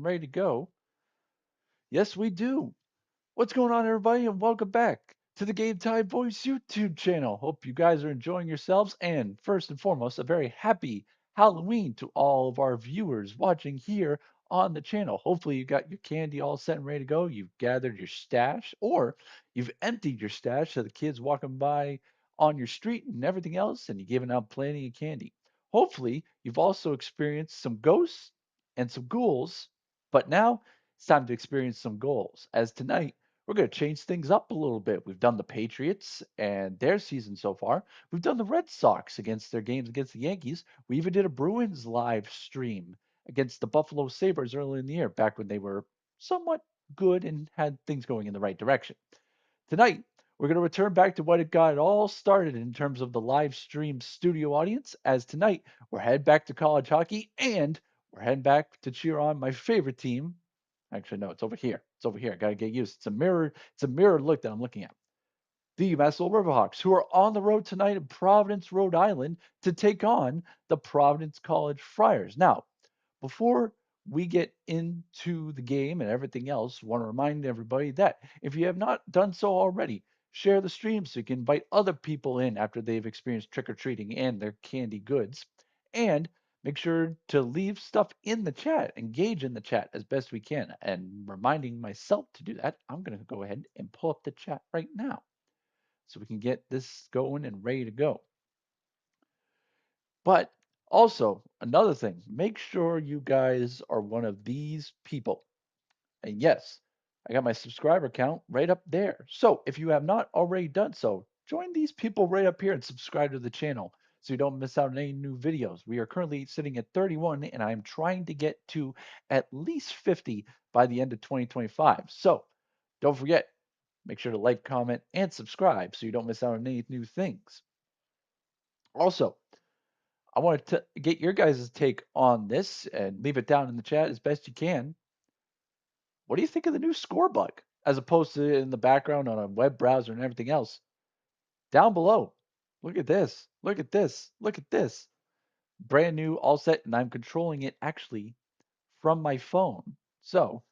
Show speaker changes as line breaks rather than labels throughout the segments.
and ready to go? Yes, we do. What's going on, everybody, and welcome back to the GametimeVoice YouTube channel. Hope you guys are enjoying yourselves, and first and foremost, a very happy Halloween to all of our viewers watching here on the channel. Hopefully, you got your candy all set and ready to go. You've gathered your stash, or you've emptied your stash so the kids walking by on your street and everything else, and you're giving out plenty of candy. Hopefully, you've also experienced some ghosts and some ghouls, but now it's time to experience some goals. As tonight, we're going to change things up a little bit. We've done the Patriots and their season so far. We've done the Red Sox against their games against the Yankees. We even did a Bruins live stream against the Buffalo Sabres early in the year, back when they were somewhat good and had things going in the right direction. Tonight, we're going to return back to what it got it all started in terms of the live stream studio audience, as tonight we're heading back to college hockey and we're heading back to cheer on my favorite team. Actually, no, it's over here. It's over here. I gotta get used. It's a mirror. It's a mirror look that I'm looking at. The UMass Lowell River Hawks, who are on the road tonight in Providence, Rhode Island, to take on the Providence College Friars. Now, before we get into the game and everything else, I want to remind everybody that if you have not done so already, share the stream so you can invite other people in after they've experienced trick or treating and their candy goods. And make sure to leave stuff in the chat, engage in the chat as best we can. And reminding myself to do that, I'm going to go ahead and pull up the chat right now so we can get this going and ready to go. But also, another thing, make sure you guys are one of these people. And yes, I got my subscriber count right up there. So if you have not already done so, join these people right up here and subscribe to the channel so you don't miss out on any new videos. We are currently sitting at 31, and I'm trying to get to at least 50 by the end of 2025. So don't forget, make sure to like, comment, and subscribe so you don't miss out on any new things. Also, I want to get your guys' take on this and leave it down in the chat as best you can. What do you think of the new score bug as opposed to in the background on a web browser and everything else? Down below. Look at this. Look at this. Look at this. Brand new, all set, and I'm controlling it actually from my phone. So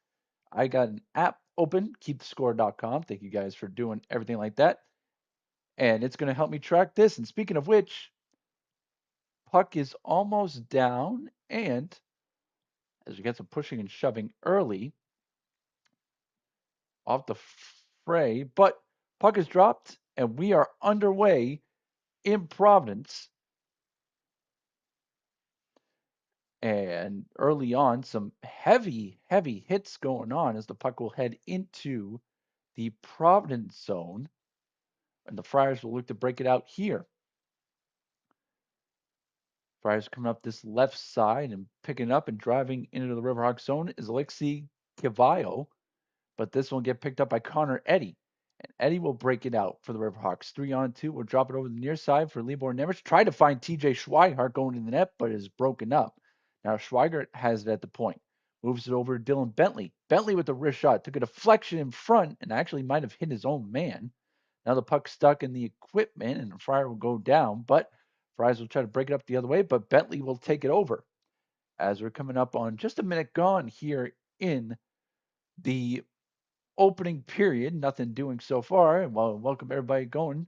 I got an app open, keepthescore.com. Thank you guys for doing everything like that. And it's going to help me track this. And speaking of which, puck is almost down. And as we get some pushing and shoving early, off the fray, but puck is dropped and we are underway in Providence. And early on, some heavy, heavy hits going on as the puck will head into the Providence zone. And the Friars will look to break it out here. Friars coming up this left side and picking up and driving into the Riverhawk zone is Alexei Kivayo, but this one get picked up by Connor Eddy. And Eddy will break it out for the Riverhawks. 3-on-2. We'll drop it over the near side for Libor Nemec. Try to find TJ Schweigart going in the net, but is broken up. Now Schweigart has it at the point. Moves it over to Dylan Bentley. Bentley with the wrist shot. Took a deflection in front and actually might have hit his own man. Now the puck stuck in the equipment and the Friar will go down, but Friars will try to break it up the other way, but Bentley will take it over. As we're coming up on just a minute gone here in the opening period, nothing doing so far. And welcome everybody going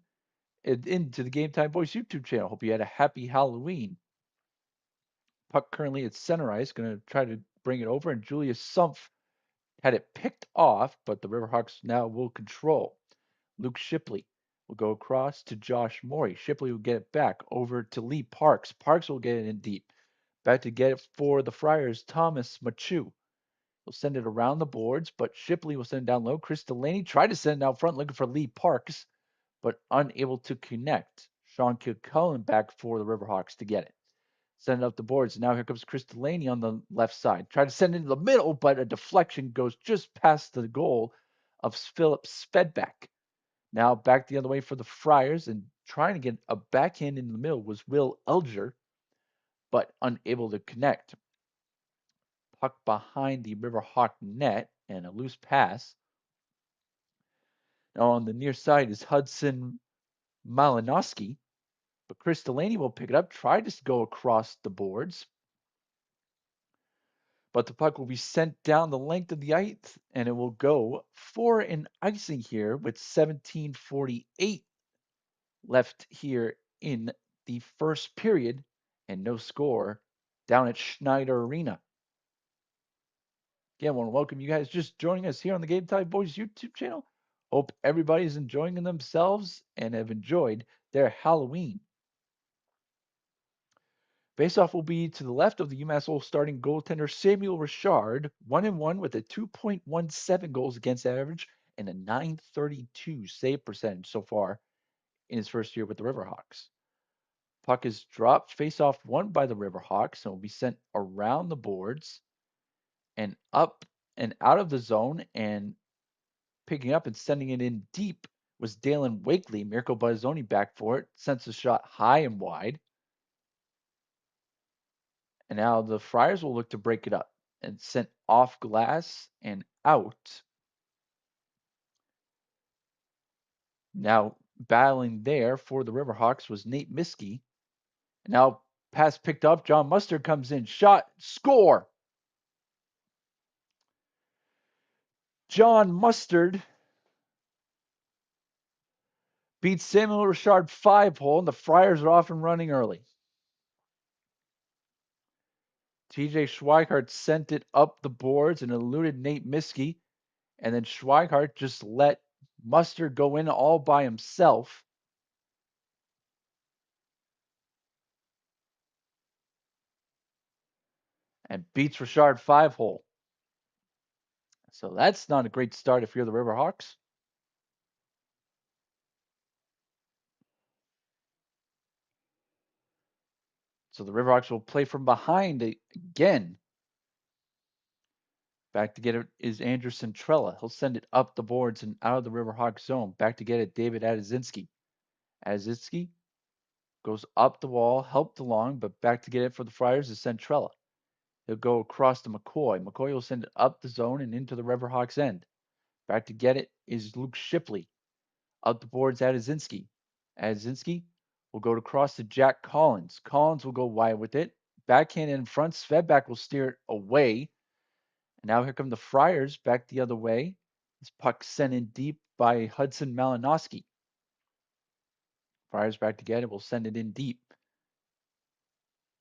into the GametimeVoice YouTube channel. Hope you had a happy Halloween. Puck currently at center ice, going to try to bring it over, and Julius Sumpf had it picked off, but the Riverhawks now will control. Luke Shipley will go across to Josh Morey. Shipley will get it back over to Lee Parks. Parks will get it in deep. Back to get it for the Friars, Thomas Machu. He'll send it around the boards, but Shipley will send it down low. Chris Delaney tried to send it out front looking for Lee Parks, but unable to connect. Sean Kilcullen back for the Riverhawks to get it. Send it up the boards. Now here comes Chris Delaney on the left side. Try to send it into the middle, but a deflection goes just past the goal of Philip Svedback. Now back the other way for the Friars, and trying to get a backhand in the middle was Will Elger, but unable to connect. Puck behind the Riverhawk net and a loose pass. Now on the near side is Hudson Malinowski, but Chris Delaney will pick it up, try to go across the boards, but the puck will be sent down the length of the ice and it will go for an icing here with 17:48 left here in the first period and no score down at Schneider Arena. Again, I want to welcome you guys just joining us here on the GametimeVoice YouTube channel. Hope everybody's enjoying themselves and have enjoyed their Halloween. Faceoff will be to the left of the UMass Lowell starting goaltender Samuel Richard, 1-1 with a 2.17 goals against average and a 932 save percentage so far in his first year with the River Hawks. Puck is dropped, faceoff won by the River Hawks, and will be sent around the boards and up and out of the zone, and picking up and sending it in deep was Dalen Wakely. Mirko Bazzoni back for it, sends the shot high and wide. And now the Friars will look to break it up and sent off glass and out. Now battling there for the Riverhawks was Nate Miskey. Now pass picked up. John Mustard comes in. Shot. Score. John Mustard beats Samuel Richard 5-hole, and the Friars are off and running early. TJ Schweikart sent it up the boards and eluded Nate Miskey. And then Schweikart just let Mustard go in all by himself. And beats Richard 5-hole. So that's not a great start if you're the Riverhawks. So the Riverhawks will play from behind again. Back to get it is Andrew Centrella. He'll send it up the boards and out of the Riverhawk zone. Back to get it, David Adazinski. Adazinski goes up the wall, helped along, but back to get it for the Friars is Centrella. He'll go across to McCoy. McCoy will send it up the zone and into the Riverhawks end. Back to get it is Luke Shipley. Up the boards, Adazinski. Adazinski will go across to Jack Collins. Collins will go wide with it. Backhand in front. Svedback will steer it away. And now here come the Friars back the other way. This puck sent in deep by Hudson Malinowski. Friars back to get it. Will send it in deep.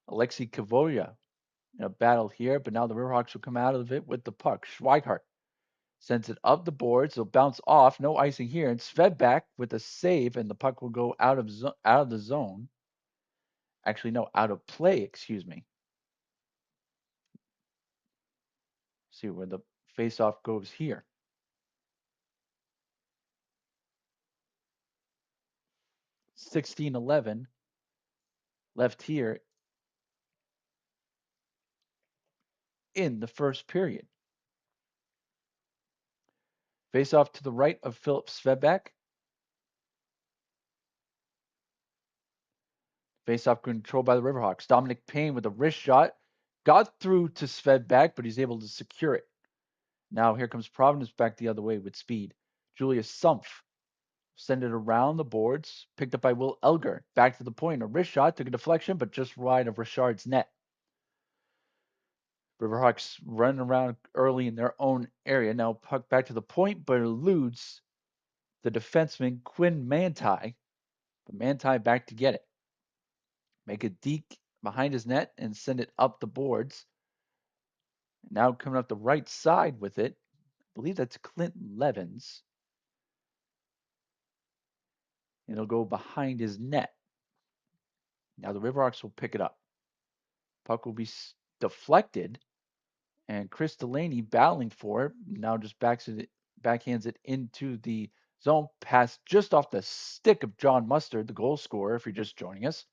Alexei Kavoya in a battle here, but now the Riverhawks will come out of it with the puck. Schweikart sends it up the boards. It'll bounce off. No icing here. And Svedback with a save, and the puck will go out of the zone. Actually, no, out of play. Excuse me. See where the faceoff goes here. 16-11 left here in the first period. Faceoff to the right of Philip Svedback. Faceoff controlled by the Riverhawks. Dominic Payne with a wrist shot. Got through to Svedback, but he's able to secure it. Now here comes Providence back the other way with speed. Julius Sumpf send it around the boards. Picked up by Will Elger. Back to the point. A wrist shot. Took a deflection, but just wide of Richard's net. Riverhawks running around early in their own area. Now puck back to the point, but eludes the defenseman Quinn Manti. But Manti back to get it. Make a deke behind his net and send it up the boards. Now coming up the right side with it. I believe that's Clint Levens. And it'll go behind his net. Now the Riverhawks will pick it up. Puck will be deflected. And Chris Delaney battling for it. Now just backhands it into the zone. Pass just off the stick of John Mustard, the goal scorer, if you're just joining us.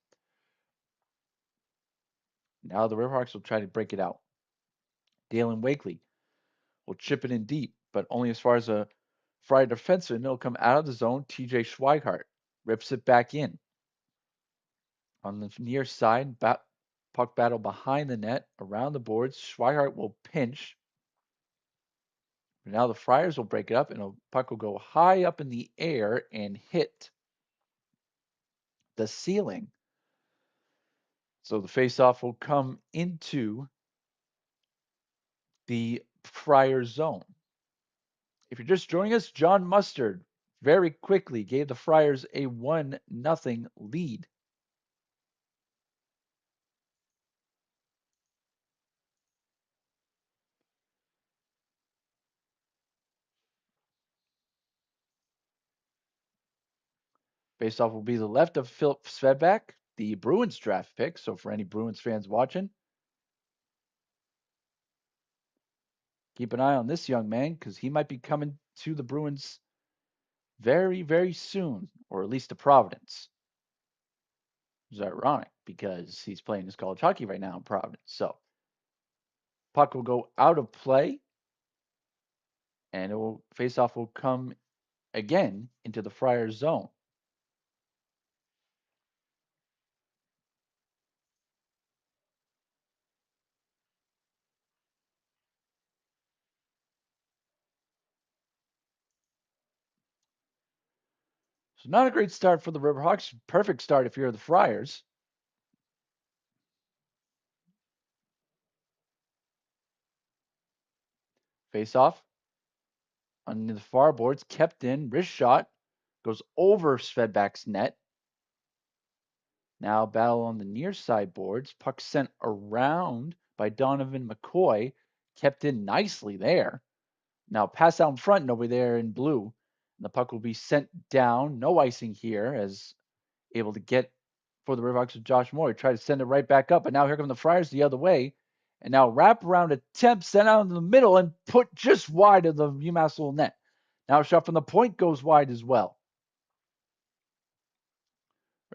Now the Riverhawks will try to break it out. Dalen Wakely will chip it in deep, but only as far as a Friar defenseman. It'll come out of the zone. TJ Schweikart rips it back in. On the near side, puck battle behind the net, around the boards. Schweikart will pinch. But now the Friars will break it up, and a puck will go high up in the air and hit the ceiling. So the faceoff will come into the Friar zone. If you're just joining us, John Mustard very quickly gave the Friars a 1-0 lead. Faceoff will be the left of Philip Svedback, the Bruins draft pick. So for any Bruins fans watching, keep an eye on this young man because he might be coming to the Bruins very, very soon, or at least to Providence. Which is ironic because he's playing his college hockey right now in Providence. So puck will go out of play, and faceoff will come again into the Friars zone. So not a great start for the Riverhawks. Perfect start if you're the Friars. Face off on the far boards, kept in, wrist shot, goes over Svedback's net. Now battle on the near side boards. Puck sent around by Donovan McCoy, kept in nicely there. Now pass out in front, nobody there in blue. And the puck will be sent down. No icing here, as able to get for the Riverhawks with Josh Moore. He tried to send it right back up, but now here come the Friars the other way. And now wrap around attempt sent out in the middle and put just wide of the UMass Lowell net. Now a shot from the point goes wide as well.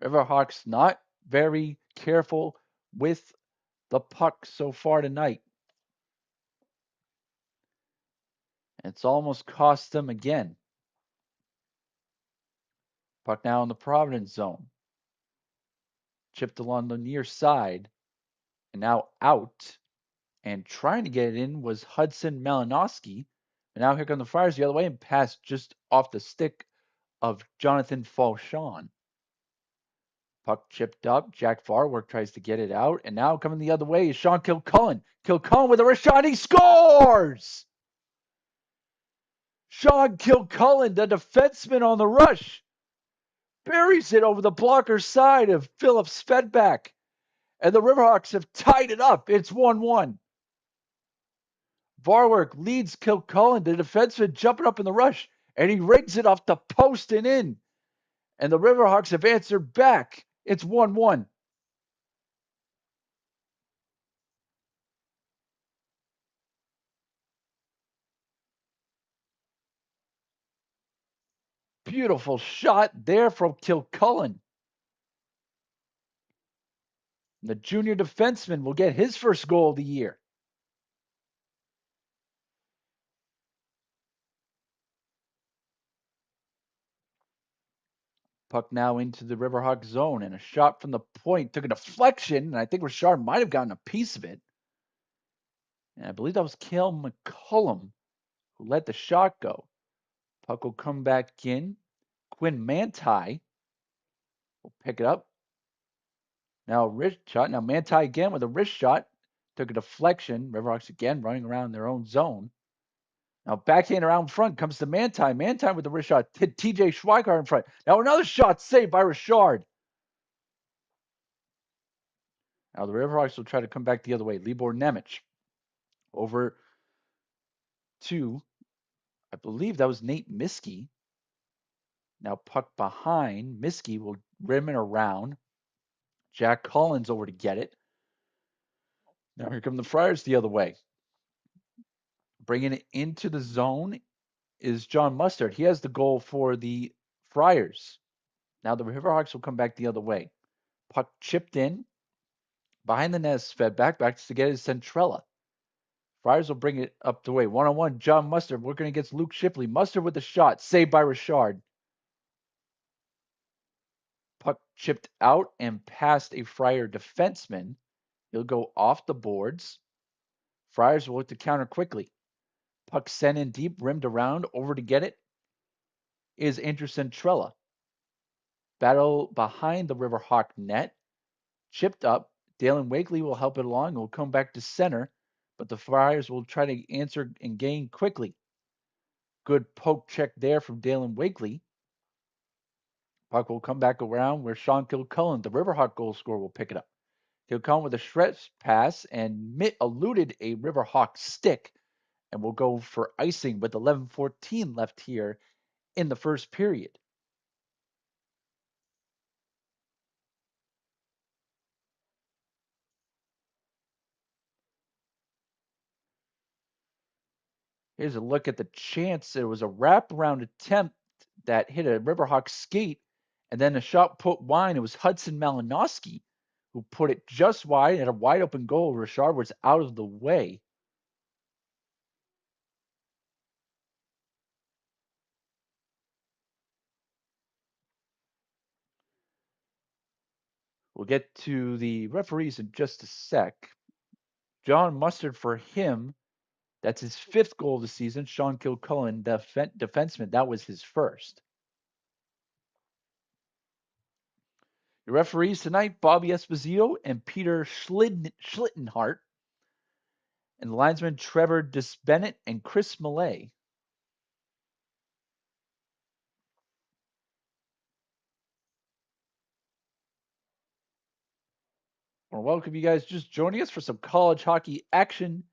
Riverhawks not very careful with the puck so far tonight. It's almost cost them again. Puck now in the Providence zone. Chipped along the near side and now out. And trying to get it in was Hudson Malinowski. And now here come the Friars the other way and pass just off the stick of Jonathan Fauchon. Puck chipped up. Jack Farwork tries to get it out. And now coming the other way is Sean Kilcullen. Kilcullen with a wrist shot. He scores! Sean Kilcullen, the defenseman on the rush, buries it over the blocker side of Philip Svedback. And the Riverhawks have tied it up. It's 1-1. Varwork leads Kilcullen, the defenseman, jumping up in the rush, and he rigs it off the post and in. And the Riverhawks have answered back. It's 1-1. Beautiful shot there from Kilcullen. The junior defenseman will get his first goal of the year. Puck now into the Riverhawk zone, and a shot from the point took a deflection, and I think Richard might have gotten a piece of it. And I believe that was Cale McCullum who let the shot go. Puck will come back in. Quinn Manti will pick it up. Now wrist shot. Now Manti again with a wrist shot. Took a deflection. Riverhawks again running around their own zone. Now backhand around front comes to Manti. Manti with the wrist shot. Hit TJ Schweikart in front. Now another shot saved by Richard. Now the Riverhawks will try to come back the other way. Libor Nemec over to, I believe that was Nate Miskey. Now puck behind. Miskey will rim it around. Jack Collins over to get it. Now here come the Friars the other way. Bringing it into the zone is John Mustard. He has the goal for the Friars. Now the Riverhawks will come back the other way. Puck chipped in. Behind the net, fed back to get his Centrella. Friars will bring it up the way. 1-on-1, John Mustard working against Luke Shipley. Mustard with the shot. Saved by Richard. Puck chipped out and past a Friar defenseman. He'll go off the boards. Friars will look to counter quickly. Puck sent in deep, rimmed around. Over to get it is Andrew Centrella. Battle behind the Riverhawk net. Chipped up. Dalen Wakely will help it along. Will come back to center. but the Friars will try to answer and gain quickly. Good poke check there from Dalen Wakely. Puck will come back around where Sean Kilcullen, the Riverhawk goal scorer, will pick it up. He'll come with a stretch pass, and Mitt eluded a Riverhawk stick and will go for icing with 11:14 left here in the first period. Here's a look at the chance. It was a wraparound attempt that hit a Riverhawk skate, and then a shot put wide. It was Hudson Malinowski who put it just wide at a wide open goal. Richard was out of the way. We'll get to the referees in just a sec. John Mustard for him. That's his fifth goal of the season. Sean Kilcullen, defenseman, that was his first. Your referees tonight, Bobby Esposito and Peter Schlittenhart. And the linesmen, Trevor Disbennett and Chris Millay. I want to welcome you guys just joining us for some college hockey action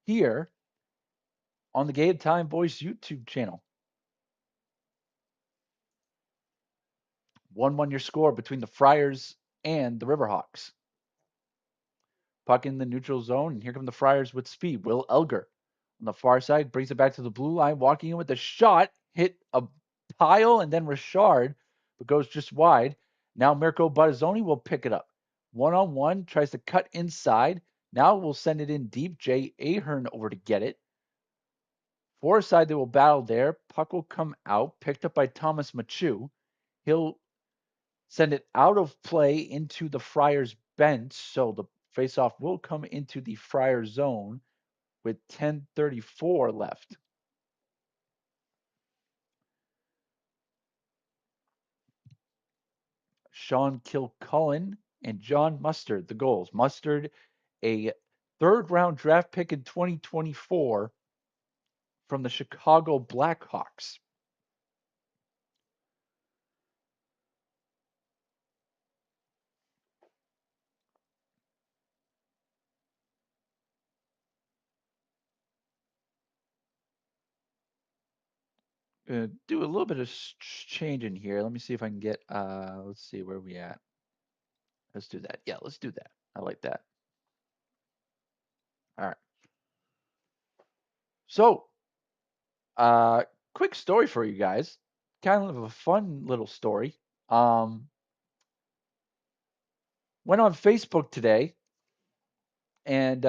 here on the Game Time Voice YouTube channel. 1-1 your score between the Friars and the Riverhawks. Puck in the neutral zone, and here come the Friars with speed. Will Elger on the far side brings it back to the blue line, walking in with a shot, hit a pile, and then Richard, but goes just wide. Now Mirko Battazzoni will pick it up. 1-on-1, tries to cut inside. Now we'll send it in deep. Jay Ahern over to get it. For side, they will battle there. Puck will come out, picked up by Thomas Machu. He'll send it out of play into the Friars bench, so the faceoff will come into the Friar zone with 10:34 left. Sean Kilcullen and John Mustard, the goals. Mustard, a third round draft pick in 2024 from the Chicago Blackhawks. Do a little bit of change in here. Let me see if I can get, let's see where we at. Let's do that. Yeah, let's do that. I like that. All right. So, quick story for you guys. Kind of a fun little story. Went on Facebook today and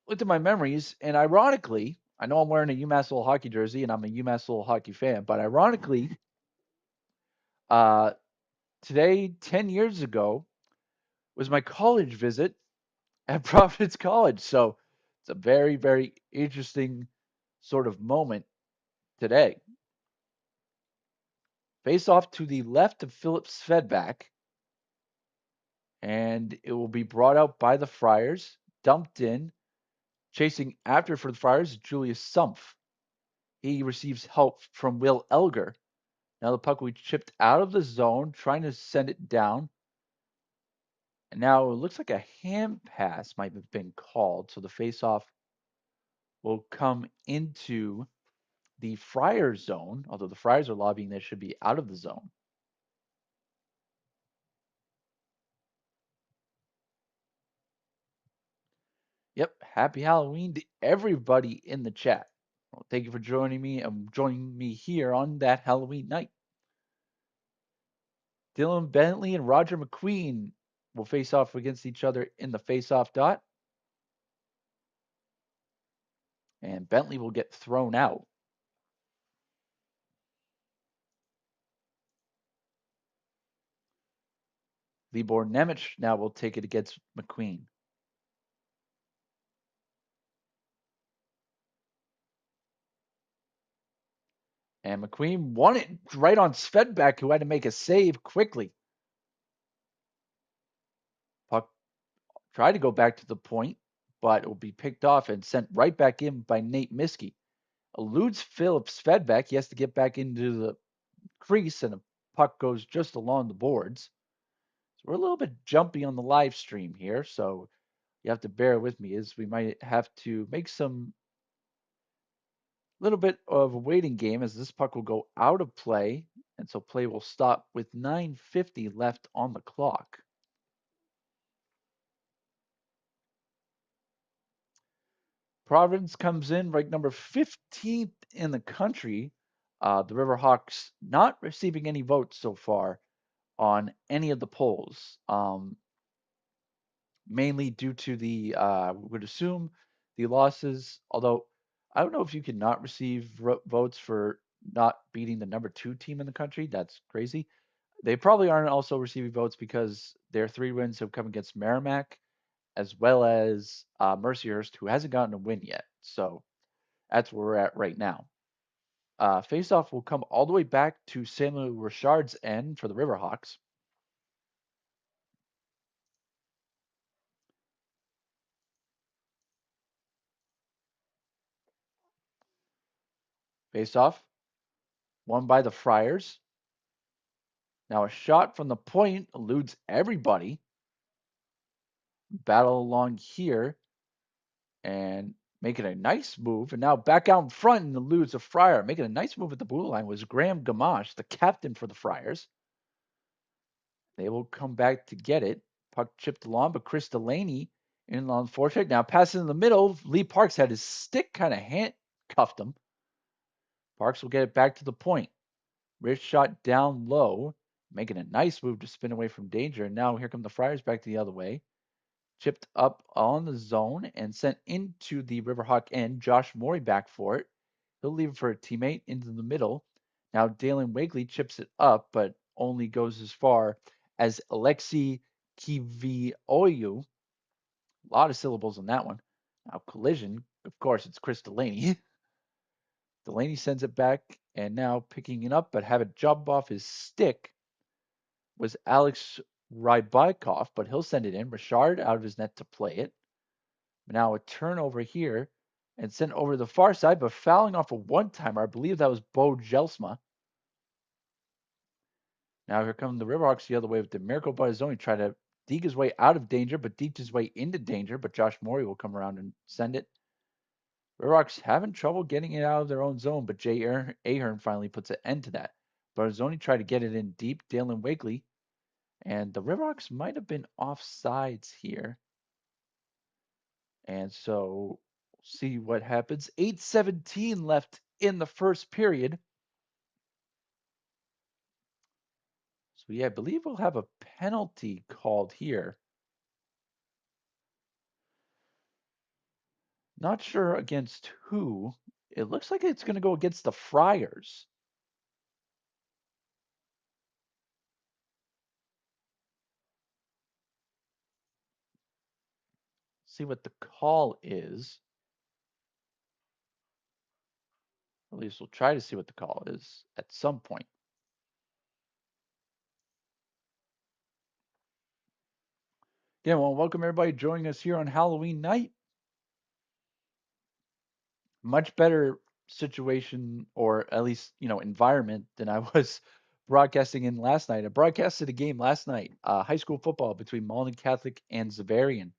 looked at my memories. And ironically, I know I'm wearing a UMass Lowell hockey jersey and I'm a UMass Lowell hockey fan, but ironically, uh, today, 10 years ago, was my college visit at Providence College. So it's a very, very interesting sort of moment today. Face off to the left of Philip Svedback, and it will be brought out by the Friars, dumped in, chasing after for the Friars, Julius Sumpf. He receives help from Will Elger. Now the puck will be chipped out of the zone, trying to send it down. And now it looks like a hand pass might have been called, so the faceoff will come into the Friars zone, although the Friars are lobbying that should be out of the zone. Yep, happy Halloween to everybody in the chat. Well, thank you for joining me and joining me here on that Halloween night. Dylan Bentley and Roger McQueen will face off against each other in the face-off dot. And Bentley will get thrown out. Libor Nemec now will take it against McQueen. And McQueen won it right on Svedback, who had to make a save quickly. Puck try to go back to the point, but it will be picked off and sent right back in by Nate Miskey. Eludes Phillips Fedbeck. He has to get back into the crease, and the puck goes just along the boards. So we're a little bit jumpy on the live stream here, so you have to bear with me as we might have to make some little bit of a waiting game as this puck will go out of play, and so play will stop with 9:50 left on the clock. Providence comes in ranked number 15th in the country. The River Hawks not receiving any votes so far on any of the polls, mainly due to the, would assume, the losses. Although I don't know if you can not receive votes for not beating the number 2 team in the country. That's crazy. They probably aren't also receiving votes because their 3 wins have come against Merrimack as well as Mercyhurst, who hasn't gotten a win yet. So that's where we're at right now. Faceoff will come all the way back to Samuel Richard's end for the Riverhawks. Faceoff won by the Friars. Now a shot from the point eludes everybody. Battle along here and making a nice move. And now back out in front and eludes a Friar. Making a nice move at the blue line was Graham Gamache, the captain for the Friars. They will come back to get it. Puck chipped along, but Chris Delaney in on forecheck. Now passing in the middle. Lee Parks had his stick kind of handcuffed him. Parks will get it back to the point. Rich shot down low, making a nice move to spin away from danger. And now here come the Friars back the other way. Chipped up on the zone and sent into the Riverhawk end. Josh Morey back for it. He'll leave it for a teammate into the middle. Now Dalen Wakely chips it up, but only goes as far as Alexei Kivioyu. A lot of syllables on that one. Now collision, of course, it's Chris Delaney. Delaney sends it back, and now picking it up, but have it jump off his stick was Alex Rybakov, but he'll send it in. Richard out of his net to play it. Now a turnover here and sent over the far side, but fouling off a one-timer. I believe that was Bo Jelsma. Now here come the Riverhawks the other way with the Miracle Barzoni try to deke his way out of danger, but deked his way into danger. But Josh Morey will come around and send it. Riverhawks having trouble getting it out of their own zone, but Jay Ahern finally puts an end to that. Barzoni tried to get it in deep. Dalen Wakely. And the Riverhawks might have been offsides here. And so see what happens. 8:17 left in the first period. So yeah, I believe we'll have a penalty called here. Not sure against who. It looks like it's going to go against the Friars. See what the call is. At least we'll try to see what the call is at some point. Again, well, welcome everybody joining us here on Halloween night. Much better situation, or at least environment, than I was broadcasting in last night. I broadcasted a game last night, high school football between Malden Catholic and Zavarian.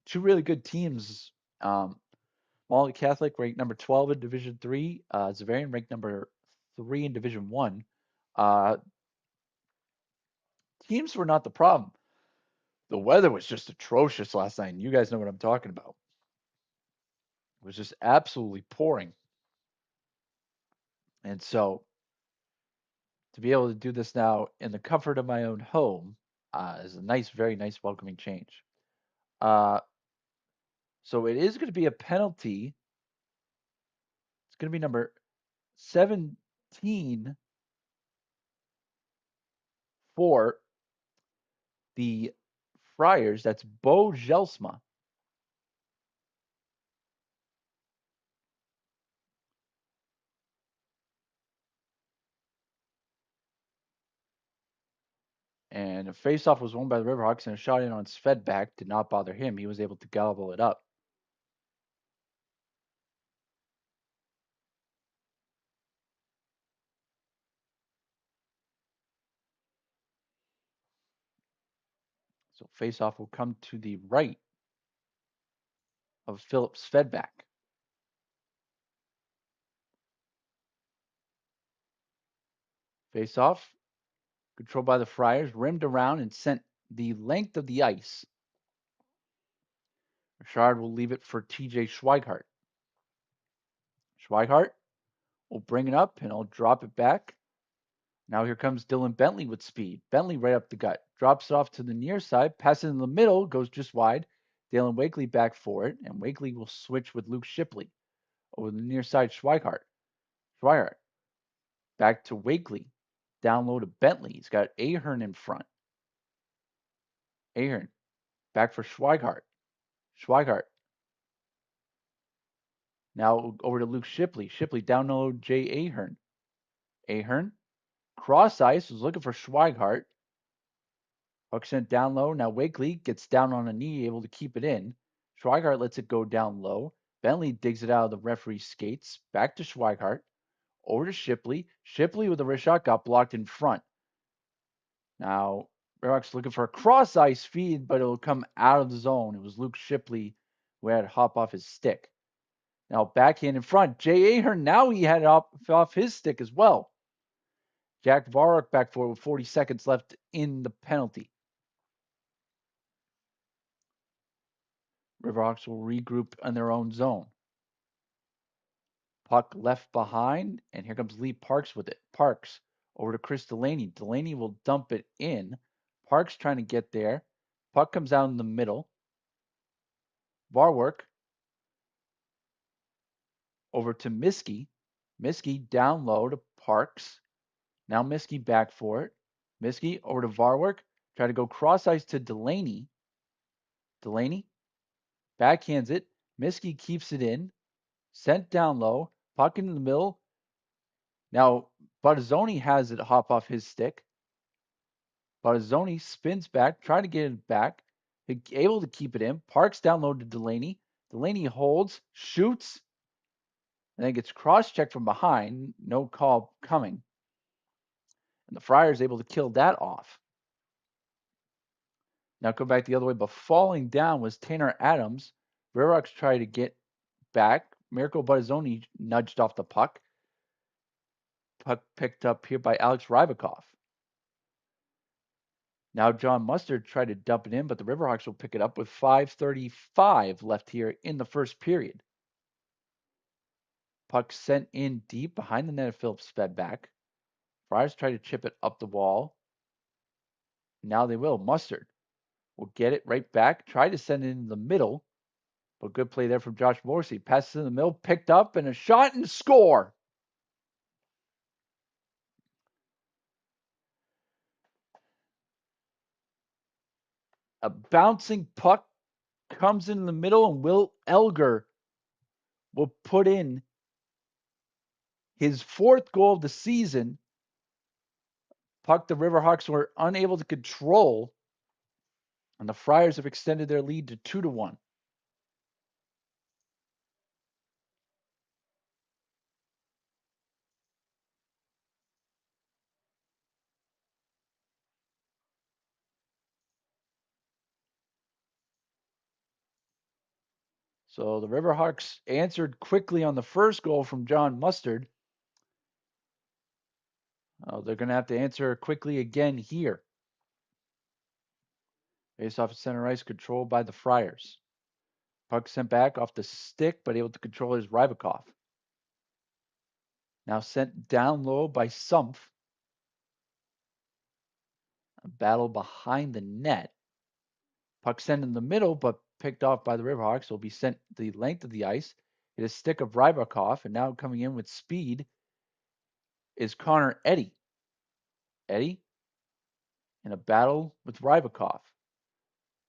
Two really good teams. Malden Catholic ranked number 12 in Division 3. Zavarian ranked number 3 in Division 1. Uh, Teams were not the problem. The weather was just atrocious last night, and you guys know what I'm talking about. It was just absolutely pouring. And so to be able to do this now in the comfort of my own home is a nice, very nice, welcoming change. Uh, so it is going to be a penalty. It's going to be number 17 for the Friars. That's Bo Jelsma. And a face-off was won by the Riverhawks, and a shot in on Svedback did not bother him. He was able to gobble it up. So face-off will come to the right of Philip Svedback. Face-off, controlled by the Friars, rimmed around and sent the length of the ice. Richard will leave it for TJ Schweigart. Schweigart will bring it up and I'll drop it back. Now here comes Dylan Bentley with speed. Bentley right up the gut. Drops it off to the near side. Passes in the middle. Goes just wide. Dalen Wakely back for it. And Wakely will switch with Luke Shipley. Over the near side, Schweigart. Schweigart. Back to Wakely. Down low to Bentley. He's got Ahern in front. Ahern. Back for Schweigart. Schweigart. Now over to Luke Shipley. Shipley down low, Jay Ahern. Ahern. Cross ice. Was looking for Schweigart. Puck sent down low. Now Wakely gets down on a knee, able to keep it in. Schweigart lets it go down low. Bentley digs it out of the referee's skates. Back to Schweigart. Over to Shipley. Shipley with a wrist shot got blocked in front. Now, Redhawks looking for a cross ice feed, but it'll come out of the zone. It was Luke Shipley who had to hop off his stick. Now, backhand in front. Jay Ahern, now he had it off his stick as well. Jack Varrock back forward with 40 seconds left in the penalty. Riverhawks will regroup in their own zone. Puck left behind, and here comes Lee Parks with it. Parks over to Chris Delaney. Delaney will dump it in. Parks trying to get there. Puck comes out in the middle. Varwork over to Miskey. Miskey down low to Parks. Now Miskey back for it. Miskey over to Varwork. Try to go cross ice to Delaney. Delaney backhands it. Miskey keeps it in. Sent down low. Puck into the middle. Now Buttazzoni has it hop off his stick. Buttazzoni spins back, trying to get it back. Able to keep it in. Parks down low to Delaney. Delaney holds, shoots, and then gets cross-checked from behind. No call coming. And the Friars able to kill that off. Now go back the other way, but falling down was Tanner Adams. Riverhawks try to get back. Mirko Buttazzoni nudged off the puck. Puck picked up here by Alex Rybakov. Now John Mustard tried to dump it in, but the Riverhawks will pick it up with 5:35 left here in the first period. Puck sent in deep behind the net of Phillips sped back. Friars try to chip it up the wall. Now they will. Mustard will get it right back. Try to send it in the middle. But good play there from Josh Morrissey. Passes in the middle, picked up, and a shot and score. A bouncing puck comes in the middle, and Will Elger will put in his fourth goal of the season. Puck the Riverhawks were unable to control, and the Friars have extended their lead to 2-1. So the Riverhawks answered quickly on the first goal from John Mustard. They're going to have to answer quickly again here. Face off at center ice, controlled by the Friars. Puck sent back off the stick, but able to control his Rybakov. Now sent down low by Sumpf. A battle behind the net. Puck sent in the middle, but picked off by the Riverhawks. Will be sent the length of the ice. Hit a stick of Rybakov, and now coming in with speed is Connor Eddy. Eddy in a battle with Rybakov.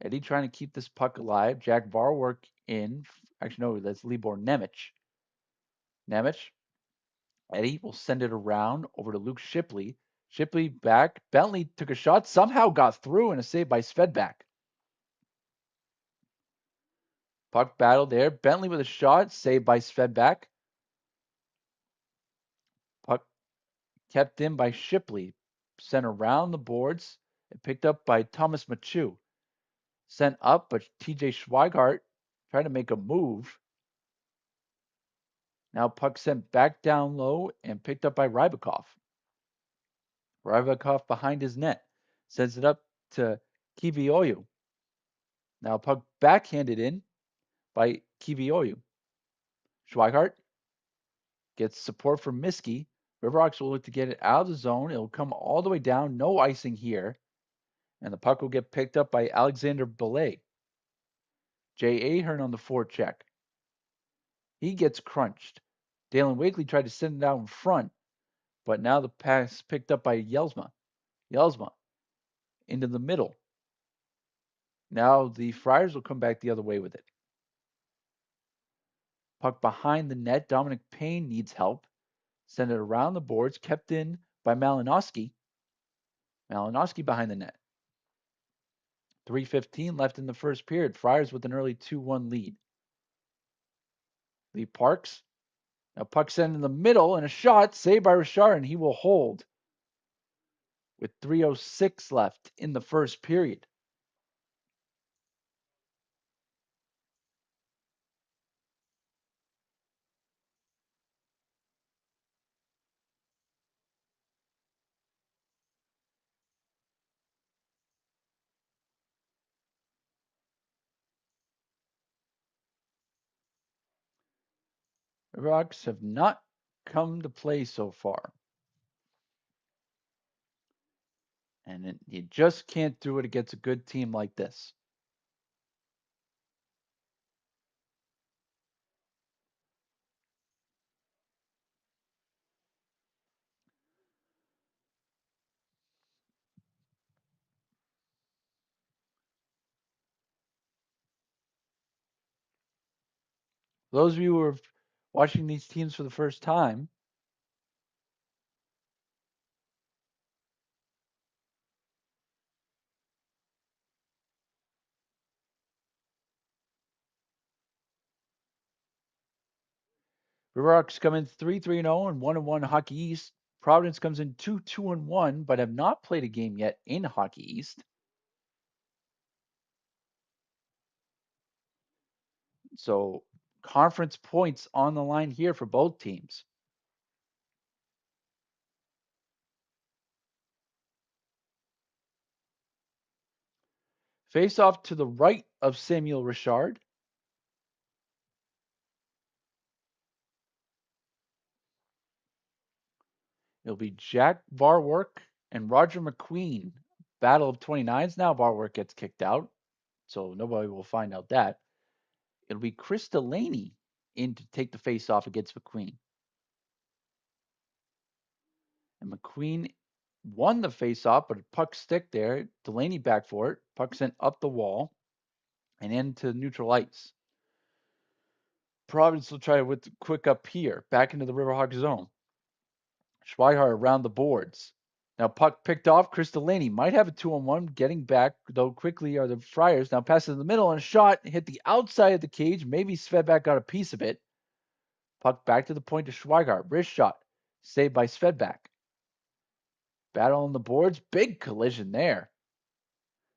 Eddy trying to keep this puck alive. Jack Varwork in. Actually, no, that's Libor Nemec. Nemec. Eddy will send it around over to Luke Shipley. Shipley back. Bentley took a shot, somehow got through, and a save by Svedback. Puck battle there. Bentley with a shot, saved by Svedback. Puck kept in by Shipley. Sent around the boards and picked up by Thomas Machu. Sent up, but TJ Schweigart tried to make a move. Now puck sent back down low and picked up by Rybakov. Rybakov behind his net. Sends it up to Kivioyu. Now puck backhanded in by Kivioyu. Schweigart gets support from Miskey. Riverhawks will look to get it out of the zone. It'll come all the way down. No icing here. And the puck will get picked up by Alexander Belay. Jay Ahern on the forecheck. He gets crunched. Dalen Wakely tried to send it out in front, but now the pass picked up by Yelsma. Yelsma into the middle. Now the Friars will come back the other way with it. Puck behind the net. Dominic Payne needs help. Send it around the boards. Kept in by Malinowski. Malinowski behind the net. 3:15 left in the first period. Friars with an early 2-1 lead. Lee Parks. Now puck sent in the middle and a shot saved by Richard, and he will hold with 3:06 left in the first period. The Rocks have not come to play so far. And you just can't do it against a good team like this. For those of you who are watching these teams for the first time, Riverhawks come in 3-3-0 and 1-1 Hockey East. Providence comes in 2-2-1, but have not played a game yet in Hockey East. So conference points on the line here for both teams. Face off to the right of Samuel Richard. It'll be Jack Varwork and Roger McQueen. Battle of 29s. Now Varwork gets kicked out, so nobody will find out that. It'll be Chris Delaney in to take the face off against McQueen. And McQueen won the face off, but a puck stick there. Delaney back for it. Puck sent up the wall and into neutral ice. Providence will try with the quick up here, back into the Riverhawk zone. Schweihart around the boards. Now puck picked off. Chris Delaney might have a 2-on-1. Getting back, though, quickly are the Friars. Now passes in the middle and a shot hit the outside of the cage. Maybe Svedback got a piece of it. Puck back to the point to Schweigart. Wrist shot. Saved by Svedback. Battle on the boards. Big collision there.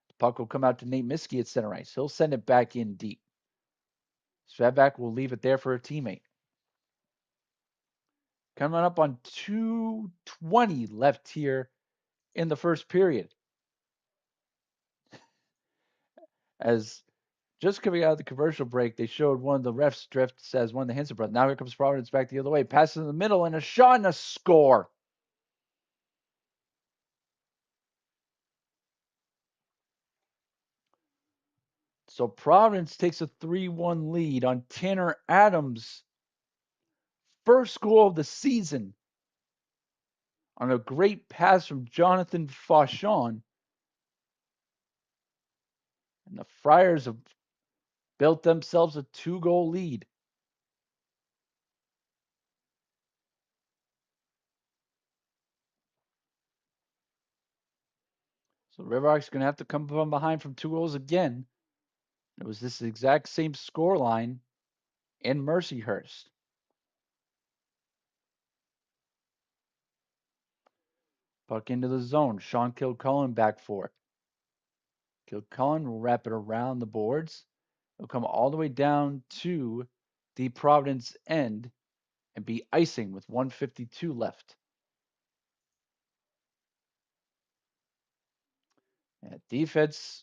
The puck will come out to Nate Miskey at center ice. He'll send it back in deep. Svedback will leave it there for a teammate. Coming up on 2:20 left here in the first period. As just coming out of the commercial break, they showed one of the refs drifts as one of the Hansen brothers. Now here comes Providence back the other way. Passes in the middle and a shot and a score. So Providence takes a 3-1 lead on Tanner Adams' first goal of the season on a great pass from Jonathan Fauchon. And the Friars have built themselves a 2-goal lead. So the Riverhawks going to have to come from behind from 2 goals again. It was this exact same score line in Mercyhurst. Puck into the zone. Sean Kilcullen back for it. Kilcullen will wrap it around the boards. It'll come all the way down to the Providence end and be icing with 152 left. And defense,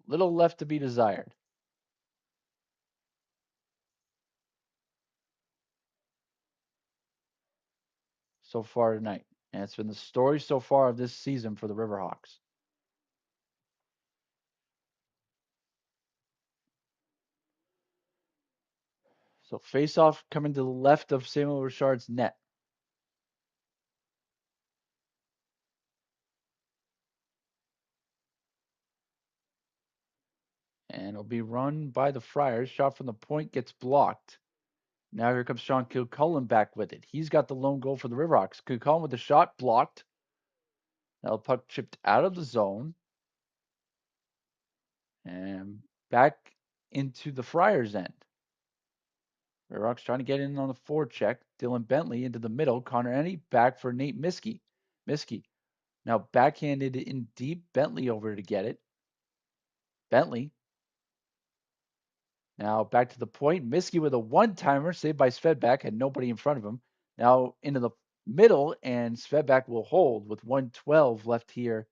little left to be desired so far tonight. And it's been the story so far of this season for the Riverhawks. So face off coming to the left of Samuel Richard's net. And it'll be run by the Friars. Shot from the point gets blocked. Now here comes Sean Kilcullen back with it. He's got the lone goal for the Riverhawks. Kilcullen with the shot blocked. Now the puck chipped out of the zone and back into the Friars end. Riverhawks trying to get in on the forecheck. Dylan Bentley into the middle. Connor Ennie back for Nate Miskey. Miskey now backhanded in deep. Bentley over to get it. Bentley now back to the point. Miskey with a one-timer saved by Svedback. Had nobody in front of him. Now into the middle, and Svedback will hold with 112 left here.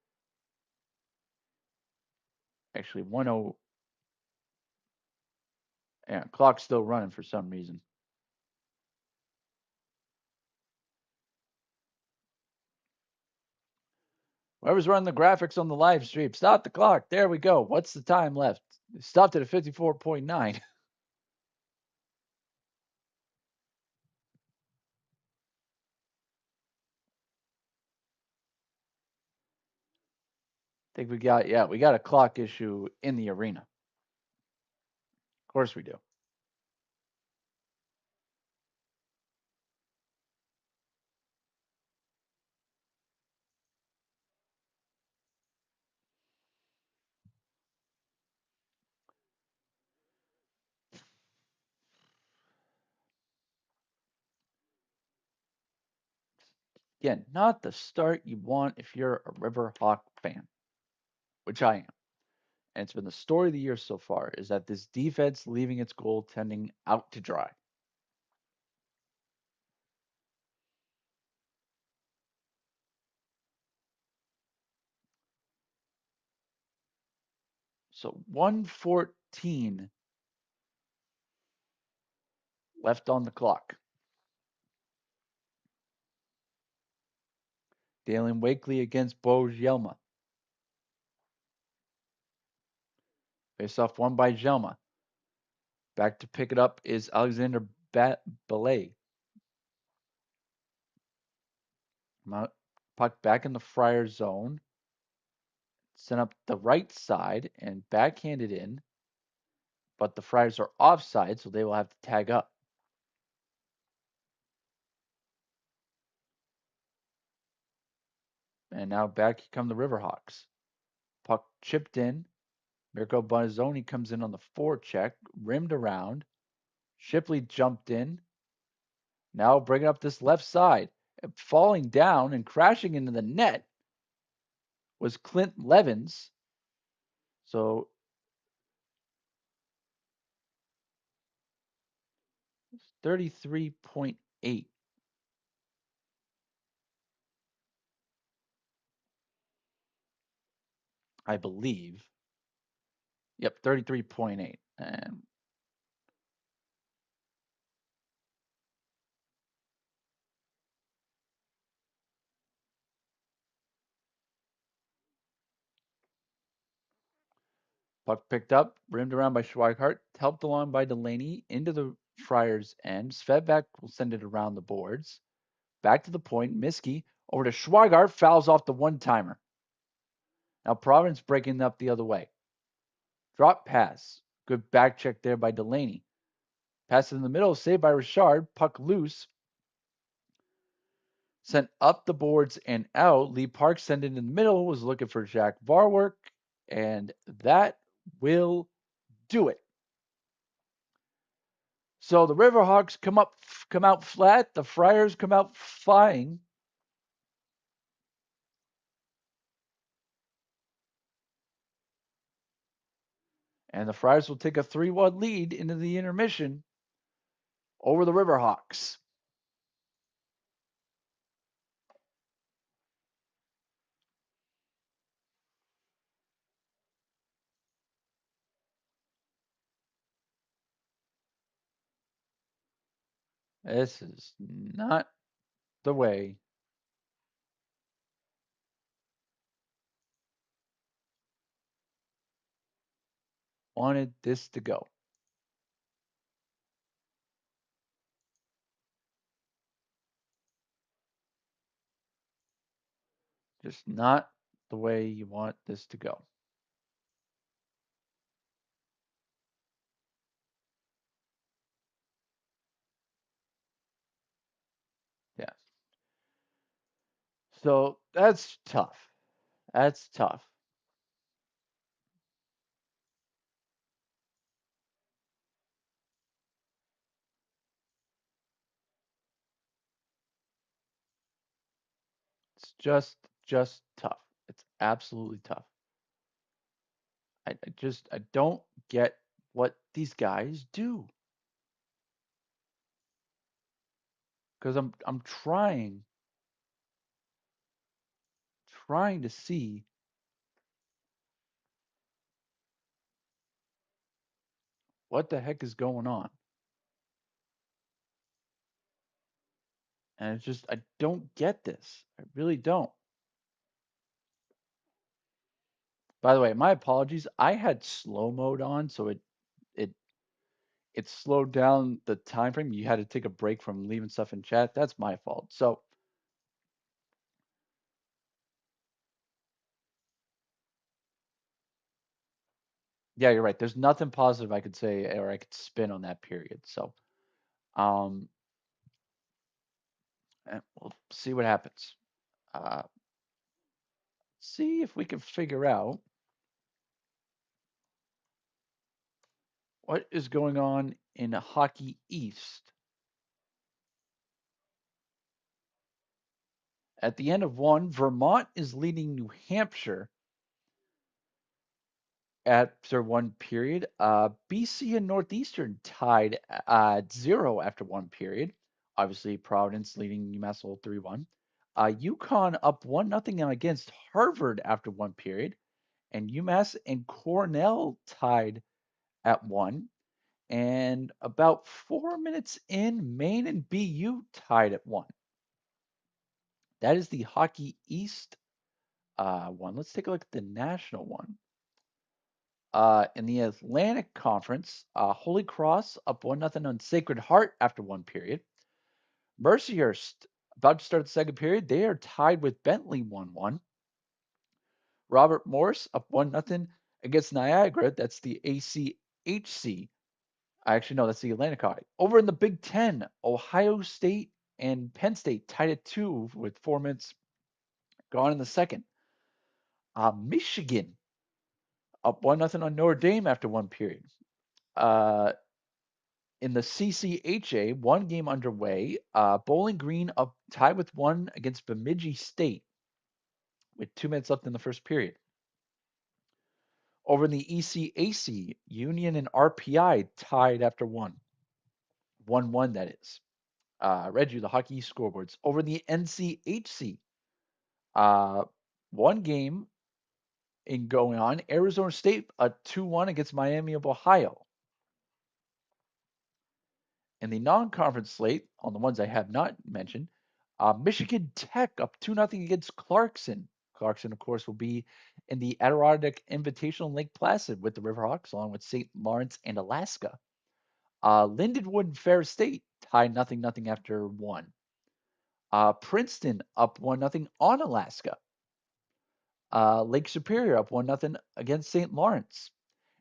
Actually, 10. Yeah, clock's still running for some reason. Whoever's running the graphics on the live stream, stop the clock. There we go. What's the time left? It stopped at a 54.9. I think we got a clock issue in the arena. Of course we do. Again, not the start you want if you're a Riverhawk fan, which I am. And it's been the story of the year so far, is that this defense leaving its goaltending out to dry. So 114 left on the clock. Dalen Wakely against Bo Jelma. Face off won by Jelma. Back to pick it up is Alexander Ballet. Puck back in the Friar zone. Sent up the right side and backhanded in. But the Friars are offside, so they will have to tag up. And now back come the Riverhawks. Puck chipped in. Mirko Bonazzoni comes in on the forecheck, rimmed around. Shipley jumped in. Now bringing up this left side. Falling down and crashing into the net was Clint Levins. So 33.8. I believe. Yep, 33.8. And puck picked up, rimmed around by Schweigart, helped along by Delaney into the Friars end. Svedback will send it around the boards. Back to the point. Miskey over to Schweigart, fouls off the one-timer. Now Providence breaking up the other way. Drop pass. Good back check there by Delaney. Pass in the middle, saved by Richard. Puck loose. Sent up the boards and out. Lee Park sent it in the middle, was looking for Jack Varwork, and that will do it. So the Riverhawks come out flat. The Friars come out flying. And the Friars will take a 3-1 lead into the intermission over the Riverhawks. This is not the way I wanted this to go. Just not the way you want this to go. Yeah. So that's tough. That's tough. It's just tough. It's absolutely tough. I don't get what these guys do. Because I'm trying to see what the heck is going on. And it's just I don't get this. I really don't. By the way, my apologies. I had slow mode on, so it it slowed down the time frame. You had to take a break from leaving stuff in chat. That's my fault. So yeah, you're right. There's nothing positive I could say or I could spin on that period. So um, we'll see what happens. Uh, see if we can figure out what is going on in Hockey East. At the end of one, Vermont is leading New Hampshire after one period. BC and Northeastern tied at 0 after one period. Obviously, Providence leading UMass Lowell 3-1. UConn up 1-0 against Harvard after one period. And UMass and Cornell tied at 1. And about 4 minutes in, Maine and BU tied at 1. That is the Hockey East one. Let's take a look at the national one. In the Atlantic Conference, Holy Cross up 1-0 on Sacred Heart after one period. Mercyhurst about to start the second period. They are tied with Bentley 1-1. Robert Morris up 1-0 against Niagara. That's the ACHC. Actually, no, that's the Atlantic High. Over in the Big Ten, Ohio State and Penn State tied at 2 with 4 minutes gone in the second. Michigan up 1-0 on Notre Dame after one period. Uh, in the CCHA, one game underway. Bowling Green up tied with one against Bemidji State with 2 minutes left in the first period. Over in the ECAC, Union and RPI tied after one. 1-1, that is. Read you the hockey scoreboards. Over in the NCHC, one game in going on. Arizona State, a 2-1 against Miami of Ohio. In the non-conference slate, on the ones I have not mentioned, Michigan Tech up 2-0 against Clarkson. Clarkson, of course, will be in the Adirondack Invitational in Lake Placid with the Riverhawks, along with St. Lawrence and Alaska. Lindenwood and Ferris State tied 0-0 after one. Princeton up 1-0 on Alaska. Lake Superior up 1-0 against St. Lawrence.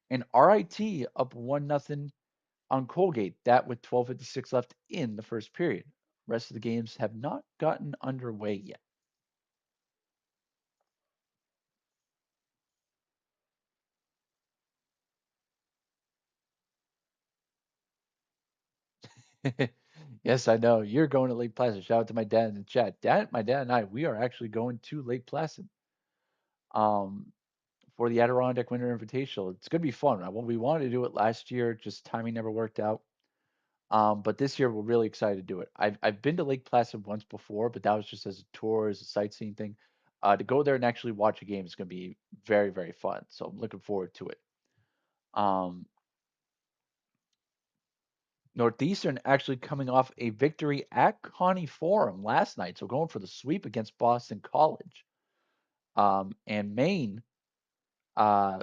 And RIT up 1-0 on Colgate. That with 12:56 left in the first period. Rest of the games have not gotten underway yet. Yes, I know. You're going to Lake Placid. Shout out to my dad in the chat. My dad and I, we are actually going to Lake Placid um, for the Adirondack Winter Invitational. It's going to be fun. Well, we wanted to do it last year, just timing never worked out. But this year we're really excited to do it. I've been to Lake Placid once before, but that was just as a tour, as a sightseeing thing. To go there and actually watch a game is going to be very, very fun. So I'm looking forward to it. Um, Northeastern actually coming off a victory at Connie Forum last night, so going for the sweep against Boston College. And Maine uh,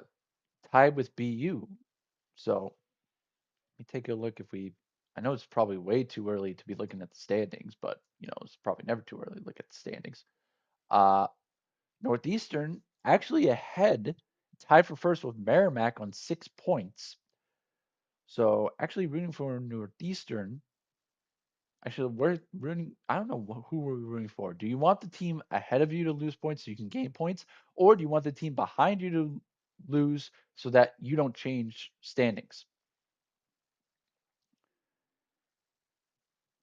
tied with BU. So let me take a look if we. I know it's probably way too early to be looking at the standings, but it's probably never too early to look at the standings. Uh, Northeastern actually ahead, tied for first with Merrimack on 6 points. So actually rooting for Northeastern. Actually, we're rooting. I don't know who we're rooting for. Do you want the team ahead of you to lose points so you can gain points, or do you want the team behind you to lose so that you don't change standings?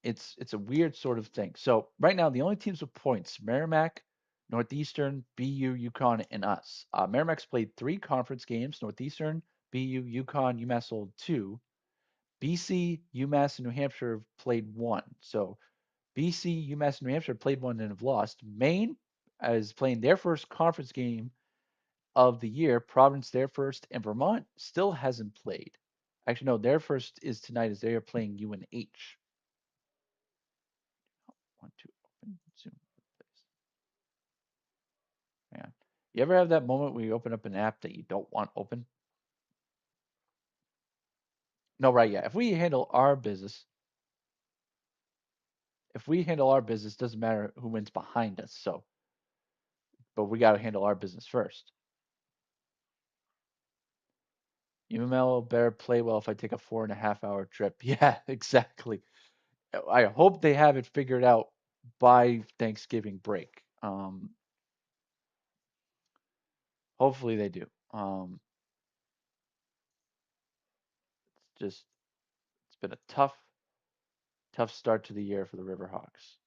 It's a weird sort of thing. So right now, the only teams with points: Merrimack, Northeastern, BU, UConn, and us. Merrimack's played 3 conference games: Northeastern, BU, UConn, UMass Lowell two. BC, UMass, and New Hampshire have played one. So BC, UMass, and New Hampshire played one and have lost. Maine is playing their first conference game of the year. Providence their first, and Vermont still hasn't played. Actually, no, their first is tonight as they are playing UNH. Want to open Zoom, please? Yeah. You ever have that moment where you open up an app that you don't want open? No, right? Yeah. If we handle our business, doesn't matter who wins behind us. So, but we got to handle our business first. UML better play well if I take a 4.5 hour trip. Yeah, exactly. I hope they have it figured out by Thanksgiving break. Hopefully they do. It's been a tough start to the year for the River Hawks.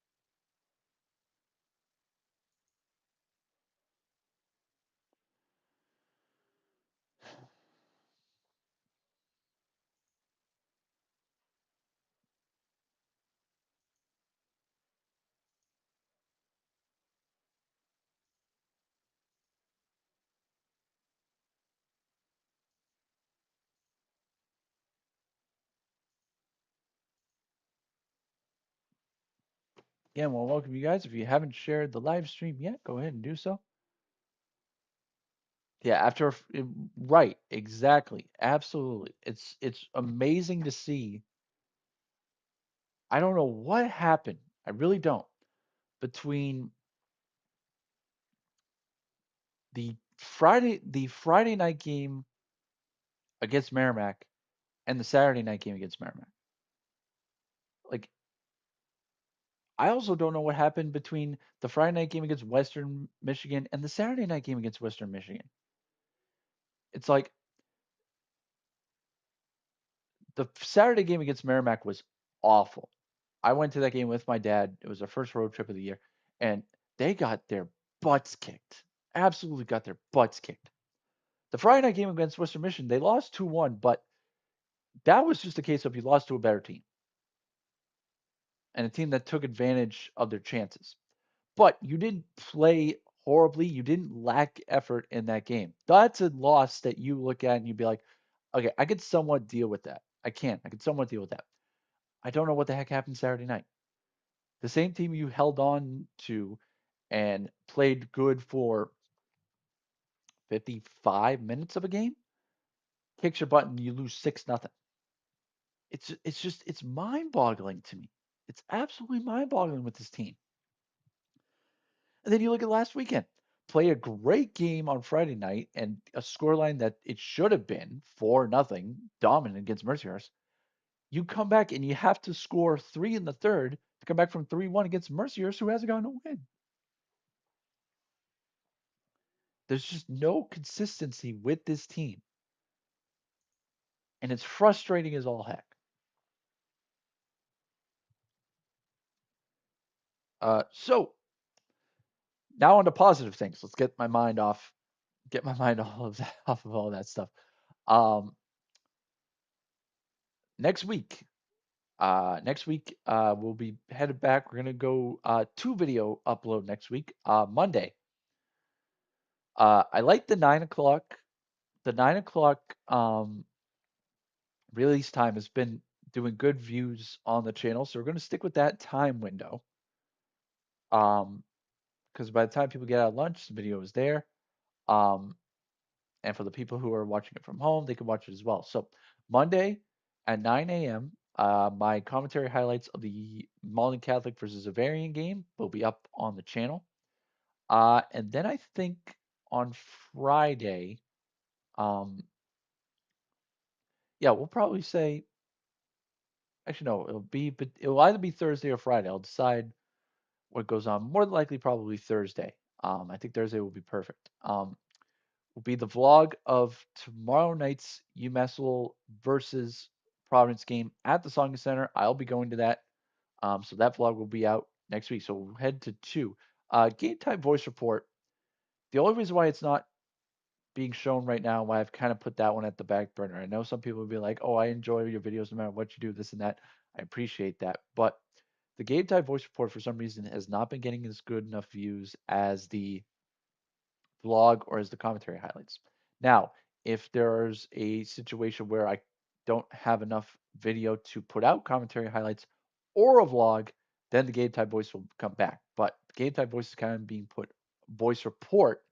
Again, well, welcome you guys. If you haven't shared the live stream yet, go ahead and do so. Yeah, right, exactly, absolutely. It's amazing to see. I don't know what happened. I really don't. Between the Friday night game against Merrimack and the Saturday night game against Merrimack. Like, I also don't know what happened between the Friday night game against Western Michigan and the Saturday night game against Western Michigan. It's like the Saturday game against Merrimack was awful. I went to that game with my dad. It was our first road trip of the year, and they got their butts kicked. Absolutely got their butts kicked. The Friday night game against Western Michigan, they lost 2-1, but that was just a case of you lost to a better team and a team that took advantage of their chances. But you didn't play horribly. You didn't lack effort in that game. That's a loss that you look at and you'd be like, okay, I could somewhat deal with that. I can. I could somewhat deal with that. I don't know what the heck happened Saturday night. The same team you held on to and played good for 55 minutes of a game kicks your butt and you lose 6-0. It's mind-boggling to me. It's absolutely mind-boggling with this team. And then you look at last weekend, play a great game on Friday night and a scoreline that it should have been 4-0 dominant against Mercyhurst. You come back and you have to score 3 in the third to come back from 3-1 against Merciers, who hasn't gotten a win. There's just no consistency with this team, and it's frustrating as all heck. So now on to positive things. Let's get my mind all of that off of all that stuff. Um, next week, we'll be headed back. We're gonna go 2 video upload next week. Monday. I like the 9 o'clock. The 9 o'clock release time has been doing good views on the channel, so we're gonna stick with that time window. Um, because by the time people get out of lunch, the video is there. Um, and for the people who are watching it from home, they can watch it as well. So Monday at 9 a.m., my commentary highlights of the Malden Catholic versus Avarian game will be up on the channel. And then I think on Friday, um, yeah, we'll probably say, actually no, but it'll either be Thursday or Friday. I'll decide what goes on. More than likely, probably Thursday. I think Thursday will be perfect. Will be the vlog of tomorrow night's UMass Lowell versus Providence game at the Song Center. I'll be going to that. So that vlog will be out next week. So we'll head to 2. Game time voice report. The only reason why it's not being shown right now, why I've kind of put that one at the back burner. I know some people will be like, "Oh, I enjoy your videos no matter what you do, this and that." I appreciate that, but the game time voice report for some reason has not been getting as good enough views as the vlog or as the commentary highlights. Now, if there's a situation where I don't have enough video to put out commentary highlights or a vlog, then the game time voice will come back. But the game time voice is kind of being put, voice report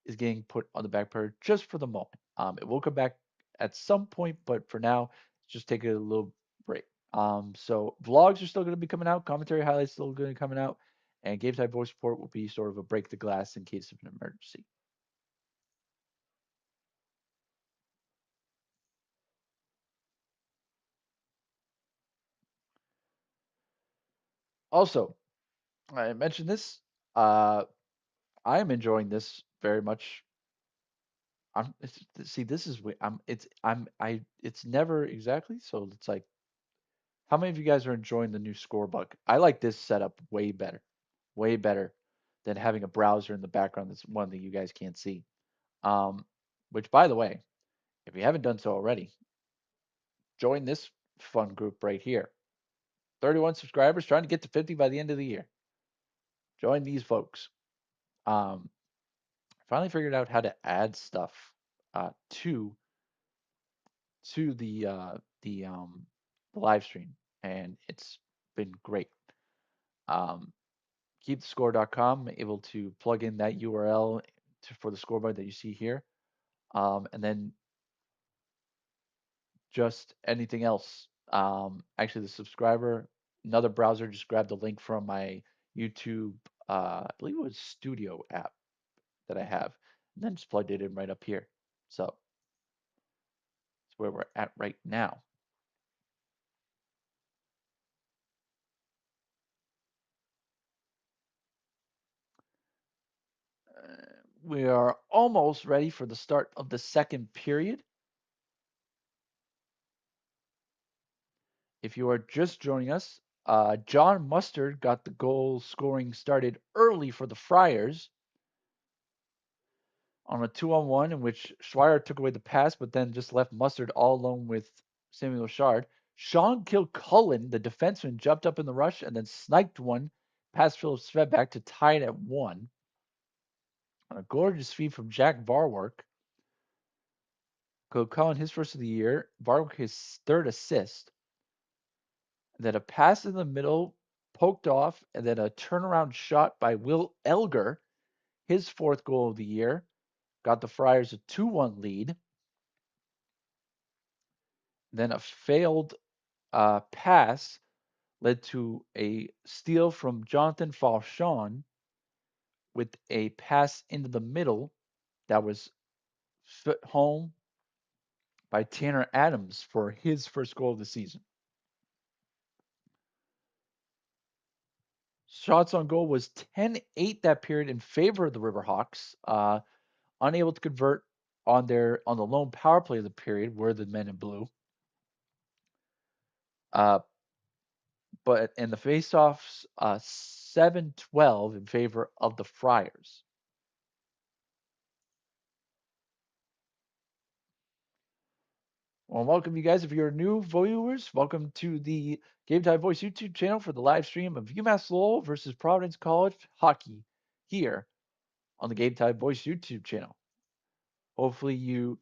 is getting put on the back burner just for the moment. It will come back at some point, but for now, just take a little break. So vlogs are still going to be coming out, commentary highlights still going to be coming out, and game time voice report will be sort of a break the glass in case of an emergency. Also, I mentioned this. Uh, I am enjoying this very much. See, this is it's never exactly. So it's like, how many of you guys are enjoying the new score book? I like this setup way better than having a browser in the background. That's one that you guys can't see. Um, which, by the way, if you haven't done so already, join this fun group right here. 31 subscribers, trying to get to 50 by the end of the year. Join these folks. Um, Finally figured out how to add stuff to the the live stream, and it's been great. Um, keepthescore.com, able to plug in that URL for the scoreboard that you see here, and then just anything else. Actually, the subscriber, another browser just grabbed the link from my YouTube, I believe it was Studio app that I have, and then just plugged it in right up here. So that's where we're at right now. We are almost ready for the start of the second period. If you are just joining us, John Mustard got the goal scoring started early for the Friars on a 2-on-1 in which Schweier took away the pass, but then just left Mustard all alone with Samuel Shard. Sean Kilcullen, the defenseman, jumped up in the rush and then sniped one past Philip Svedback to tie it at 1. On a gorgeous feed from Jack Varwark. Kilcullen, his first of the year. Varwark, his third assist. And then a pass in the middle, poked off, and then a turnaround shot by Will Elger, his fourth goal of the year. Got the Friars a 2-1 lead. Then a failed pass led to a steal from Jonathan Falchon with a pass into the middle that was fit home by Tanner Adams for his first goal of the season. shots on goal was 10-8 that period in favor of the Riverhawks. Unable to convert on the lone power play of the period were the men in blue. Uh, but in the faceoffs, 7-12 in favor of the Friars. Well, welcome you guys. If you're new viewers, welcome to the GametimeVoice YouTube channel for the live stream of UMass Lowell versus Providence College hockey here on the GametimeVoice YouTube channel. Hopefully you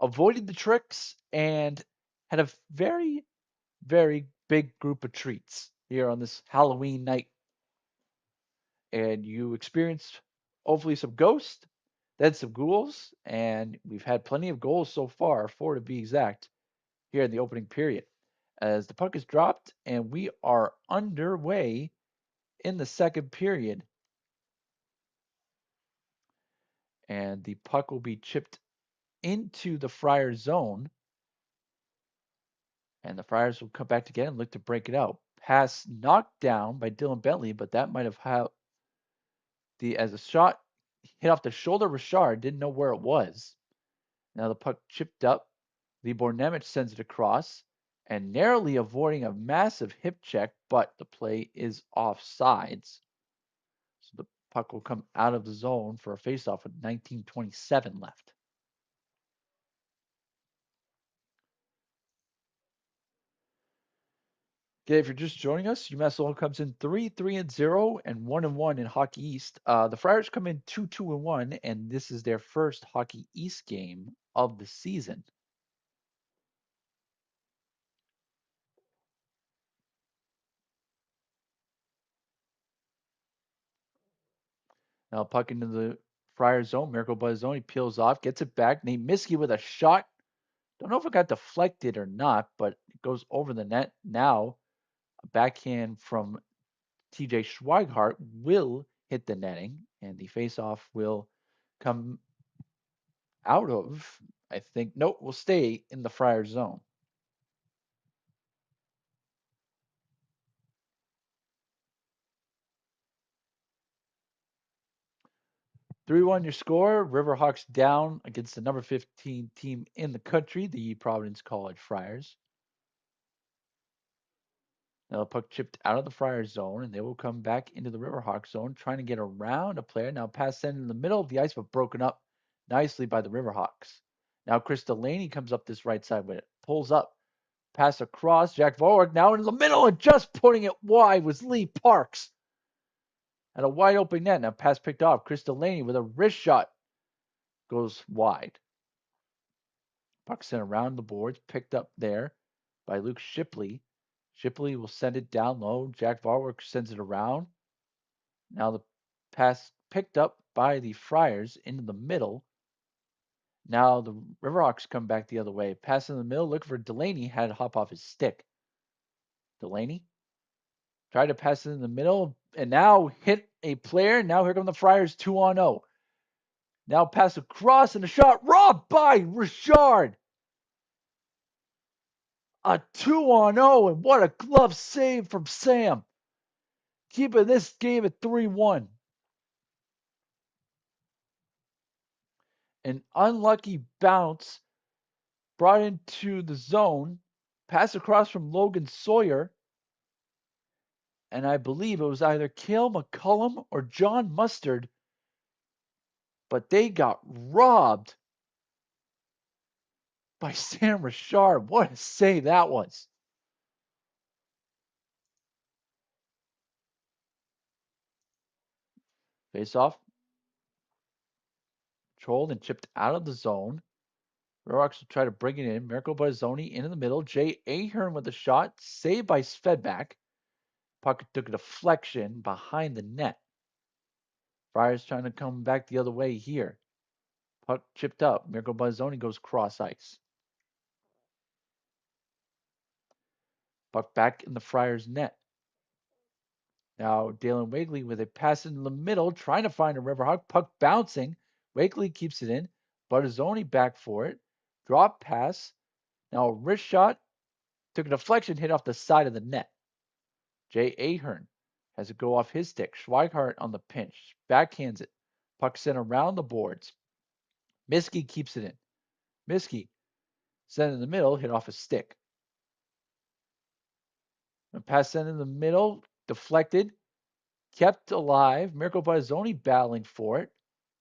avoided the tricks and had a very, very big group of treats here on this Halloween night. And you experienced hopefully some ghosts, then some ghouls, and we've had plenty of goals so far, 4 to be exact, here in the opening period. As the puck is dropped and we are underway in the second period. And the puck will be chipped into the Friars zone. And the Friars will come back again and look to break it out. Pass knocked down by Dylan Bentley, but that might have had as a shot hit off the shoulder of Richard, didn't know where it was. Now the puck chipped up. Lee Bornemich sends it across and narrowly avoiding a massive hip check, but the play is offsides. So the puck will come out of the zone for a faceoff with 19:27 left. Okay, if you're just joining us, UMass Lowell comes in 3-3-0 and 1-1 in Hockey East. The Friars come in 2-2-1, and this is their first Hockey East game of the season. Now puck into the Friars zone. Miracle by zone. He peels off, gets it back. Nate Miskey with a shot. Don't know if it got deflected or not, but it goes over the net. Now a backhand from TJ Schweigart will hit the netting, and the faceoff will come out of, I think, nope, will stay in the Friars zone. 3-1 your score. Riverhawks down against the number 15 team in the country, the Providence College Friars. Now the puck chipped out of the Friars zone, and they will come back into the Riverhawks zone, trying to get around a player. Now pass sent in the middle of the ice, but broken up nicely by the Riverhawks. Now Chris Delaney comes up this right side with it, pulls up, pass across. Jack Vorwerk now in the middle and just putting it wide was Lee Parks. At a wide open net. Now pass picked off. Chris Delaney with a wrist shot goes wide. Puck sent around the boards, picked up there by Luke Shipley. Shipley will send it down low. Jack Varwick sends it around. Now the pass picked up by the Friars into the middle. Now the Riverhawks come back the other way. Pass in the middle, looking for Delaney, had to hop off his stick. Delaney tried to pass it in the middle and now hit a player. Now here come the Friars 2-0. Now pass across and a shot robbed by Richard. A 2-0, and what a glove save from Sam. Keeping this game at 3-1. An unlucky bounce brought into the zone. Pass across from Logan Sawyer. And I believe it was either Cale McCullum or John Mustard. But they got robbed by Sam Richard. What a save that was. Face off. Controlled and chipped out of the zone. Roarks will try to bring it in. Mirko Bazzoni in the middle. Jay Ahern with a shot. Saved by Svedback. Puck took a deflection behind the net. Friars trying to come back the other way here. Puck chipped up. Mirko Bazzoni goes cross ice. Puck back in the Friars net. Now Dalen Wakely with a pass in the middle, trying to find a Riverhawk. Puck bouncing. Wakely keeps it in. Bazzoni back for it. Drop pass. Now a wrist shot. Took a deflection, hit off the side of the net. Jay Ahern Has it go off his stick. Schweigart on the pinch. Backhands it. Puck sent around the boards. Miskey keeps it in. Miskey sent in the middle, hit off his stick. A pass sent in the middle, deflected, kept alive. Mirko Bazzoni battling for it.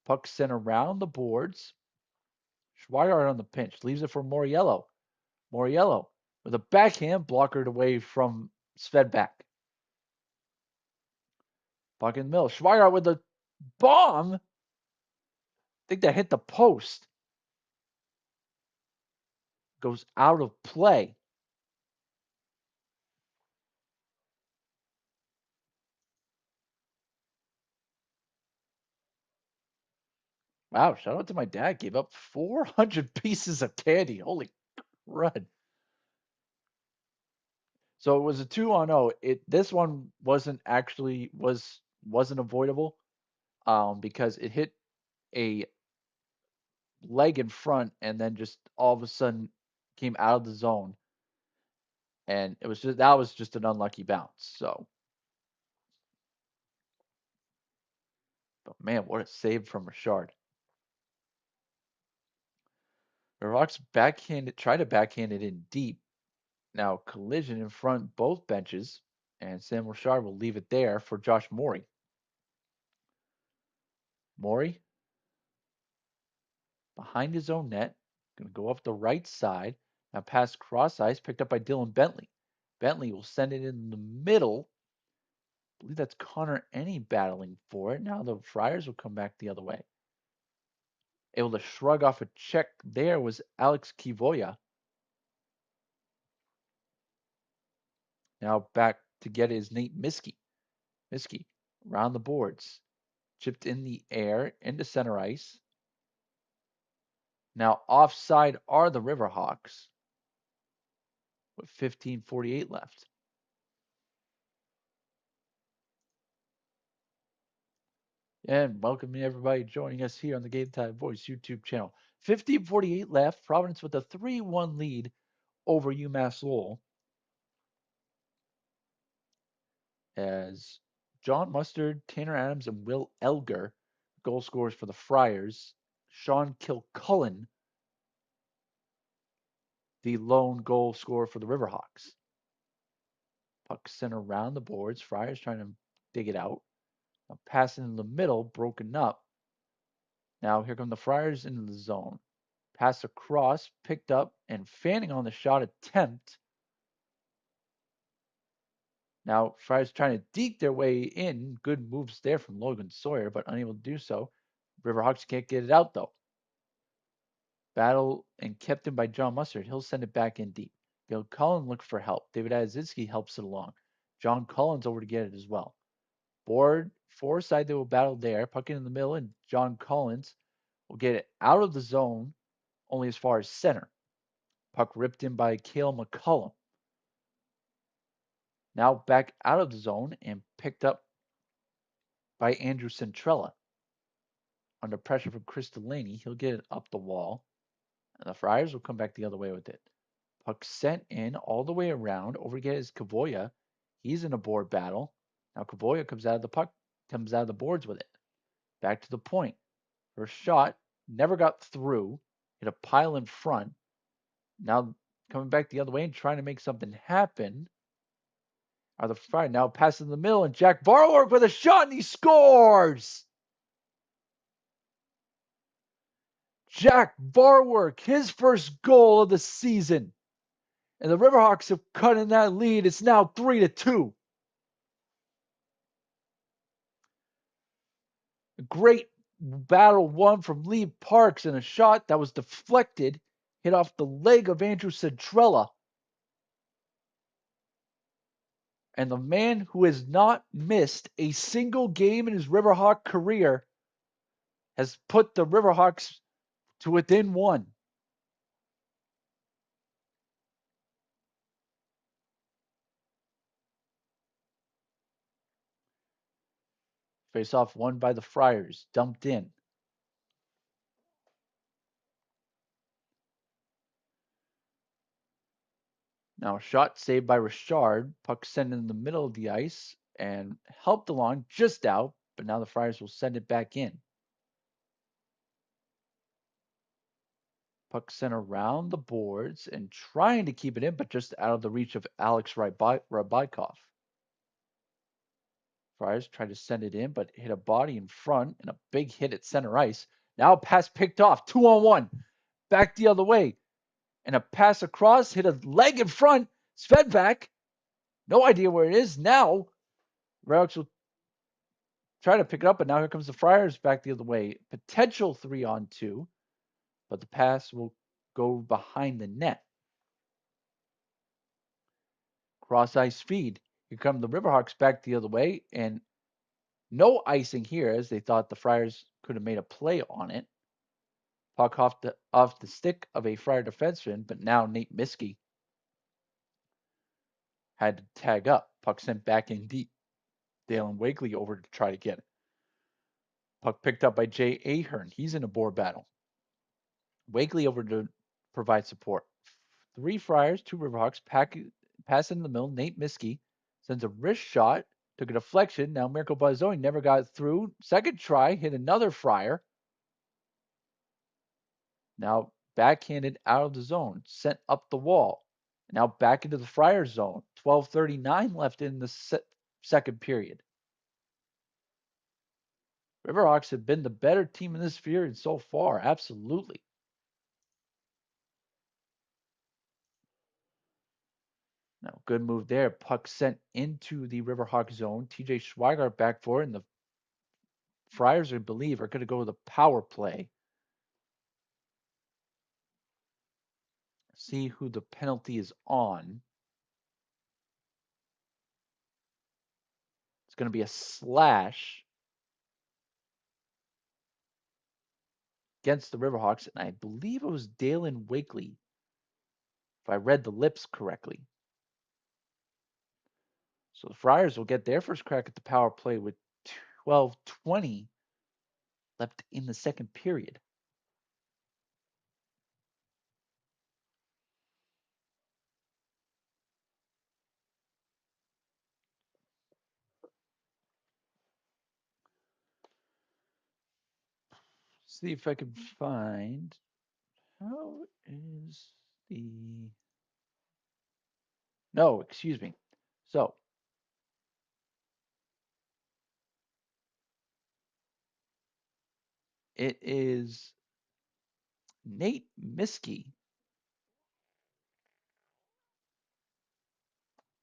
Puck sent around the boards. Schweigart on the pinch. Leaves it for Moriello. Moriello with a backhand blockered away from Svedback. Puck in the middle. Schweigart with a bomb. I think that hit the post. Goes out of play. Wow, shout out to my dad. Gave up 400 pieces of candy. Holy crud. So it was a 2-0. This one wasn't avoidable because it hit a leg in front and then just all of a sudden came out of the zone. And that was just an unlucky bounce. So, but man, what a save from Richard. The Rocks try to backhand it in deep. Now collision in front both benches, and Sam Richard will leave it there for Josh Morey. Morey behind his own net, going to go up the right side. Now pass cross ice, picked up by Dylan Bentley. Bentley will send it in the middle. I believe that's Connor Ennie battling for it. Now the Friars will come back the other way. Able to shrug off a check there was Alex Kivoya. Now back to get is Nate Miskey. Miskey around the boards. Chipped in the air into center ice. Now offside are the River Hawks with 15:48 left. And welcome everybody joining us here on the GametimeVoice YouTube channel. 15:48 left. Providence with a 3-1 lead over UMass Lowell. As John Mustard, Tanner Adams, and Will Elger, goal scorers for the Friars. Sean Kilcullen, the lone goal scorer for the Riverhawks. Puck sent around the boards. Friars trying to dig it out. Now passing in the middle, broken up. Now here come the Friars into the zone. Pass across, picked up, and fanning on the shot attempt. Now Friars trying to deke their way in. Good moves there from Logan Sawyer, but unable to do so. Riverhawks can't get it out though. Battle and kept in by John Mustard. He'll send it back in deep. Bill Cullen looks for help. David Azinski helps it along. John Collins over to get it as well. Board, four side, they will battle there. Puck in the middle, and John Collins will get it out of the zone only as far as center. Puck ripped in by Cale McCullum. Now back out of the zone and picked up by Andrew Centrella. Under pressure from Chris Delaney, he'll get it up the wall. And the Friars will come back the other way with it. Puck sent in all the way around. Over to get is Kavoya. He's in a board battle. Now Kavoya comes out of the boards with it. Back to the point. First shot never got through. Hit a pile in front. Now coming back the other way and trying to make something happen are the Friars. Now pass in the middle, and Jack Barwork with a shot, and he scores! Jack Barwork, his first goal of the season. And the Riverhawks have cut in that lead. It's now 3-2. A great battle won from Lee Parks and a shot that was deflected, hit off the leg of Andrew Centrella. And the man who has not missed a single game in his Riverhawk career has put the Riverhawks to within one. Face off won by the Friars, dumped in. Now, shot saved by Richard. Puck sent in the middle of the ice. and helped along just out, but now the Friars will send it back in. Puck sent around the boards and trying to keep it in, but just out of the reach of Alex Rybakov. Friars tried to send it in, but hit a body in front and a big hit at center ice. Now pass picked off, 2-on-1. Back the other way. And a pass across, hit a leg in front. Svedback, no idea where it is. Now, Raux will try to pick it up, but now here comes the Friars back the other way. Potential 3-on-2, but the pass will go behind the net. Cross ice feed. Here come the Riverhawks back the other way, and no icing here as they thought the Friars could have made a play on it. Puck off the stick of a Friar defenseman, but now Nate Miskey had to tag up. Puck sent back in deep. Dalen Wakely over to try to get it. Puck picked up by Jay Ahern. He's in a board battle. Wakely over to provide support. 3 Friars, 2 Riverhawks, pass in the middle. Nate Miskey sends a wrist shot, took a deflection. Now Mirko Bazzoni never got through. Second try, hit another Friar. Now backhanded out of the zone, sent up the wall. Now back into the Friar zone. 12:39 left in the second period. Riverhawks have been the better team in this period so far, absolutely. Now, good move there. Puck sent into the Riverhawk zone. TJ Schweigart back for it, and the Friars, I believe, are going to go with a power play. See who the penalty is on. It's going to be a slash against the Riverhawks, and I believe it was Dalen Wakely, if I read the lips correctly. So the Friars will get their first crack at the power play with 12:20 left in the second period. See if I can find how is the no, excuse me. So it is Nate Miskey.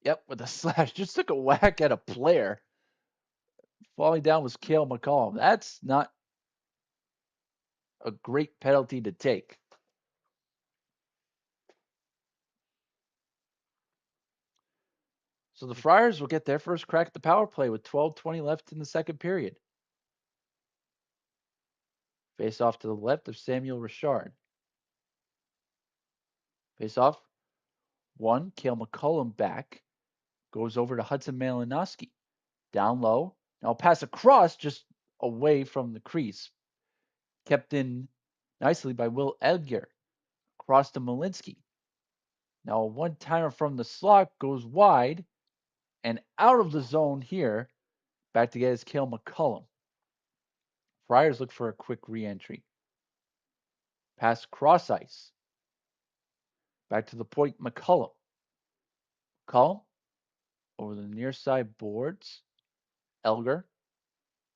Yep, with a slash. Just took a whack at a player. Falling down was Cale McCollum. That's not a great penalty to take. So the Friars will get their first crack at the power play with 12:20 left in the second period. Face off to the left of Samuel Richard. Face off. One, Cale McCollum back. Goes over to Hudson Malinowski. Down low. Now pass across just away from the crease. Kept in nicely by Will Edgar. Across to Malinsky. Now a one-timer from the slot goes wide and out of the zone here. Back to get his Cale McCollum. Friars look for a quick re-entry. Pass cross ice. Back to the point, McCollum. McCollum over the near side boards. Elgar.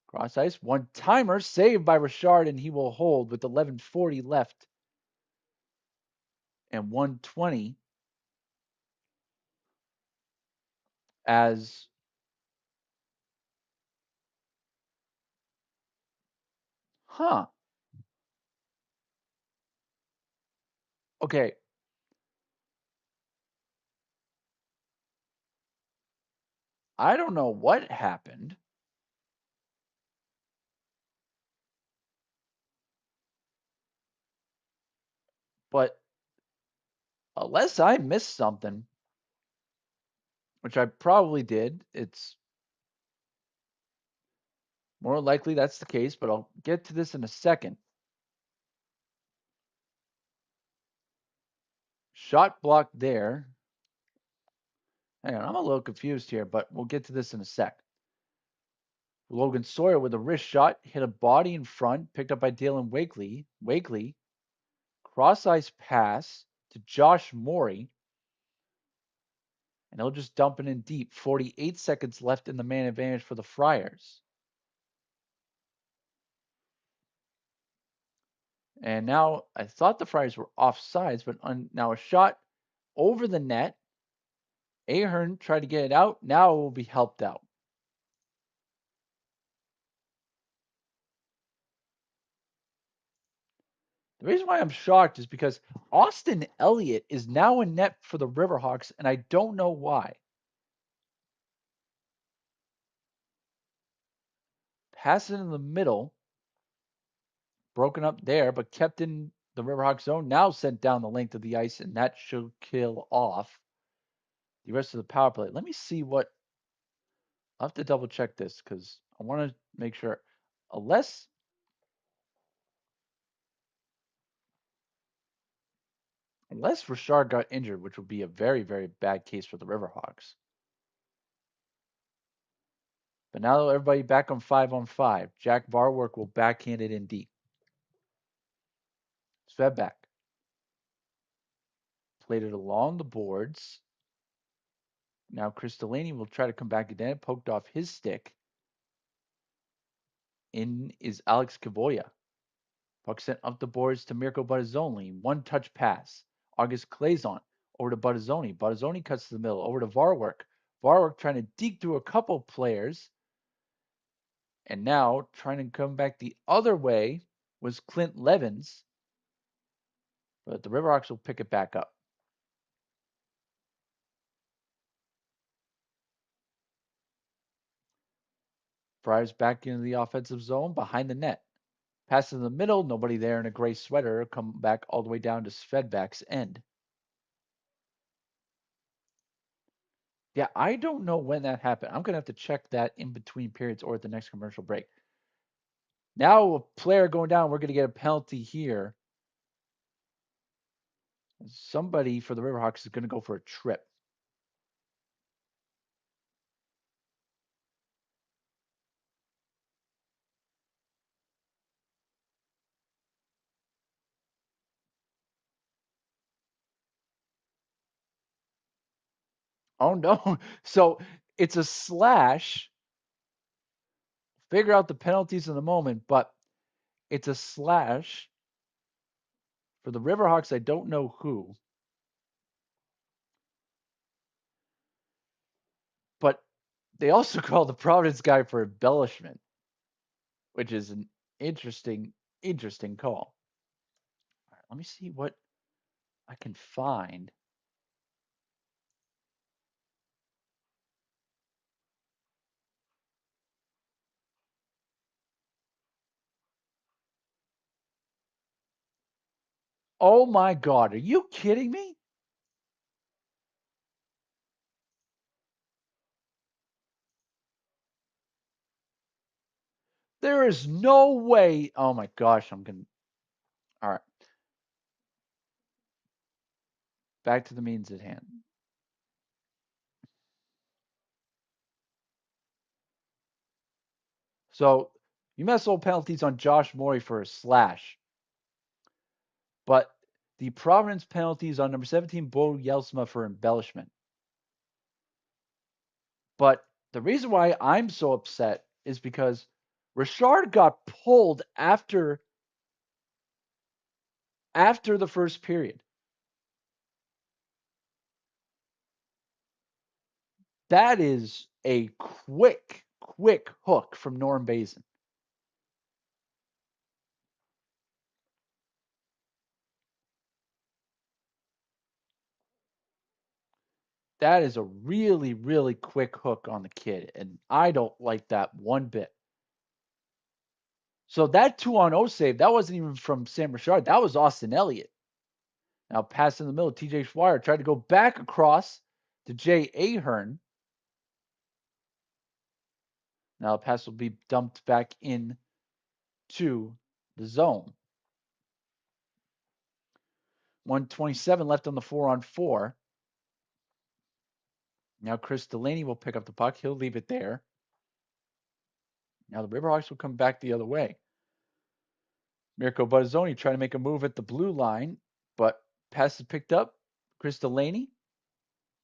Cross ice. One timer saved by Richard, and he will hold with 11:40 left and 120 as okay. I don't know what happened, but unless I missed something, which I probably did, it's more likely that's the case, but I'll get to this in a second. Shot block there. Hang on, I'm a little confused here, but we'll get to this in a sec. Logan Sawyer with a wrist shot hit a body in front, picked up by Dalen Wakely. Wakely, cross ice pass to Josh Morey, and he'll just dump it in deep. 48 seconds left in the man advantage for the Friars. And now I thought the Friars were offsides, but now a shot over the net. Ahern tried to get it out. Now it will be helped out. The reason why I'm shocked is because Austin Elliott is now in net for the Riverhawks, and I don't know why. Pass it in the middle, broken up there, but kept in the Riverhawks zone. Now sent down the length of the ice, and that should kill off the rest of the power play. Let me see what. I'll have to double check this because I want to make sure. Unless Richard got injured, which would be a very, very bad case for the Riverhawks. But now everybody back on 5-on-5. Jack Barwork will backhand it in deep. Fed back. Played it along the boards. Now Chris Delaney will try to come back again. Poked off his stick. In is Alex Kavoya. Puck sent up the boards to Mirko Buttazzoni. One touch pass. August Claison over to Buttazzoni. Buttazzoni cuts to the middle. Over to Varwork. Varwork trying to deke through a couple players. And now trying to come back the other way was Clint Levins. But the Riverhawks will pick it back up. Friars back into the offensive zone behind the net. Pass in the middle, nobody there in a gray sweater. Come back all the way down to Svedback's end. Yeah, I don't know when that happened. I'm going to have to check that in between periods or at the next commercial break. Now a player going down, we're going to get a penalty here. Somebody for the Riverhawks is going to go for a trip. Oh no. So it's a slash. Figure out the penalties in a moment, but it's a slash. For the Riverhawks, I don't know who. But they also call the Providence guy for embellishment, which is an interesting call. All right, let me see what I can find. Oh my God, are you kidding me? There is no way. Oh my gosh, I'm going to. All right. Back to the means at hand. So UMass Lowell penalties on Josh Morey for a slash. But the Providence penalties on number 17, Bo Yelsma for embellishment. But the reason why I'm so upset is because Richard got pulled after the first period. That is a quick hook from Norm Bazin. That is a really, really quick hook on the kid, and I don't like that one bit. So that 2-on-0 save, that wasn't even from Sam Richard. That was Austin Elliott. Now pass in the middle, TJ Schweier tried to go back across to Jay Ahern. Now the pass will be dumped back in to the zone. 127 left on the 4-on-4. Now Chris Delaney will pick up the puck. He'll leave it there. Now the Riverhawks will come back the other way. Mirko Buttazzoni trying to make a move at the blue line, but pass is picked up. Chris Delaney,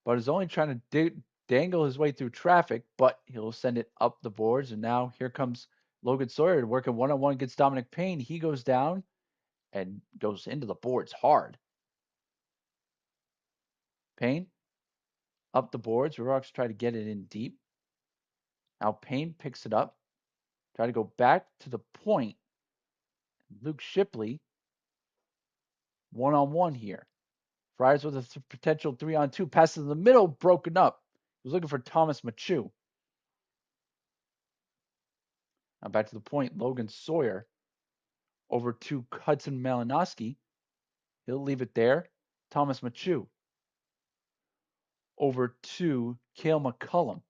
Buttazzoni trying to dangle his way through traffic, but he'll send it up the boards. And now here comes Logan Sawyer working one-on-one against Dominic Payne. He goes down and goes into the boards hard. Payne up the boards. Riverhawks try to get it in deep. Now Payne picks it up. Try to go back to the point. Luke Shipley, one-on-one here. Friars with a potential 3-on-2. Passes in the middle, broken up. He was looking for Thomas Machu. Now back to the point. Logan Sawyer over to Hudson Malinowski. He'll leave it there. Thomas Machu over to Cale McCullum.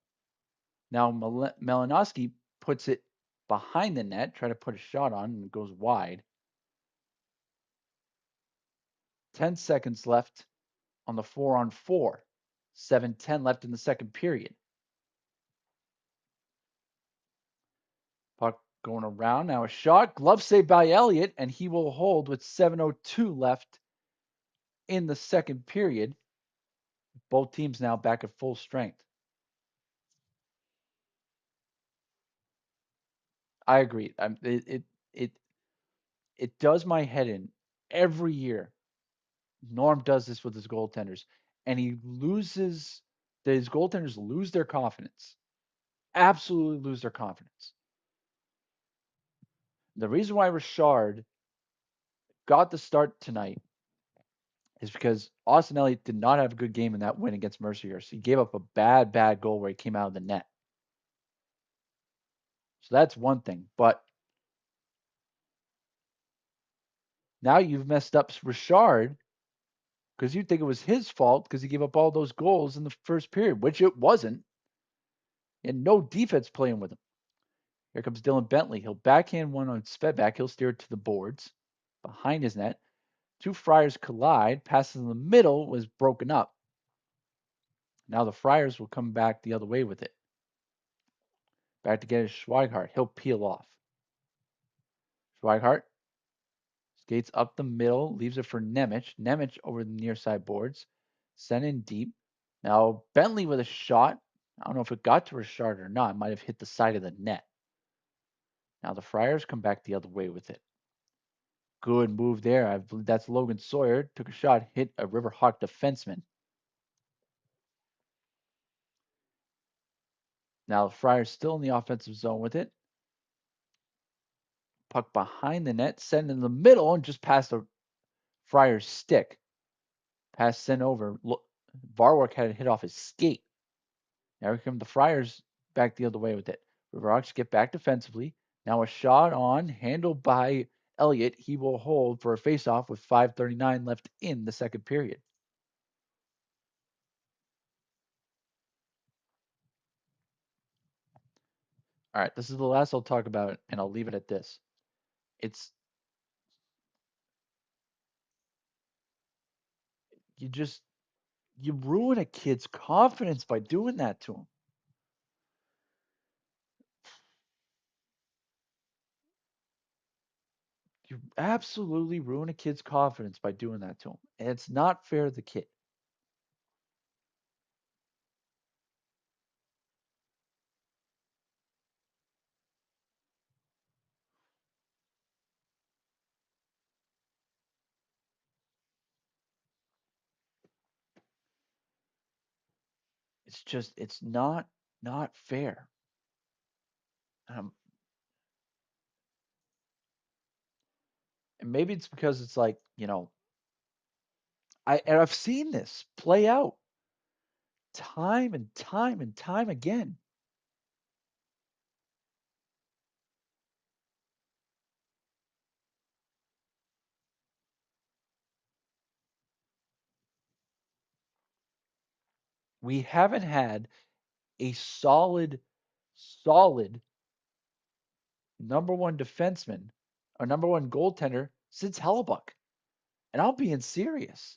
Now Malinowski puts it behind the net, try to put a shot on, and it goes wide. 10 seconds left on the 4-on-4. 7:10 left in the second period. Puck going around. Now a shot. Glove save by Elliott, and he will hold with 7:02 left in the second period. Both teams now back at full strength. I agree. It does my head in every year. Norm does this with his goaltenders, and his goaltenders lose their confidence. Absolutely lose their confidence. The reason why Richard got the start tonight is because Austin Elliott did not have a good game in that win against Mercyhurst. He gave up a bad goal where he came out of the net. So that's one thing. But now you've messed up Richard because you think it was his fault because he gave up all those goals in the first period, which it wasn't. And no defense playing with him. Here comes Dylan Bentley. He'll backhand one on Svedback. He'll steer it to the boards behind his net. Two Friars collide. Passes in the middle was broken up. Now the Friars will come back the other way with it. Back to get his Schweigart. He'll peel off. Schweigart skates up the middle, leaves it for Nemec. Nemec over the near side boards. Sent in deep. Now Bentley with a shot. I don't know if it got to Richard or not. It might have hit the side of the net. Now the Friars come back the other way with it. Good move there. I believe that's Logan Sawyer. Took a shot, hit a Riverhawk defenseman. Now the Friars still in the offensive zone with it. Puck behind the net, sent in the middle, and just past the Friars stick. Pass sent over. Varwark had it hit off his skate. Now here come the Friars back the other way with it. Riverhawks get back defensively. Now a shot on, handled by Elliott. He will hold for a faceoff with 5:39 left in the second period. All right, this is the last I'll talk about, and I'll leave it at this. It's you just you ruin a kid's confidence by doing that to him. You absolutely ruin a kid's confidence by doing that to him. And it's not fair to the kid. It's not fair. Um, and maybe it's because it's like, I've seen this play out time and time and time again. We haven't had a solid number one defenseman or number one goaltender since Hellebuck. And I'm being serious.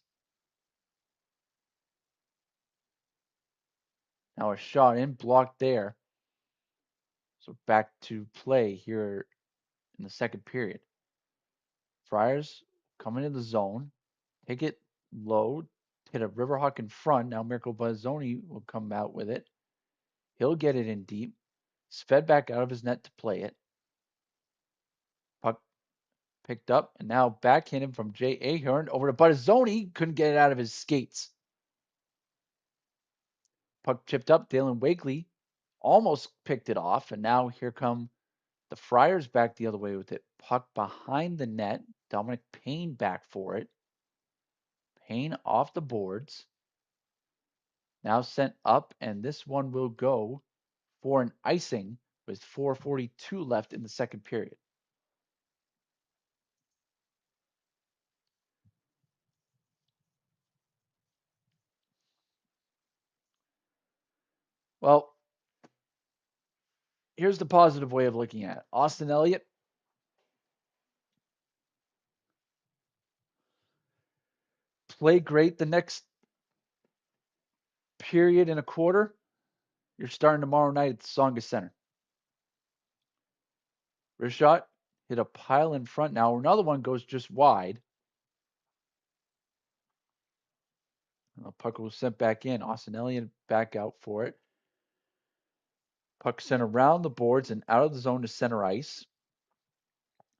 Now a shot in, blocked there. So back to play here in the second period. Friars come into the zone, take it low, hit a Riverhawk in front. Now Mirko Bazzoni will come out with it. He'll get it in deep. It's fed back out of his net to play it. Puck picked up and now backhanded from Jay Ahern over to Bazzoni. Couldn't get it out of his skates. Puck chipped up. Dalen Wakely almost picked it off. And now here come the Friars back the other way with it. Puck behind the net. Dominic Payne back for it. Payne off the boards. Now sent up, and this one will go for an icing with 4:42 left in the second period. Well, here's the positive way of looking at it. Austin Elliott play great the next period and a quarter. You're starting tomorrow night at the Songa Center. Rishot hit a pile in front now. Another one goes just wide. The puck was sent back in. Austin Elliott back out for it. Puck sent around the boards and out of the zone to center ice.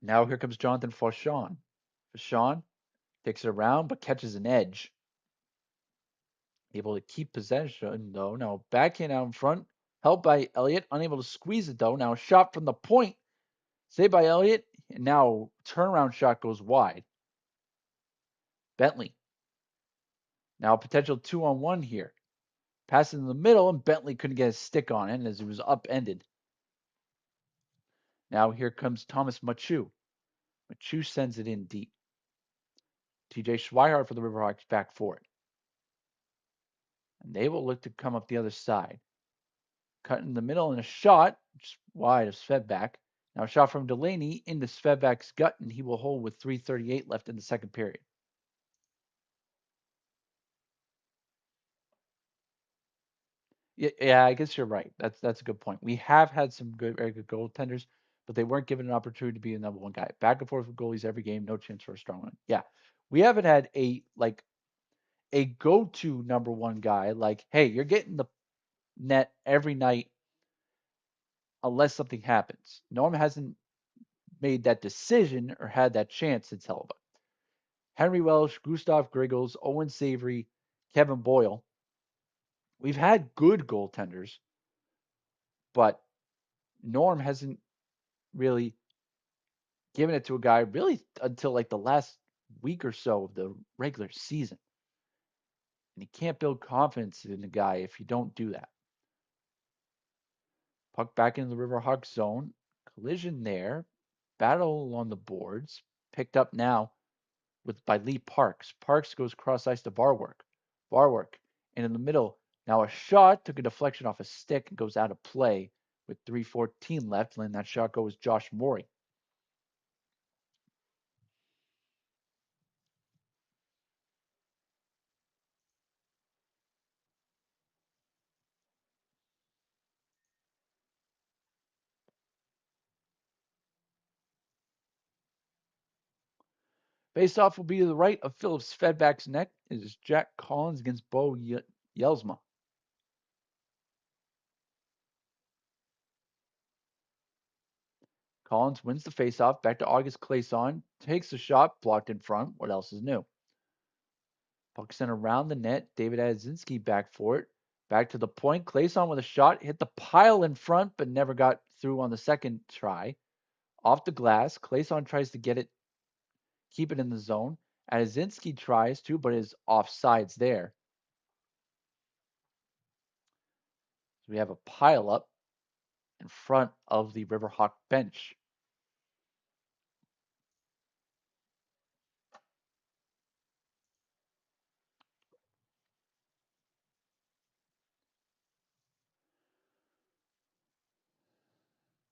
Now here comes Jonathan Fauchon. Fauchon takes it around but catches an edge. Able to keep possession though. Now backhand out in front. Helped by Elliott. Unable to squeeze it though. Now a shot from the point. Saved by Elliott. And now turnaround shot goes wide. Bentley. Now potential 2-on-1 here. Pass in the middle, and Bentley couldn't get his stick on it as it was upended. Now here comes Thomas Machu. Machu sends it in deep. TJ Schweihart for the Riverhawks back for it. And they will look to come up the other side. Cut in the middle and a shot, just wide of Svedback. Now a shot from Delaney into Svedback's gut, and he will hold with 3:38 left in the second period. Yeah, I guess you're right. That's a good point. We have had some very good goaltenders, but they weren't given an opportunity to be the number one guy. Back and forth with goalies every game, no chance for a strong one. Yeah, we haven't had a go-to number one guy. Like, hey, you're getting the net every night unless something happens. Norm hasn't made that decision or had that chance since Hellebuck. Henry Welsh, Gustav Griggles, Owen Savory, Kevin Boyle. We've had good goaltenders, but Norm hasn't really given it to a guy really until like the last week or so of the regular season. And you can't build confidence in a guy if you don't do that. Puck back into the Riverhawk zone. Collision there. Battle along the boards. Picked up now with by Lee Parks. Parks goes cross ice to Barwork. Barwork. And in the middle, now a shot took a deflection off a stick and goes out of play with 3:14 left. And that shot goes Josh Morey. Face off will be to the right of Philip Svedback's neck. It is Jack Collins against Bo Yelsma. Collins wins the faceoff. Back to August Clayson. Takes the shot. Blocked in front. What else is new? Puck sent around the net. David Adzinski back for it. Back to the point. Clayson with a shot. Hit the pile in front, but never got through on the second try. Off the glass. Clayson tries to get it, keep it in the zone. Adzinski tries to, but is offsides there. So we have a pile up in front of the Riverhawk bench.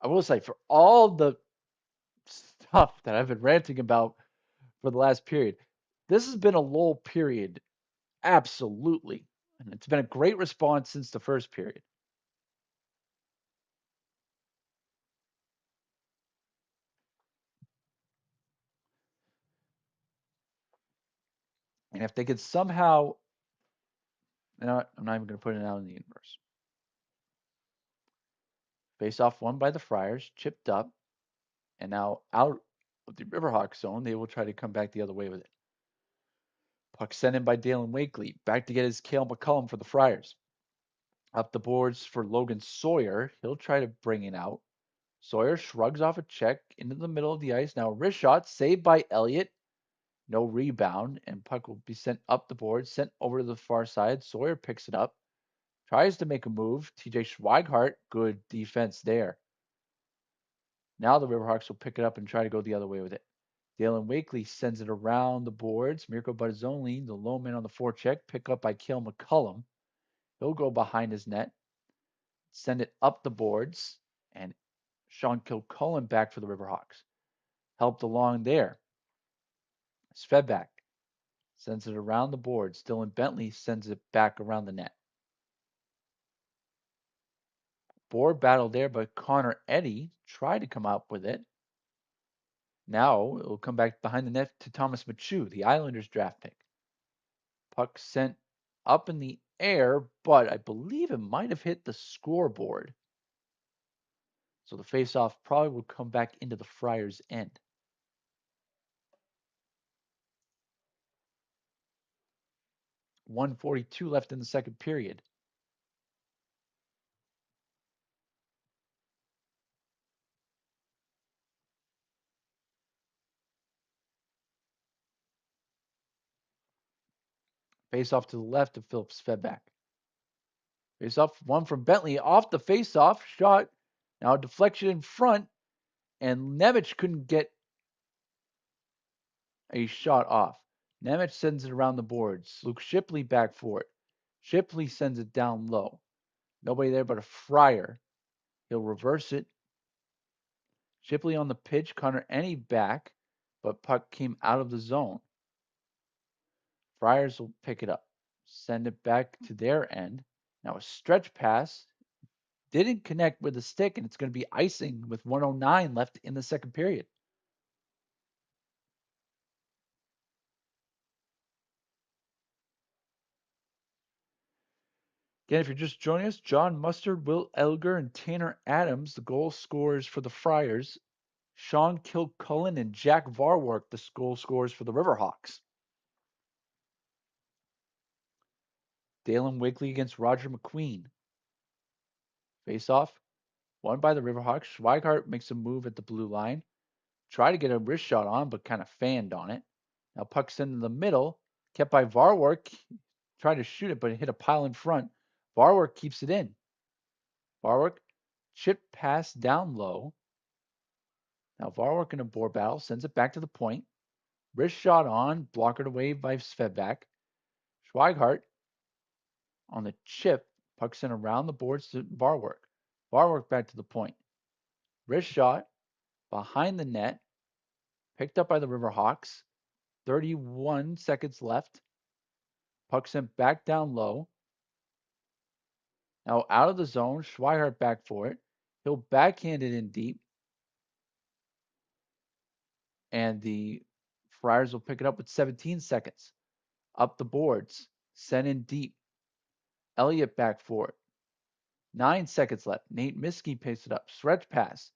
I will say, for all the stuff that I've been ranting about for the last period, this has been a lull period, absolutely. And it's been a great response since the first period. And if they could somehow, you know what? I'm not even going to put it out in the universe. Face off won by the Friars, chipped up, and now out of the Riverhawk zone, they will try to come back the other way with it. Puck sent in by Dalen Wakely, back to get his Cale McCullum for the Friars. Up the boards for Logan Sawyer. He'll try to bring it out. Sawyer shrugs off a check into the middle of the ice. Now wrist shot saved by Elliott. No rebound, and puck will be sent up the board, sent over to the far side. Sawyer picks it up, tries to make a move. TJ Schweigart, good defense there. Now the Riverhawks will pick it up and try to go the other way with it. Dalen Wakely sends it around the boards. Mirko Barzoni, the low man on the forecheck, pick up by Cale McCullum. He'll go behind his net, send it up the boards, and Sean Kilcullen back for the Riverhawks. Helped along there. Svedback sends it around the boards. Dylan Bentley sends it back around the net. Board battle there, but Connor Eddy tried to come up with it. Now it will come back behind the net to Thomas Machu, the Islanders draft pick. Puck sent up in the air, but I believe it might have hit the scoreboard. So the faceoff probably will come back into the Friars' end. .142 left in the second period. Face-off to the left of Phillips fed back. Face-off, one from Bentley off the face-off shot. Now a deflection in front, and Nemec couldn't get a shot off. Nemec sends it around the boards. Luke Shipley back for it. Shipley sends it down low. Nobody there but a Friar. He'll reverse it. Shipley on the pitch, Connor Any back, but puck came out of the zone. Friars will pick it up, send it back to their end. Now a stretch pass didn't connect with the stick, and it's going to be icing with 109 left in the second period. Again, if you're just joining us, John Mustard, Will Elger, and Tanner Adams, the goal scorers for the Friars. Sean Kilcullen and Jack Varwark, the goal scorers for the Riverhawks. Dalen Wigley against Roger McQueen. Face off, won by the Riverhawks. Schweigart makes a move at the blue line. Try to get a wrist shot on, but kind of fanned on it. Now puck's in the middle, kept by Varwark. Tried to shoot it, but it hit a pile in front. Varwark keeps it in. Varwark, chip pass down low. Now Varwark in a board battle sends it back to the point. Wrist shot on, blockered away by Svedback. Schweigart on the chip, pucks in around the boards to Varwark. Varwark back to the point. Wrist shot behind the net, picked up by the Riverhawks. 31 seconds left. Puck sent back down low. Now out of the zone, Schweigart back for it. He'll backhand it in deep. And the Friars will pick it up with 17 seconds. Up the boards, sent in deep. Elliott back for it. 9 seconds left. Nate Miskey picks it up. Stretch pass.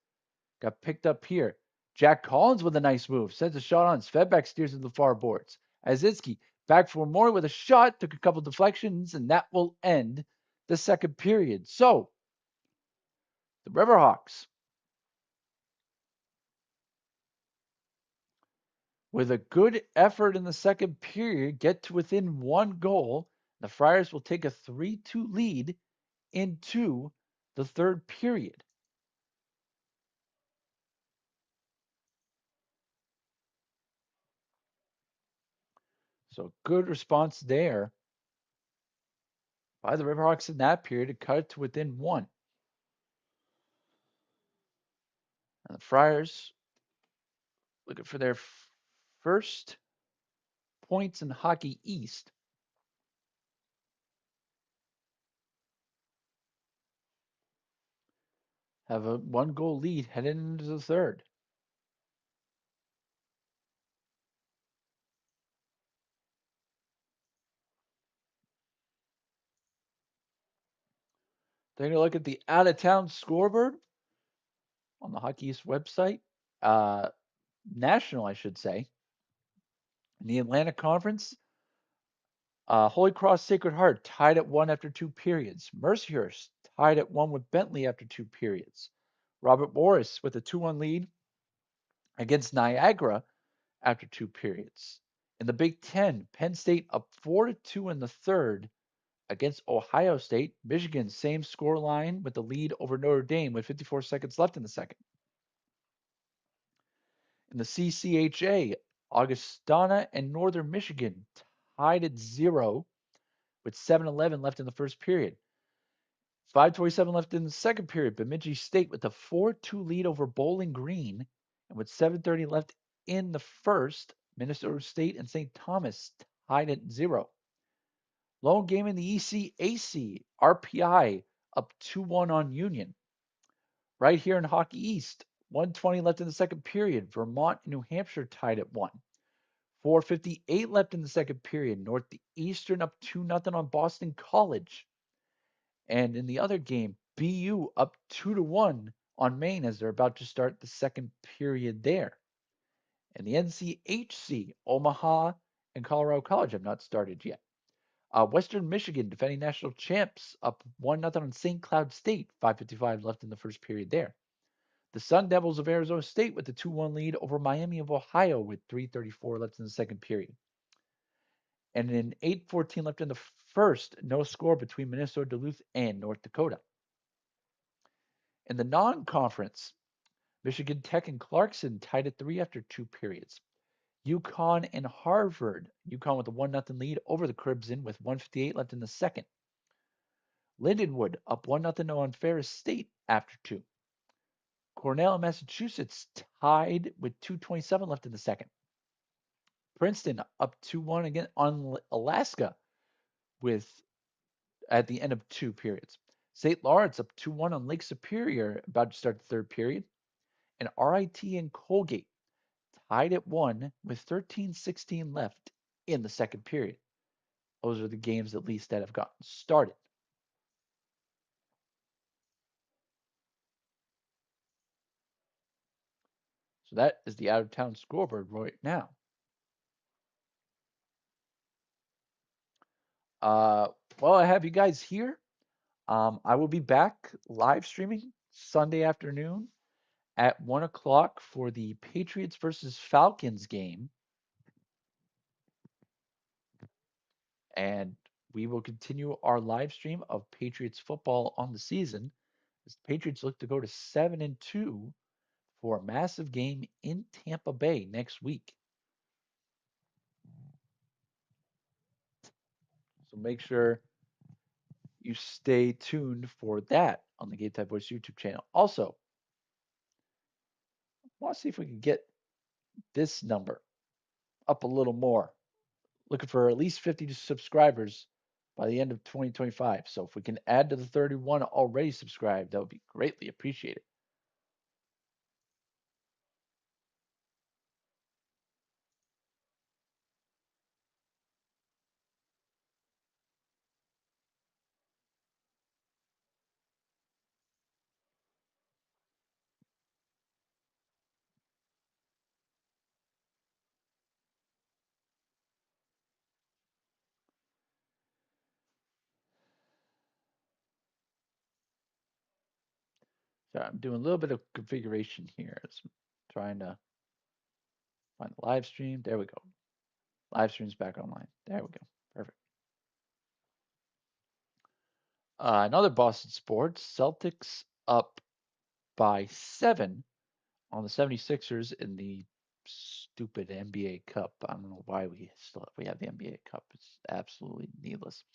Got picked up here. Jack Collins with a nice move. Sends a shot on. Svedback steers to the far boards. Azinski back for more with a shot. Took a couple deflections, and that will end the second period. So, the Riverhawks, with a good effort in the second period, get to within one goal. The Friars will take a 3-2 lead into the third period. So good response there by the Riverhawks in that period to cut it to within one. And the Friars looking for their first points in Hockey East. Have a 1-goal lead heading into the third. Taking a look at the out of town scoreboard on the Hockey East website. Uh, National, I should say. In the Atlantic Conference, Holy Cross Sacred Heart tied at one after two periods. Mercyhurst tied at one with Bentley after two periods. Robert Morris with a 2-1 lead against Niagara after two periods. In the Big Ten, Penn State up 4-2 in the third against Ohio State. Michigan, same score line with the lead over Notre Dame with 54 seconds left in the second. In the CCHA, Augustana and Northern Michigan tied at 0 with 7:11 left in the first period. 5:27 left in the second period. Bemidji State with a 4-2 lead over Bowling Green. And with 7:30 left in the first, Minnesota State and St. Thomas tied at 0. Lone game in the ECAC, RPI up 2-1 on Union. Right here in Hockey East, 1:20 left in the second period. Vermont and New Hampshire tied at 1. 4:58 left in the second period. Northeastern up 2-0 on Boston College. And in the other game, BU up 2-1 on Maine as they're about to start the second period there. And the NCHC, Omaha and Colorado College have not started yet. Western Michigan, defending national champs, up 1-0 on St. Cloud State. 5:55 left in the first period there. The Sun Devils of Arizona State with the 2-1 lead over Miami of Ohio with 3:34 left in the second period. And in 8:14 left in the first, no score between Minnesota Duluth and North Dakota. In the non-conference, Michigan Tech and Clarkson tied at 3 after two periods. UConn and Harvard. UConn with a 1-0 lead over the Crimson with 1:58 left in the second. Lindenwood up 1-0 on Ferris State after two. Cornell, Massachusetts tied with 2:27 left in the second. Princeton up 2-1 again on Alaska with at the end of two periods. St. Lawrence up 2-1 on Lake Superior about to start the third period. And RIT and Colgate tied at 1 with 13:16 left in the second period. Those are the games at least that have gotten started. So that is the out of town scoreboard right now. Uh, well, I have you guys here. I will be back live streaming Sunday afternoon at 1 o'clock for the Patriots versus Falcons game. And we will continue our live stream of Patriots football on the season as the Patriots look to go to 7-2 for a massive game in Tampa Bay next week. So make sure you stay tuned for that on the GametimeVoice YouTube channel. Also, I want to see if we can get this number up a little more. Looking for at least 50 subscribers by the end of 2025. So if we can add to the 31 already subscribed, that would be greatly appreciated. So I'm doing a little bit of configuration here. So I'm trying to find the live stream. There we go. Live stream's back online. There we go. Perfect. Another Boston sports. Celtics up by 7 on the 76ers in the stupid NBA Cup. I don't know why we have the NBA Cup. It's absolutely needless.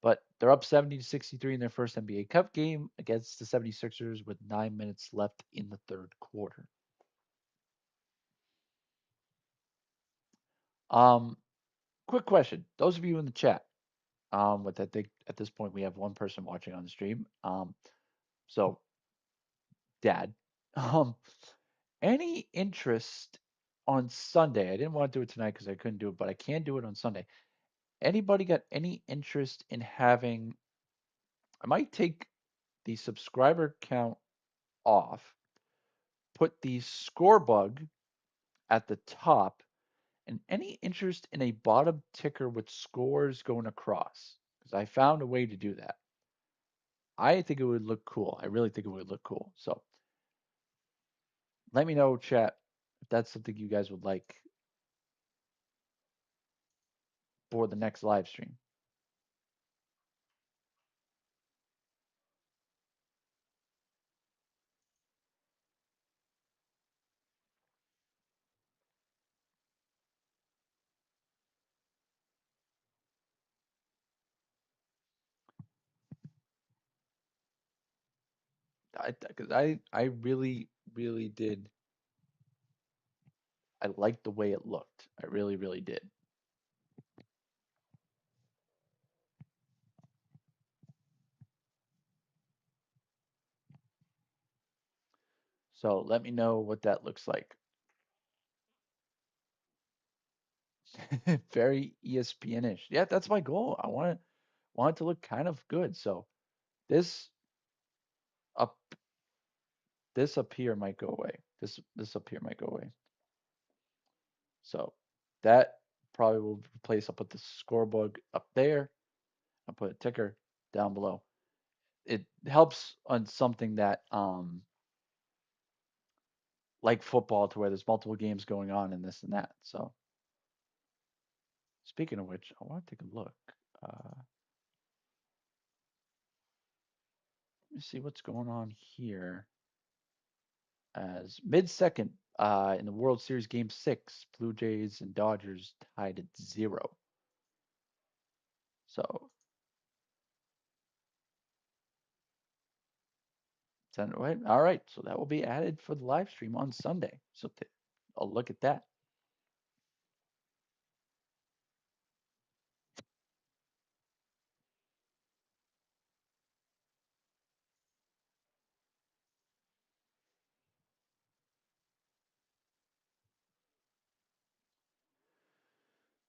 But they're up 70-63 in their first NBA Cup game against the 76ers with 9 minutes left in the third quarter. Um, Quick question. Those of you in the chat, with I think at this point we have one person watching on the stream. So Dad, um, any interest on Sunday? I didn't want to do it tonight because I couldn't do it, but I can do it on Sunday. Anybody got any interest in having? I might take the subscriber count off, put the score bug at the top, and any interest in a bottom ticker with scores going across. Because I found a way to do that. I think it would look cool. I really think it would look cool. So let me know, chat, if that's something you guys would like for the next live stream. I really, really did. I liked the way it looked. I really, really did. So let me know what that looks like. Very ESPN-ish. Yeah, that's my goal. I want it to look kind of good. So this up this up here might go away. This up here might go away. So that probably will replace. I'll put the scoreboard up there. I'll put a ticker down below. It helps on something that like football to where there's multiple games going on and this and that. So speaking of which, I want to take a look. Let me see what's going on here. As mid-second in the World Series Game 6, Blue Jays and Dodgers tied at 0. So, right, all right. So that will be added for the live stream on Sunday. So I'll look at that.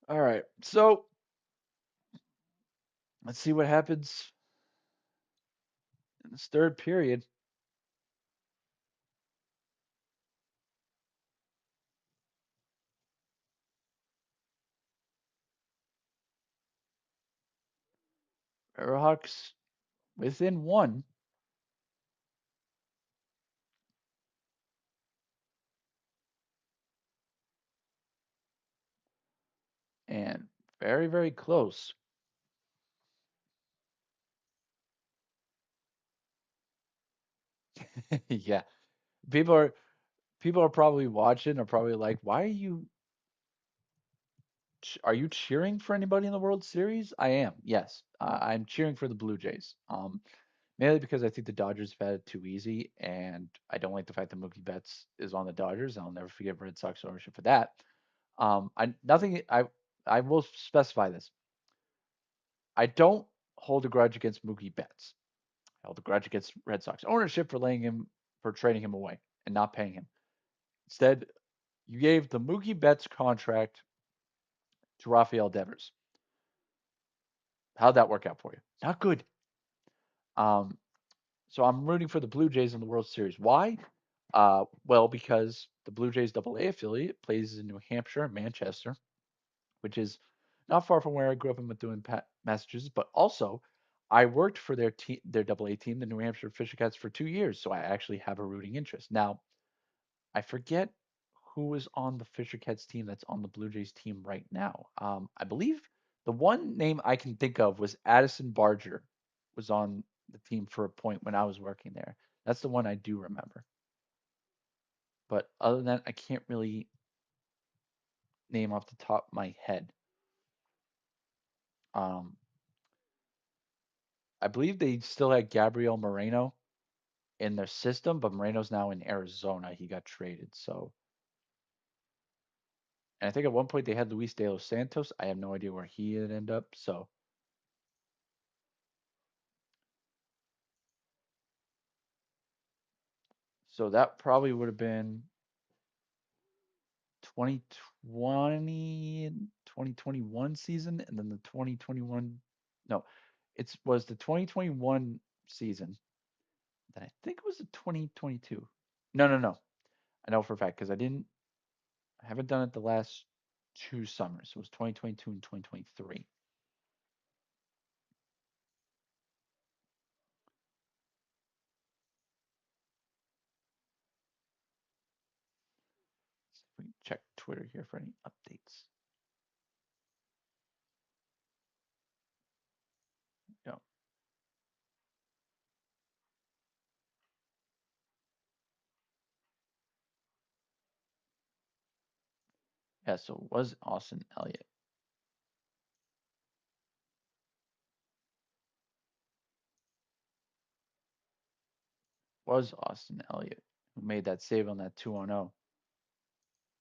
All right. So let's see what happens in this third period. Riverhawks within one, and very, very close. Yeah. People are people are probably watching are probably like, why are you cheering for anybody in the World Series? I am. Yes, I'm cheering for the Blue Jays. Mainly because I think the Dodgers have had it too easy, and I don't like the fact that Mookie Betts is on the Dodgers. I'll never forgive Red Sox ownership for that. I nothing. I will specify this. I don't hold a grudge against Mookie Betts. I hold a grudge against Red Sox ownership for trading him away and not paying him. Instead, you gave the Mookie Betts contract to Rafael Devers. How'd that work out for you? Not good. Um, so I'm rooting for the Blue Jays in the World Series. Why? Well, because the Blue Jays AA affiliate plays in New Hampshire and Manchester, which is not far from where I grew up in Methuen, Massachusetts. But also, I worked for their AA team, the New Hampshire Fisher Cats, for 2 years, so I actually have a rooting interest. Now, I forget who is on the Fisher Cats team that's on the Blue Jays team right now. I believe the one name I can think of was Addison Barger, was on the team for a point when I was working there. That's the one I do remember. But other than that, I can't really name off the top of my head. Um, I believe they still had Gabriel Moreno in their system, but Moreno's now in Arizona. He got traded. So, and I think at one point they had Luis De Los Santos. I have no idea where he would end up. So that probably would have been 2020 and 2021 season, and then the 2021. No, it was the 2021 season, Then I think it was a 2022. No, no, no. I know for a fact because I haven't done it the last 2 summers. It was 2022 and 2023. See if we can check Twitter here for any updates. Yeah, yeah. So it was Austin Elliott. Was Austin Elliott who made that save on that 2 on 0.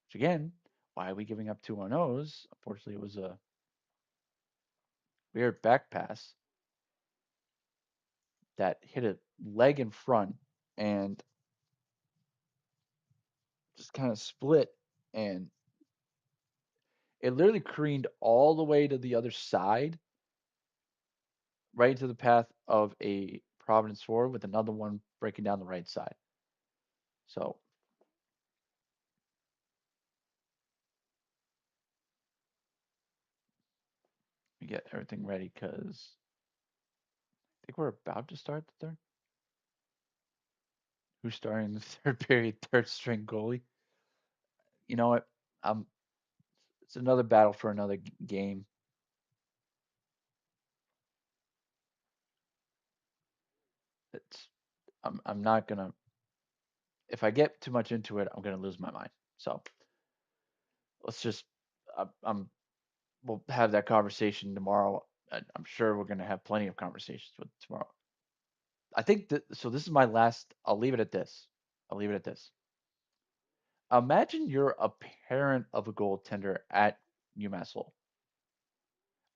Which again, why are we giving up 2 on 0s? Unfortunately, it was a weird back pass that hit a leg in front and just kind of split, and it literally careened all the way to the other side, right into the path of a Providence forward with another one breaking down the right side. So we get everything ready because I think we're about to start the third. Who's starting the third period, third string goalie? You know what? Um, it's another battle for another game. It's I'm not gonna if I get too much into it, I'm gonna lose my mind. So let's just I'm we'll have that conversation tomorrow. I'm sure we're gonna have plenty of conversations with tomorrow. I think that so. This is my last. I'll leave it at this. I'll leave it at this. Imagine you're a parent of a goaltender at UMass Lowell,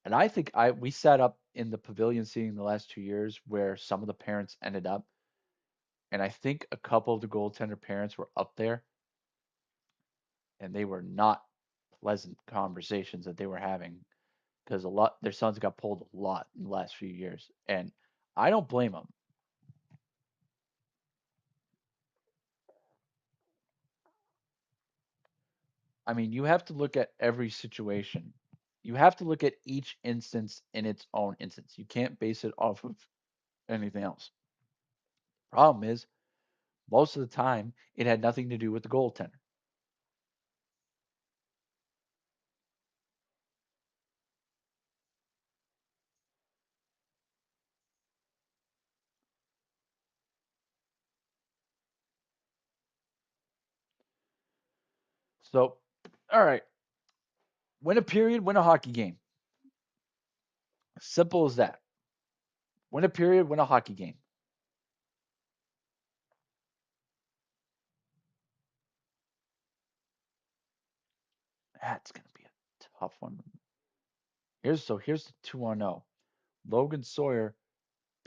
and I think I we sat up in the pavilion seating the last 2 years where some of the parents ended up, and I think a couple of the goaltender parents were up there, and they were not pleasant conversations that they were having because a lot their sons got pulled a lot in the last few years, and I don't blame them. I mean, you have to look at every situation. You have to look at each instance in its own instance. You can't base it off of anything else. Problem is, most of the time, it had nothing to do with the goaltender. So, all right, win a period, win a hockey game. Simple as that. Win a period, win a hockey game. That's gonna be a tough one. Here's the 2-0. Logan Sawyer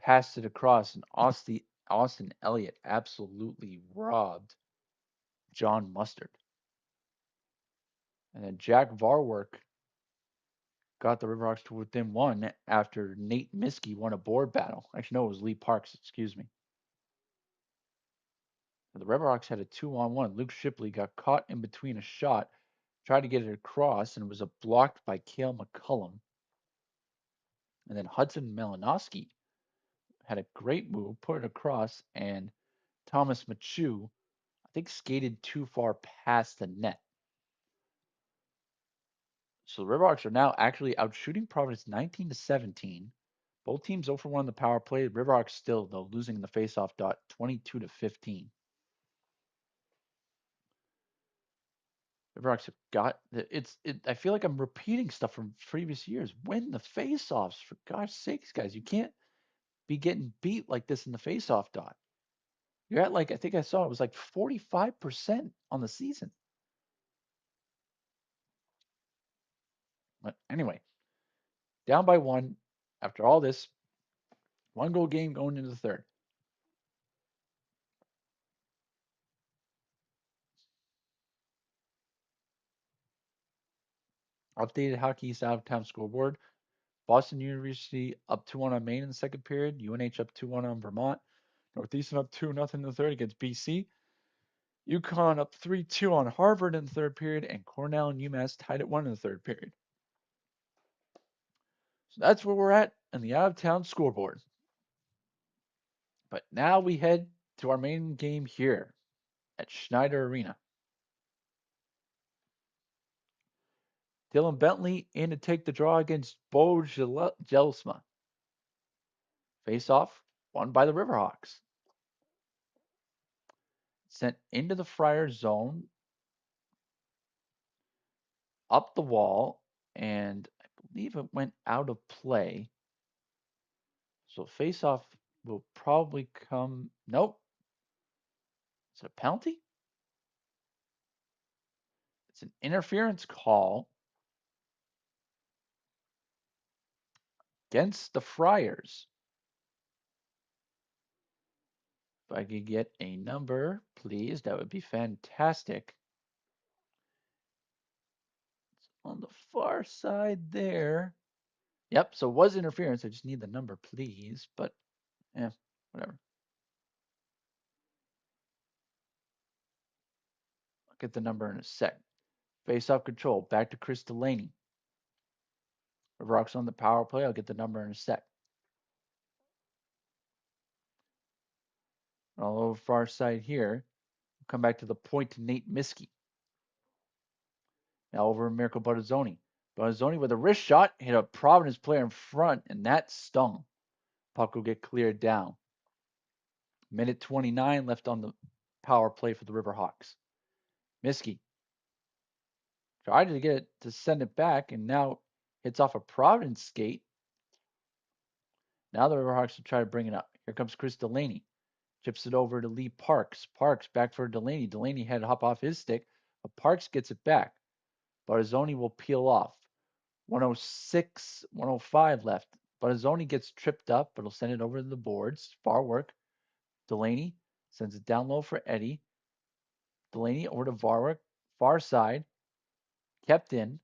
passed it across, and Austin Elliott absolutely robbed John Mustard. And then Jack Varwork got the Riverhawks to within one after Nate Miskey won a board battle. Actually, no, it was Lee Parks, excuse me. The Riverhawks had a 2-on-1. Luke Shipley got caught in between a shot, tried to get it across, and was blocked by Cale McCullum. And then Hudson Malinowski had a great move, put it across, and Thomas Machu, I think, skated too far past the net. So the Riverhawks are now actually out shooting Providence 19-17. Both teams 0 for 1 on the power play. Riverhawks still, though, losing in the faceoff dot 22-15. Riverhawks have got I feel like I'm repeating stuff from previous years. Win the faceoffs, for gosh sakes, guys. You can't be getting beat like this in the faceoff dot. You're at like I think I saw it was like 45% on the season. But anyway, down by one after all this, 1 goal game going into the third. Updated Hockey East out of town scoreboard. Boston University up 2-1 on Maine in the second period. UNH up 2-1 on Vermont. Northeastern up 2-0 in the third against BC. UConn up 3-2 on Harvard in the third period, and Cornell and UMass tied at 1 in the third period. So that's where we're at in the out of town scoreboard. But now we head to our main game here at Schneider Arena. Dylan Bentley in to take the draw against Bo Jelsma. Face off, won by the Riverhawks. Sent into the Friars zone, up the wall, and I believe it went out of play. So face off will probably come. Nope. Is it a penalty? It's an interference call against the Friars. If I could get a number, please, that would be fantastic. It's on the far side there. Yep, so it was interference. I just need the number, please. But, whatever. I'll get the number in a sec. Face off control. Back to Chris Delaney. Rocks on the power play. I'll get the number in a sec. All over far side here. We'll come back to the point to Nate Miskey. Now over Mirko Bottazzoni. Bottazzoni with a wrist shot hit a Providence player in front, and that stung. Puck will get cleared down. Minute 29 left on the power play for the Riverhawks. Miskey tried to get it to send it back, and now hits off a Providence skate. Now the Riverhawks will try to bring it up. Here comes Chris Delaney. Chips it over to Lee Parks. Parks back for Delaney. Delaney had to hop off his stick, but Parks gets it back. Barzoni will peel off. 106, 105 left. Barzoni gets tripped up, but he'll send it over to the boards. Far work. Delaney sends it down low for Eddie. Delaney over to Varwick. Far side. Kept in.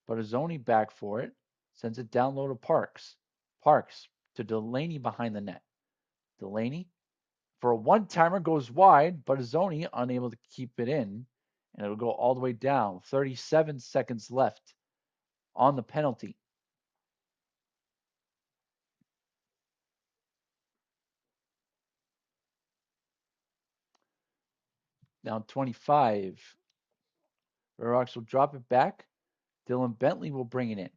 Barzoni back for it. Sends it down low to Parks. Parks to Delaney behind the net. Delaney for a one-timer goes wide, but Zoni unable to keep it in, and it'll go all the way down. 37 seconds left on the penalty. Down 25. Rocks will drop it back. Dylan Bentley will bring it in.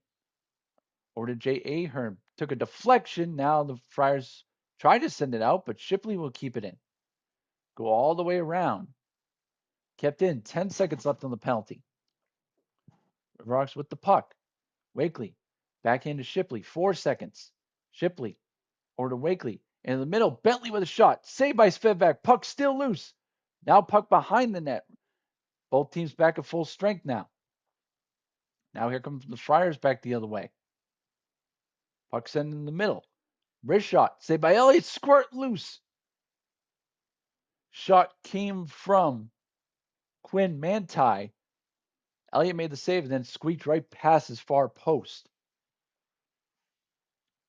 Over to Jay Ahern. Took a deflection. Now the Friars try to send it out, but Shipley will keep it in. Go all the way around. Kept in. 10 seconds left on the penalty. Rocks with the puck. Wakely. Backhand to Shipley. 4 seconds. Shipley over to Wakely. And in the middle, Bentley with a shot. Saved by Svevak. Puck still loose. Now puck behind the net. Both teams back at full strength now. Now here comes the Friars back the other way. Puck sent in the middle. Wrist shot. Saved by Elliott. Squirt loose. Shot came from Quinn Manti. Elliott made the save and then squeaked right past his far post.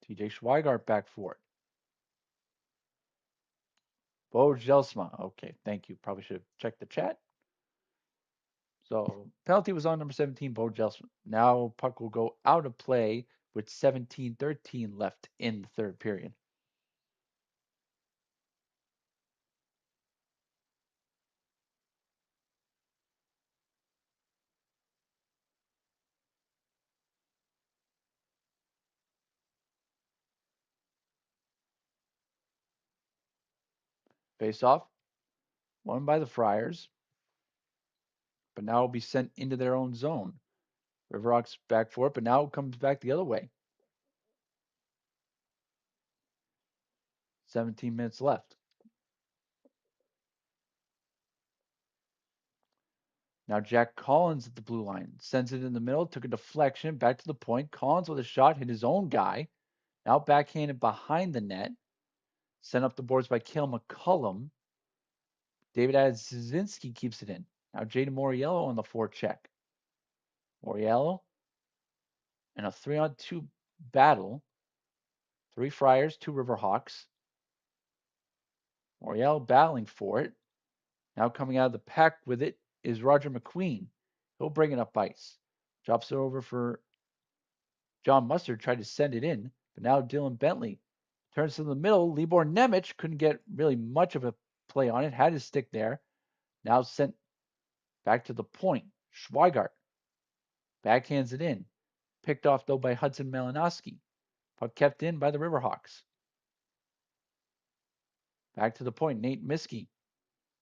TJ Schweigart back for it. Bo Jelsma. Okay, thank you. Probably should have checked the chat. So penalty was on number 17, Bo Jelsma. Now puck will go out of play with 17:13 left in the third period. Face off, won by the Friars, but now will be sent into their own zone. Riverhawks back for it, but now it comes back the other way. 17 minutes left. Now Jack Collins at the blue line. Sends it in the middle, took a deflection, back to the point. Collins with a shot, hit his own guy. Now backhanded behind the net. Sent up the boards by Cale McCullum. David Adzinski keeps it in. Now Jaden Moriello on the forecheck. Moriello in a 3-on-2 battle. 3 Friars, 2 Riverhawks. Moriel battling for it. Now coming out of the pack with it is Roger McQueen. He'll bring it up ice. Drops it over for John Mustard, tried to send it in, but now Dylan Bentley turns to the middle. Libor Nemec couldn't get really much of a play on it, had his stick there. Now sent back to the point. Schweigart backhands it in. Picked off, though, by Hudson Malinowski. Puck kept in by the Riverhawks. Back to the point. Nate Miskey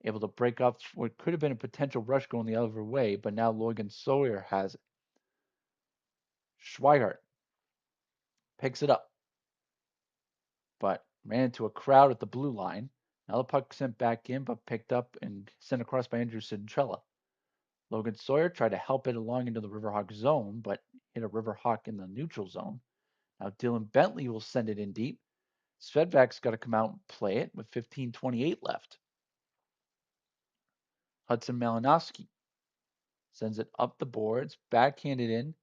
able to break up what could have been a potential rush going the other way, but now Logan Sawyer has it. Schweigart picks it up, but ran into a crowd at the blue line. Now the puck sent back in, but picked up and sent across by Andrew Centrella. Logan Sawyer tried to help it along into the Riverhawk zone, but hit a Riverhawk in the neutral zone. Now Dylan Bentley will send it in deep. Svedvak's got to come out and play it with 15:28 left. Hudson Malinowski sends it up the boards, backhanded in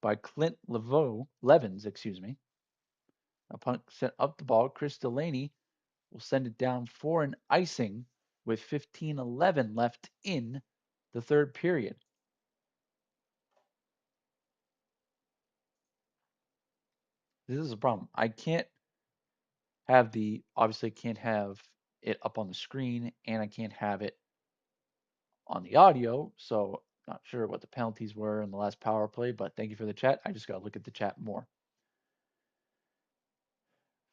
by Clint Levins, A punt sent up the ball. Chris Delaney will send it down for an icing with 15:11 left in the third period. This is a problem. I can't obviously can't have it up on the screen, and I can't have it on the audio, so not sure what the penalties were in the last power play, but thank you for the chat. I just got to look at the chat more.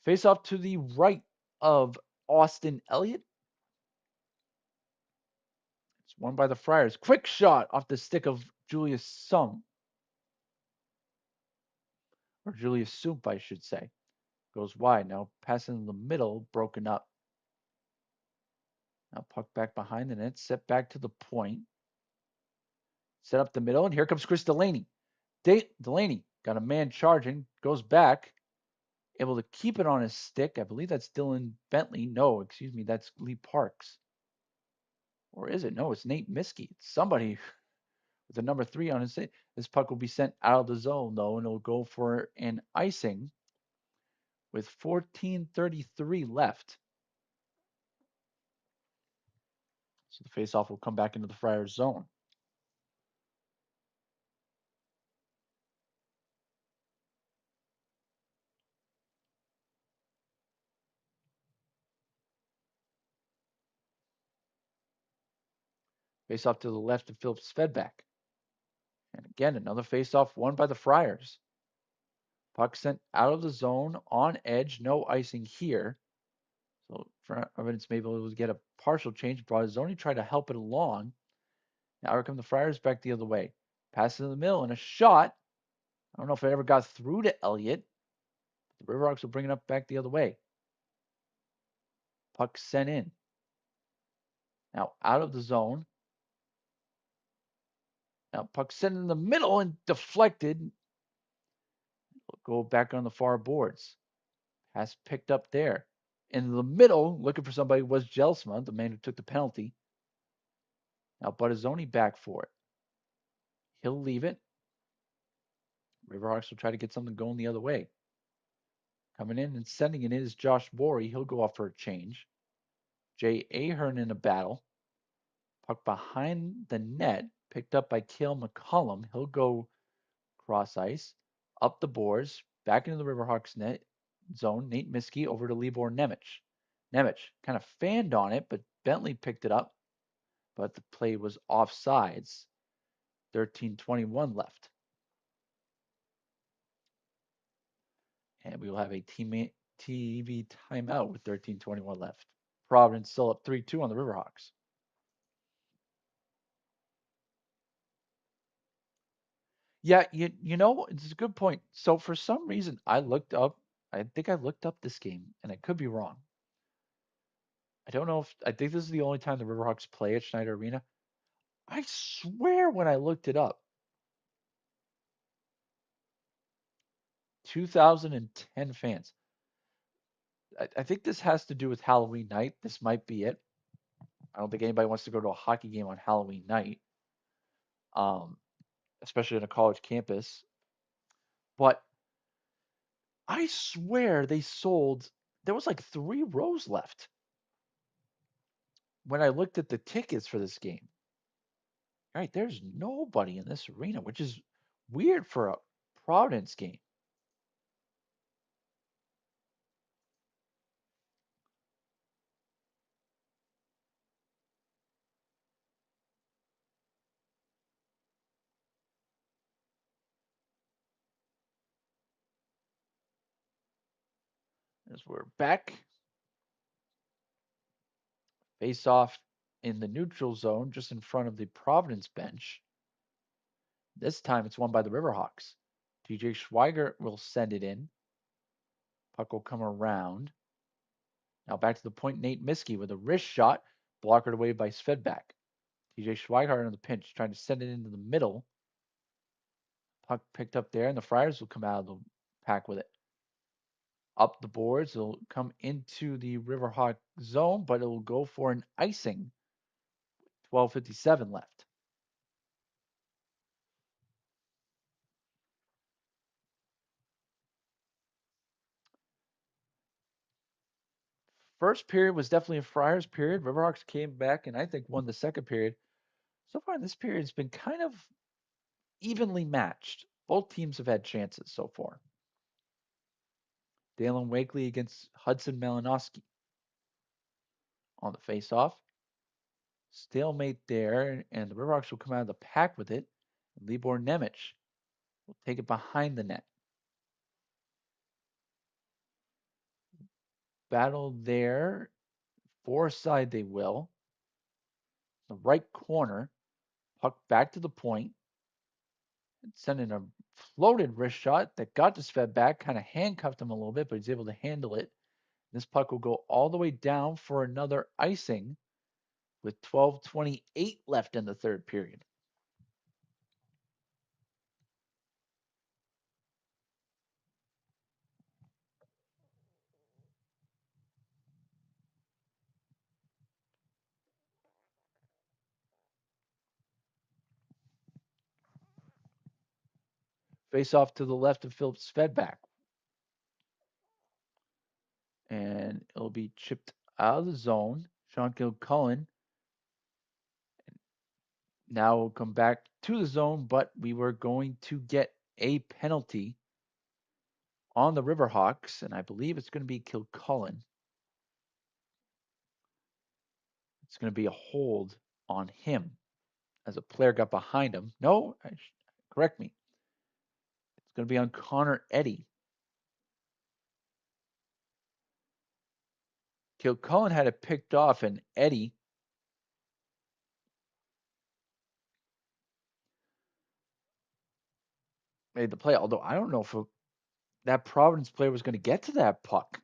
Face off to the right of Austin Elliott. It's won by the Friars. Quick shot off the stick of Julius Sung. Or Julius Soup, I should say. Goes wide. Now passing in the middle, broken up. Now puck back behind the net, set back to the point. Set up the middle, and here comes Chris Delaney. Delaney got a man charging, goes back, able to keep it on his stick. I believe that's Dylan Bentley. No, excuse me, that's Lee Parks. Or is it? No, it's Nate Miskey. It's somebody with the number 3 on his stick. This puck will be sent out of the zone, though, and it'll go for an icing with 14:33 left. So the faceoff will come back into the Friars zone. Faceoff to the left of Philip Svedback. And again, another faceoff won by the Friars. Puck sent out of the zone on edge. No icing here. So Providence may be able to get a partial change. Brazzoni tried to help it along. Now here come the Friars back the other way. Pass in the middle and a shot. I don't know if it ever got through to Elliott. The Riverhawks will bring it up back the other way. Puck sent in. Now out of the zone. Now puck sent in the middle and deflected. Go back on the far boards. Pass picked up there. In the middle, looking for somebody was Jelsma, the man who took the penalty. Now Buttazzoni back for it. He'll leave it. Riverhawks will try to get something going the other way. Coming in and sending it is Josh Borey. He'll go off for a change. Jay Ahern in a battle. Puck behind the net, picked up by Cale McCollum. He'll go cross ice, up the boards, back into the Riverhawks net zone. Nate Miskey over to Libor Nemec. Nemec kind of fanned on it, but Bentley picked it up. But the play was offsides. 13:21 left. And we will have a TV timeout with 13:21 left. Providence still up 3-2 on the Riverhawks. Yeah, you know, it's a good point. So for some reason, I think I looked up this game, and I could be wrong. I don't know if I think this is the only time the Riverhawks play at Schneider Arena. I swear when I looked it up, 2010 fans. I think this has to do with Halloween night. This might be it. I don't think anybody wants to go to a hockey game on Halloween night, um, especially on a college campus. But I swear they sold there was like 3 rows left when I looked at the tickets for this game. All right, there's nobody in this arena, which is weird for a Providence game. As we're back, face off in the neutral zone just in front of the Providence bench. This time it's won by the Riverhawks. TJ Schweiger will send it in. Puck will come around. Now back to the point, Nate Miskey with a wrist shot, blockered away by Svedback. TJ Schweigart on the pinch, trying to send it into the middle. Puck picked up there, and the Friars will come out of the pack with it. Up the boards, it'll come into the Riverhawk zone, but it will go for an icing. 12:57 left. First period was definitely a Friars period. Riverhawks came back and I think won the second period. So far, this period has been kind of evenly matched. Both teams have had chances so far. Dalen Wakely against Hudson Malinowski on the faceoff. Stalemate there, and the Riverhawks will come out of the pack with it. Libor Nemec will take it behind the net. Battle there. Foreside they will. The right corner. Puck back to the point. Sending a floated wrist shot that got to Svedback, kind of handcuffed him a little bit, but he's able to handle it. This puck will go all the way down for another icing with 12:28 left in the third period. Face off to the left of Philip Svedback. And it'll be chipped out of the zone. Sean Kilcullen now will come back to the zone, but we were going to get a penalty on the Riverhawks, and I believe it's going to be Kilcullen. It's going to be a hold on him as a player got behind him. No, correct me. It's going to be on Connor Eddy. Kilcullen had it picked off, and Eddy made the play. Although I don't know if that Providence player was going to get to that puck.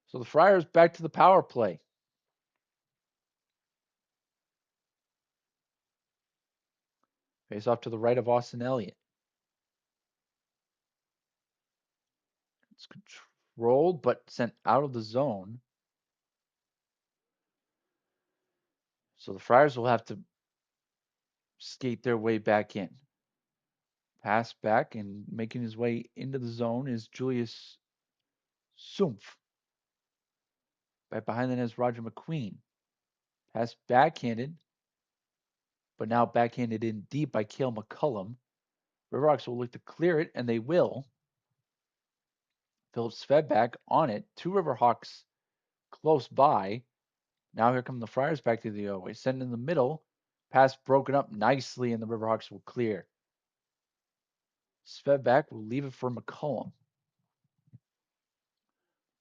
So the Friars back to the power play. Face off to the right of Austin Elliott. It's controlled but sent out of the zone. So the Friars will have to skate their way back in. Pass back and making his way into the zone is Julius Sumpf. Right behind that is Roger McQueen. Pass backhanded, but now backhanded in deep by Cale McCullum. Riverhawks will look to clear it, and they will. Philip Svedback on it. 2 Riverhawks close by. Now here come the Friars back to the OA. Send in the middle. Pass broken up nicely, and the Riverhawks will clear. Svedback will leave it for McCullum.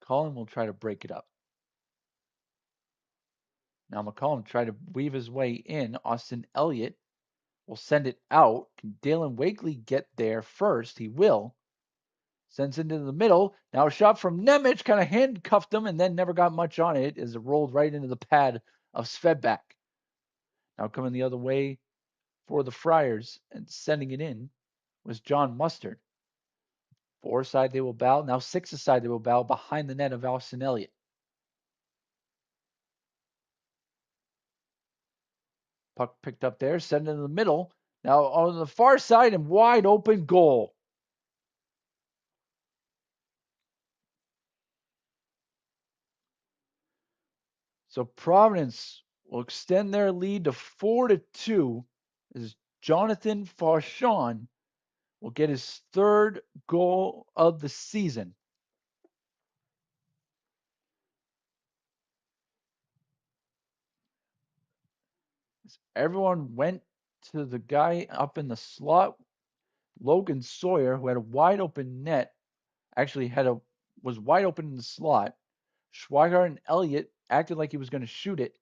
McCullum will try to break it up. Now McCullum try to weave his way in. Austin Elliott will send it out. Can Dalen Wakely get there first? He will. Sends it into the middle. Now a shot from Nemec kind of handcuffed him and then never got much on it as it rolled right into the pad of Svedback. Now coming the other way for the Friars and sending it in was John Mustard. 4 aside they will bow. Now 6 aside they will bow behind the net of Austin Elliott. Puck picked up there, sent it in the middle. Now on the far side and wide open goal. So Providence will extend their lead to 4-2 as Jonathan Fauchon will get his third goal of the season. As everyone went to the guy up in the slot, Logan Sawyer, who had a wide open net, actually was wide open in the slot. Schweigart and Elliott acted like he was going to shoot it,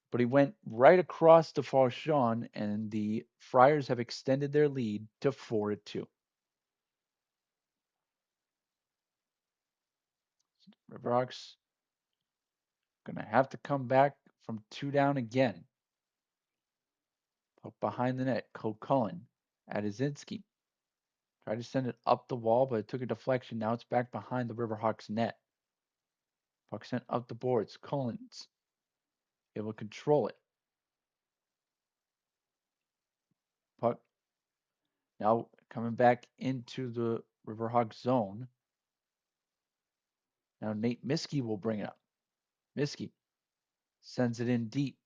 but he went right across to Fauchon, and the Friars have extended their lead to 4-2. Riverhawks going to have to come back from 2 down again. Up behind the net, Cullen at Azinski. Tried to send it up the wall, but it took a deflection. Now it's back behind the Riverhawks net. Puck sent up the boards. Cullen's able to control it. Puck now coming back into the Riverhawk zone. Now Nate Miskey will bring it up. Miskey sends it in deep.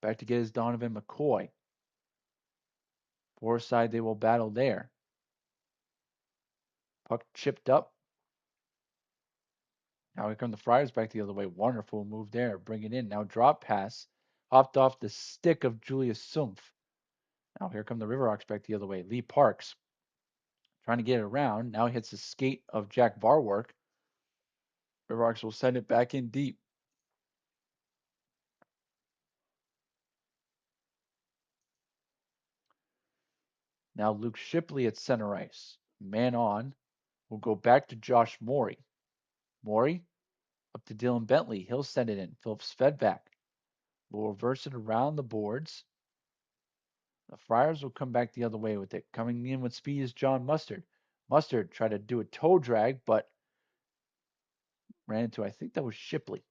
Back to get his Donovan McCoy. Far side, they will battle there. Puck chipped up. Now here come the Friars back the other way. Wonderful move there. Bring it in. Now drop pass. Hopped off the stick of Julius Sumpf. Now here come the Riverhawks back the other way. Lee Parks trying to get it around. Now hits the skate of Jack Barwork. Riverhawks will send it back in deep. Now Luke Shipley at center ice. Man on. Will go back to Josh Morey. Morey up to Dylan Bentley. He'll send it in. Phillips Fedback will reverse it around the boards. The Friars will come back the other way with it. Coming in with speed is John Mustard. Mustard tried to do a toe drag, but ran into, I think that was Shipley.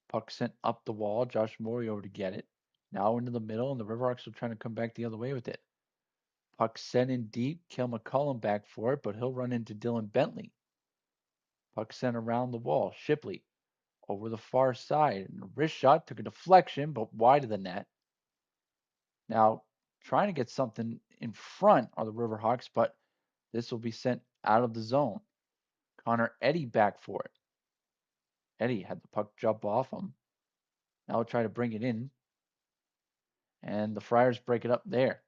Puck sent up the wall. Josh Morey over to get it. Now into the middle, and the Riverhawks will try to come back the other way with it. Puck sent in deep. Kel McCollum back for it, but he'll run into Dylan Bentley. Puck sent around the wall. Shipley over the far side. And a wrist shot took a deflection, but wide of the net. Now, trying to get something in front are the Riverhawks, but this will be sent out of the zone. Connor Eddy back for it. Eddy had the puck jump off him. Now he'll try to bring it in. And the Friars break it up there.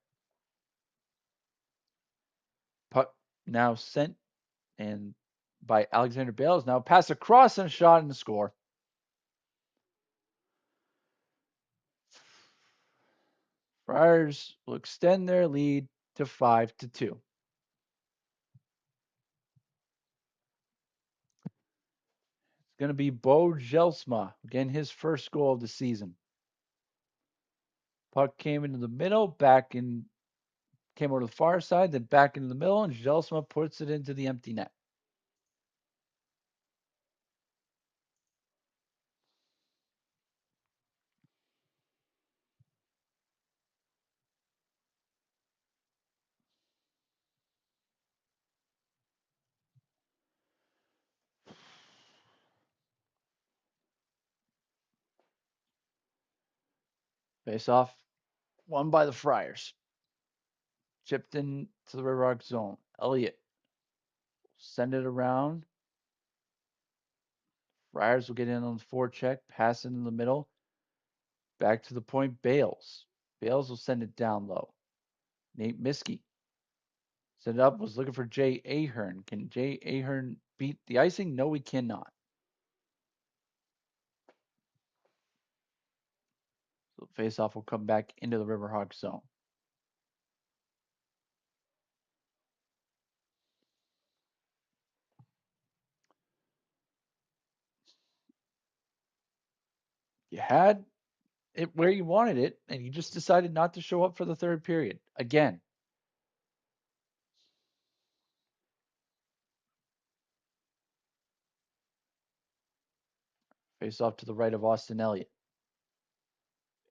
Puck now sent and by Alexander Bales. Now pass across and a shot and a score. Friars will extend their lead to 5-2. It's going to be Bo Jelsma getting his first goal of the season. Puck came into the middle, came over to the far side, then back into the middle, and Jelsma puts it into the empty net. Face off, won by the Friars. Chipped in to the Red Rock zone. Elliott send it around. Friars will get in on the forecheck, pass it in the middle. Back to the point, Bales. Bales will send it down low. Nate Miskey send it up, was looking for Jay Ahern. Can Jay Ahern beat the icing? No, he cannot. So the faceoff will come back into the Riverhawk zone. You had it where you wanted it, and you just decided not to show up for the third period. Again. Face off to the right of Austin Elliott.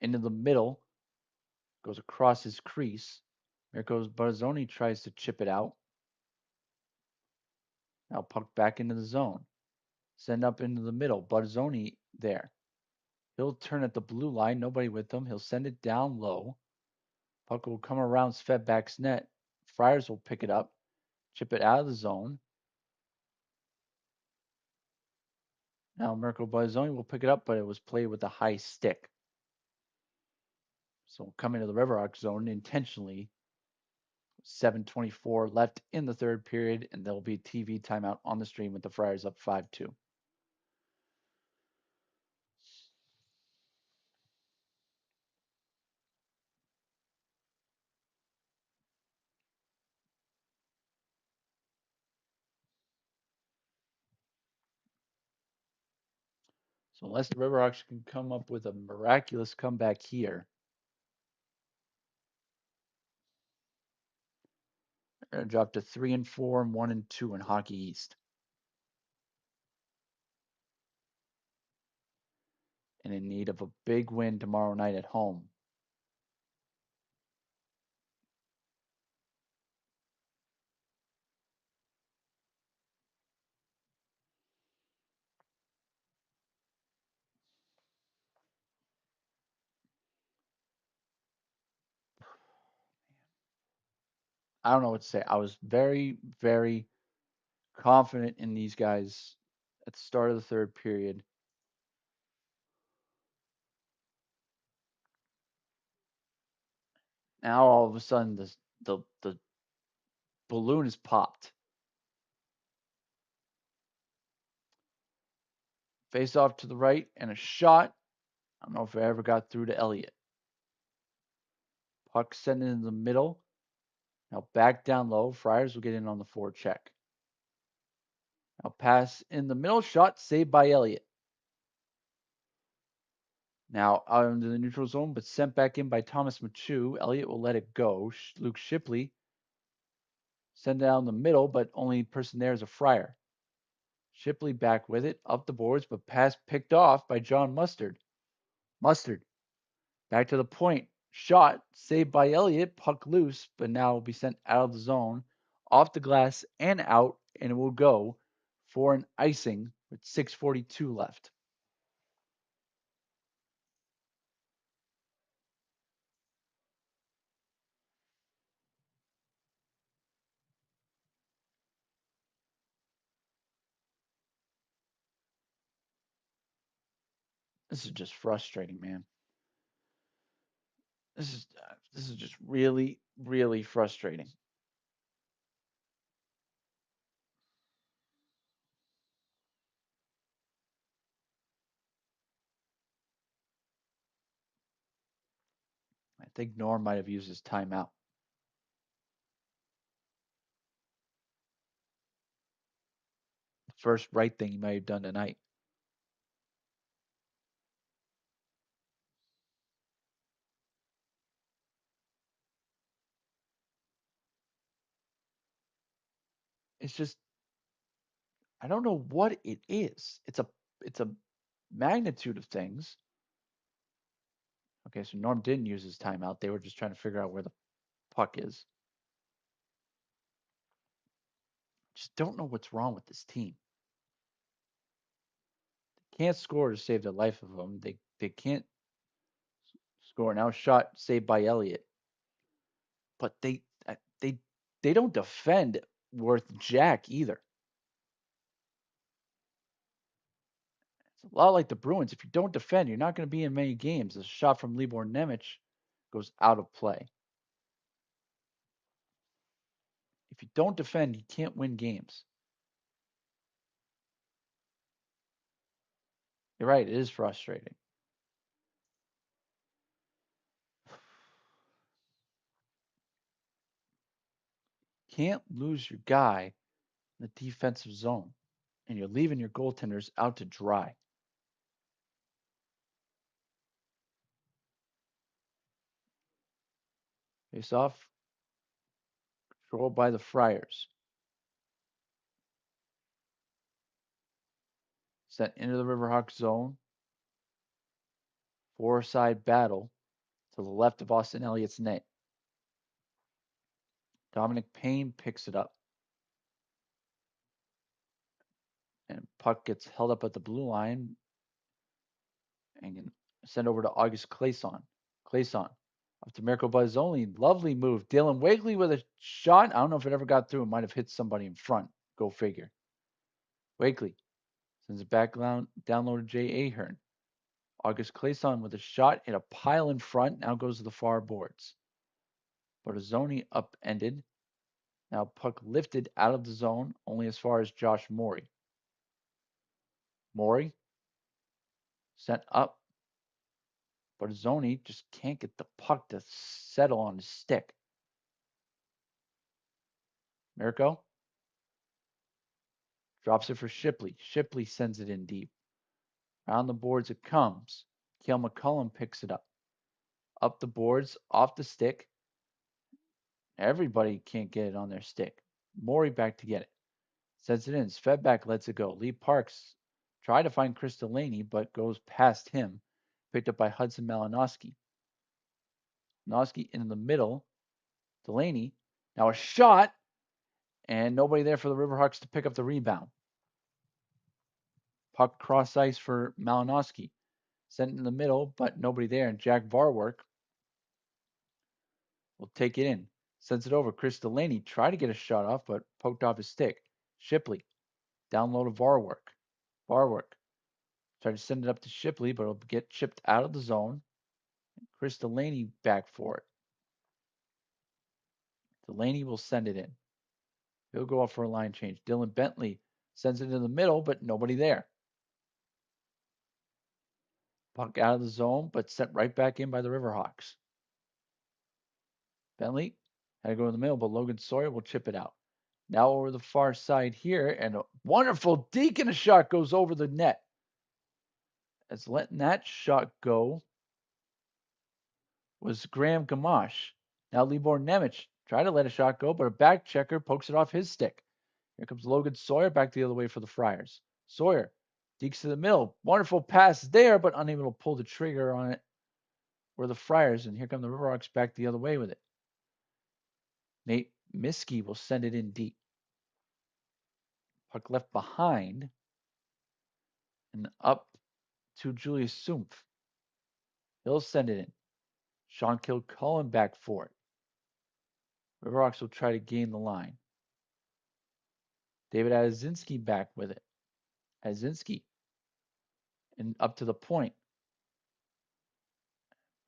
Into the middle. Goes across his crease. Mirko Barzoni tries to chip it out. Now puck back into the zone. Send up into the middle. Barzoni there. He'll turn at the blue line. Nobody with him. He'll send it down low. Puck will come around Svedback's net. Friars will pick it up. Chip it out of the zone. Now Mirko Barzoni will pick it up, but it was played with a high stick. So coming to the Riverhawk zone intentionally. 7:24 left in the third period, and there'll be a TV timeout on the stream with the Friars up 5-2. So unless the Riverhawks can come up with a miraculous comeback here, they're going to drop to 3-4 and 1-2 in Hockey East. And in need of a big win tomorrow night at home. I don't know what to say. I was very, very confident in these guys at the start of the third period. Now all of a sudden the balloon is popped. Face off to the right and a shot. I don't know if it ever got through to Elliott. Puck sent in the middle. Now back down low. Friars will get in on the forecheck. Now pass in the middle. Shot saved by Elliott. Now out into the neutral zone, but sent back in by Thomas Machu. Elliott will let it go. Luke Shipley send it down the middle, but only person there is a Friar. Shipley back with it, up the boards, but pass picked off by John Mustard. Mustard back to the point. Shot saved by Elliott. Puck loose, but now will be sent out of the zone, off the glass and out, and it will go for an icing with 6:42 left. This is just frustrating, man. This is just really, really frustrating. I think Norm might have used his timeout. The first right thing he might have done tonight. It's just I don't know what it is. It's a magnitude of things. Okay, so Norm didn't use his timeout. They were just trying to figure out where the puck is. Just don't know what's wrong with this team. They can't score to save the life of them. They can't score. Now shot saved by Elliott. But they they don't defend worth jack either. It's a lot like the Bruins. If you don't defend, you're not going to be in many games. A shot from Libor Nemec goes out of play. If you don't defend, you can't win games. You're right. It is frustrating. Can't lose your guy in the defensive zone, and you're leaving your goaltenders out to dry. Face off, controlled by the Friars. Sent into the Riverhawk zone. Four-side battle to the left of Austin Elliott's net. Dominic Payne picks it up. puck gets held up at the blue line and sent over to August Clayson. Clayson. Up to Mirko Bazzoni. Lovely move. Dylan Wakely with a shot. I don't know if it ever got through. It might have hit somebody in front. Go figure. Wakely sends it back down low to Jay Ahern. August Clayson with a shot hit a pile in front. Now goes to the far boards. Barzoni upended. Now puck lifted out of the zone only as far as Josh Morey. Morey sent up. Barzoni just can't get the puck to settle on his stick. Mirko drops it for Shipley. Shipley sends it in deep. Around the boards it comes. Cale McCullum picks it up. Up the boards, off the stick. Everybody can't get it on their stick. Morey back to get it. Sends it in. Svedback lets it go. Lee Parks tried to find Chris Delaney, but goes past him. Picked up by Hudson Malinowski. Malinowski in the middle. Delaney. Now a shot. And nobody there for the Riverhawks to pick up the rebound. Puck cross ice for Malinowski. Sent in the middle, but nobody there. And Jack Varwork will take it in. Sends it over. Chris Delaney tried to get a shot off, but poked off his stick. Shipley down low to Varwork. Varwork tried to send it up to Shipley, but it'll get chipped out of the zone. Chris Delaney back for it. Delaney will send it in. He'll go up for a line change. Dylan Bentley sends it in the middle, but nobody there. Puck out of the zone, but sent right back in by the Riverhawks. Bentley had to go in the middle, but Logan Sawyer will chip it out. Now over the far side here, and a wonderful deke and a shot goes over the net. As letting that shot go was Graham Gamache. Now Libor Nemec tried to let a shot go, but a back checker pokes it off his stick. Here comes Logan Sawyer back the other way for the Friars. Sawyer dekes to the middle. Wonderful pass there, but unable to pull the trigger on it were the Friars. And here come the Riverhawks back the other way with it. Nate Miskey will send it in deep. Puck left behind and up to Julius Sumpf. He'll send it in. Sean Kilcullen back for it. Riverhawks will try to gain the line. David Azinski back with it. Azinski and up to the point.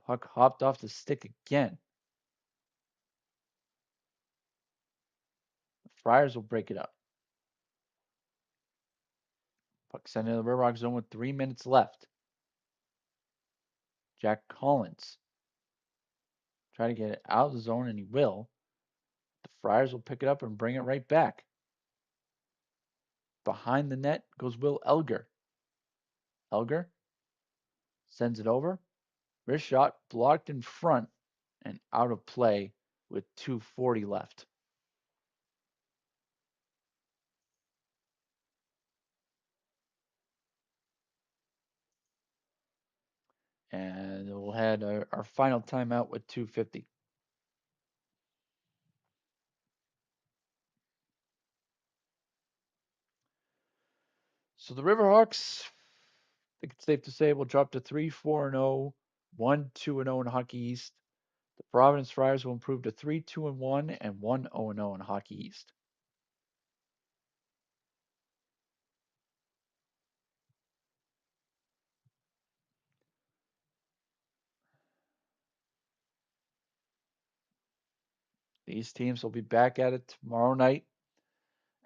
Puck hopped off the stick again. The Friars will break it up. Puck sent into the Riverhawks zone with 3 minutes left. Jack Collins try to get it out of the zone, and he will. The Friars will pick it up and bring it right back. Behind the net goes Will Elger. Elger sends it over. Wrist shot blocked in front and out of play with 2:40 left. And we'll have our final timeout with 2:50. So the Riverhawks, I think it's safe to say, will drop to 3-4-0, 1-2-0 in Hockey East. The Providence Friars will improve to 3-2-1 and 1-0-0 in Hockey East. These teams will be back at it tomorrow night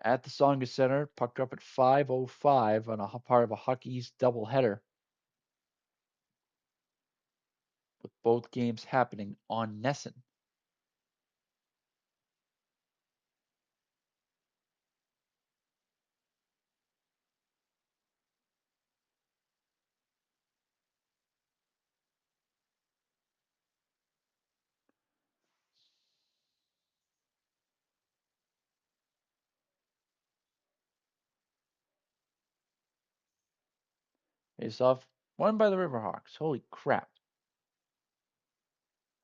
at the Songa Center. Puck up at 5:05 on a part of a Hockey East doubleheader, with both games happening on Nesson. Face off won by the Riverhawks. Holy crap.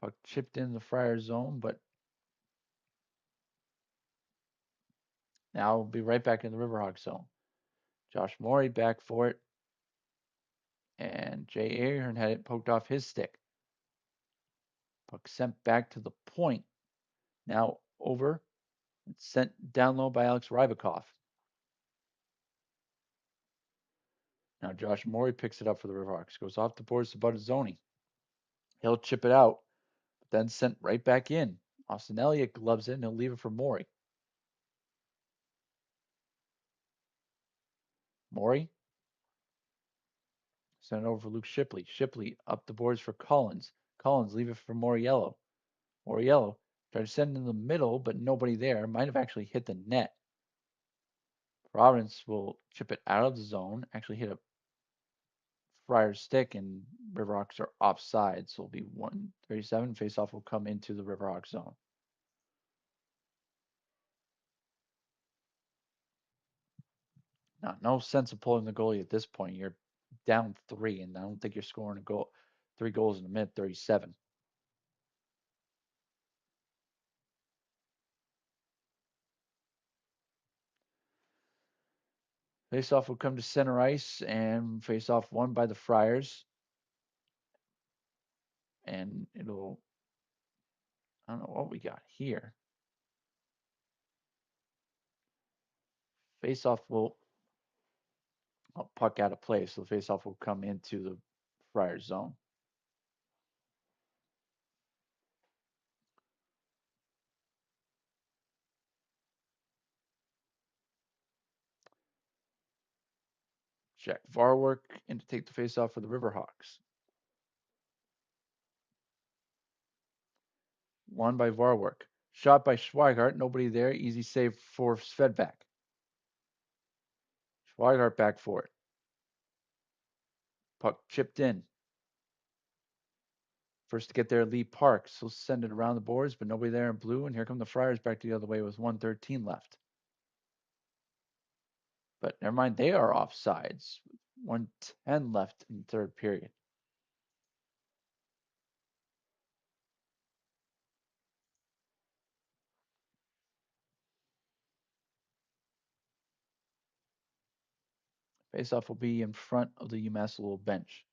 Puck chipped in the Friar zone, but now we'll be right back in the Riverhawk zone. Josh Morey back for it. And Jay Ahern had it poked off his stick. Puck sent back to the point. Now over. It's sent down low by Alex Rybakov. Now Josh Morey picks it up for the Riverhawks. Goes off the boards to Buttazzoni. He'll chip it out, but then sent right back in. Austin Elliott gloves it and he'll leave it for Morey. Morey sent it over for Luke Shipley. Shipley up the boards for Collins. Collins leave it for Moriello. Moriello tried to send it in the middle, but nobody there. Might have actually hit the net. Providence will chip it out of the zone. Actually hit a Friars stick, and Riverhawks are offside, so it'll be 137. Faceoff will come into the Riverhawks zone. Now, no sense of pulling the goalie at this point. You're down 3, and I don't think you're scoring 3 goals in a minute 37. Faceoff will come to center ice, and faceoff won by the Friars. And it'll, I don't know what we got here. Faceoff will, puck out of play, so the faceoff will come into the Friars zone. Jack Varwork in to take the faceoff for the Riverhawks. Won by Varwork. Shot by Schweigart. Nobody there. Easy save for Svedback. Schweigart back for it. Puck chipped in. First to get there, Lee Parks. He'll send it around the boards, but nobody there in blue. And here come the Friars back the other way with 1:13 left. But never mind, they are offsides. 1:10 left in the third period. Faceoff will be in front of the UMass Lowell bench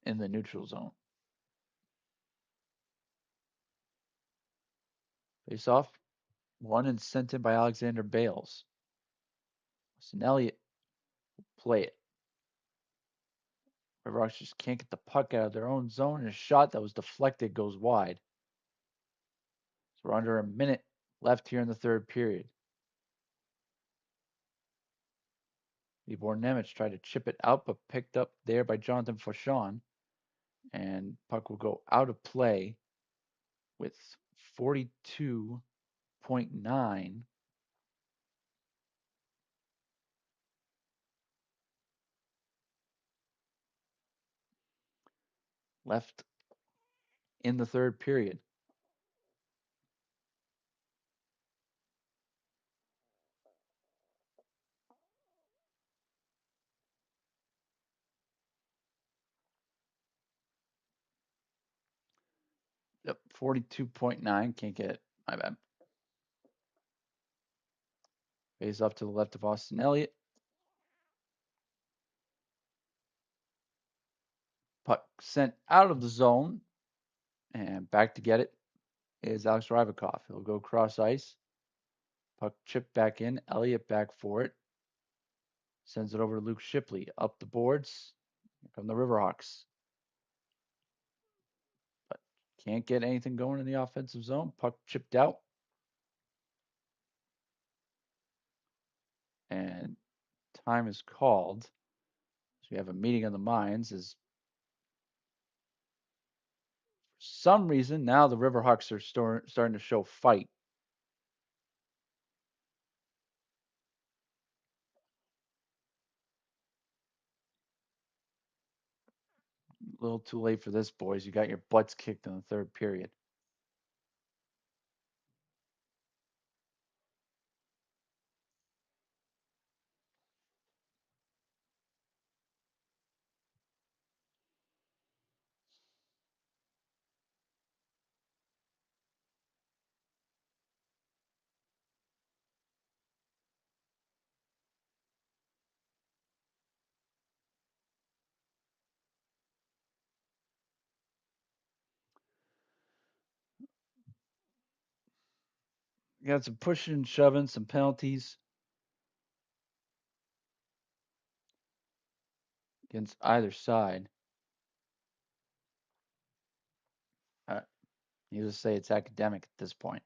in the neutral zone. Faceoff won and sent in by Alexander Bales. Austin Elliott will play it. Riverhawks just can't get the puck out of their own zone, and a shot that was deflected goes wide. So we're under a minute left here in the third period. Libor Nemec tried to chip it out, but picked up there by Jonathan Fauchon. And puck will go out of play with 42.9 left in the third period. Yep, 42.9. Can't get it. My bad. Face off to the left of Austin Elliott. Puck sent out of the zone. And back to get it is Alex Rybakov. He'll go cross ice. Puck chipped back in. Elliott back for it. Sends it over to Luke Shipley. Up the boards. Here come the Riverhawks. But can't get anything going in the offensive zone. Puck chipped out. And time is called. So we have a meeting of the minds. As for some reason, now the Riverhawks are starting to show fight. A little too late for this, boys. You got your butts kicked in the third period. You got some pushing and shoving, some penalties against either side. Uh, Needless to say, it's academic at this point.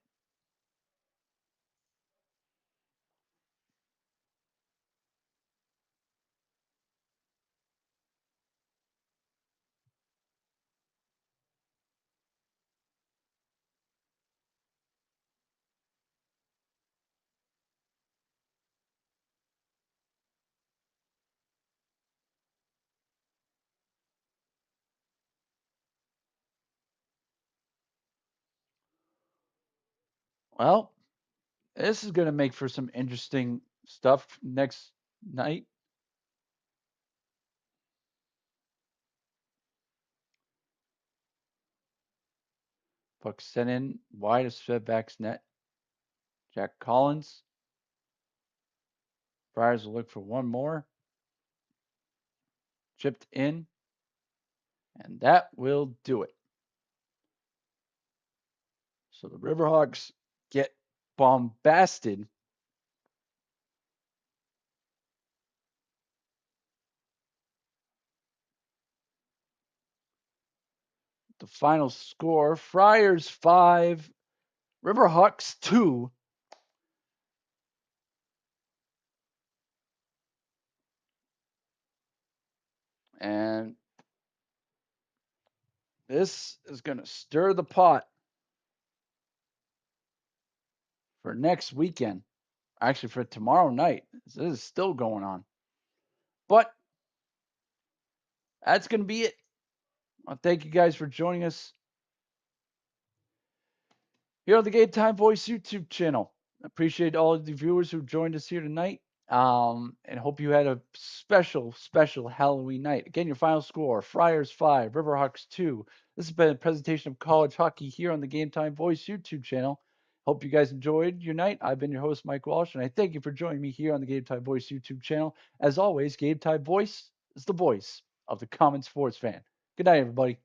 Well, this is going to make for some interesting stuff next night. Puck sent in wide of Svedback's net. Jack Collins. Friars will look for one more. Chipped in. And that will do it. So the Riverhawks get bombasted. The final score Friars 5, Riverhawks 2. And this is going to stir the pot for next weekend. Actually, for tomorrow night. This is still going on. But that's going to be it. Well, thank you guys for joining us here on the GametimeVoice YouTube channel. Appreciate all of the viewers who joined us here tonight. And hope you had a special Halloween night. Again, your final score Friars 5, Riverhawks 2. This has been a presentation of college hockey here on the GametimeVoice YouTube channel. Hope you guys enjoyed your night. I've been your host, Mike Walsh, and I thank you for joining me here on the GametimeVoice YouTube channel. As always, GametimeVoice is the voice of the common sports fan. Good night, everybody.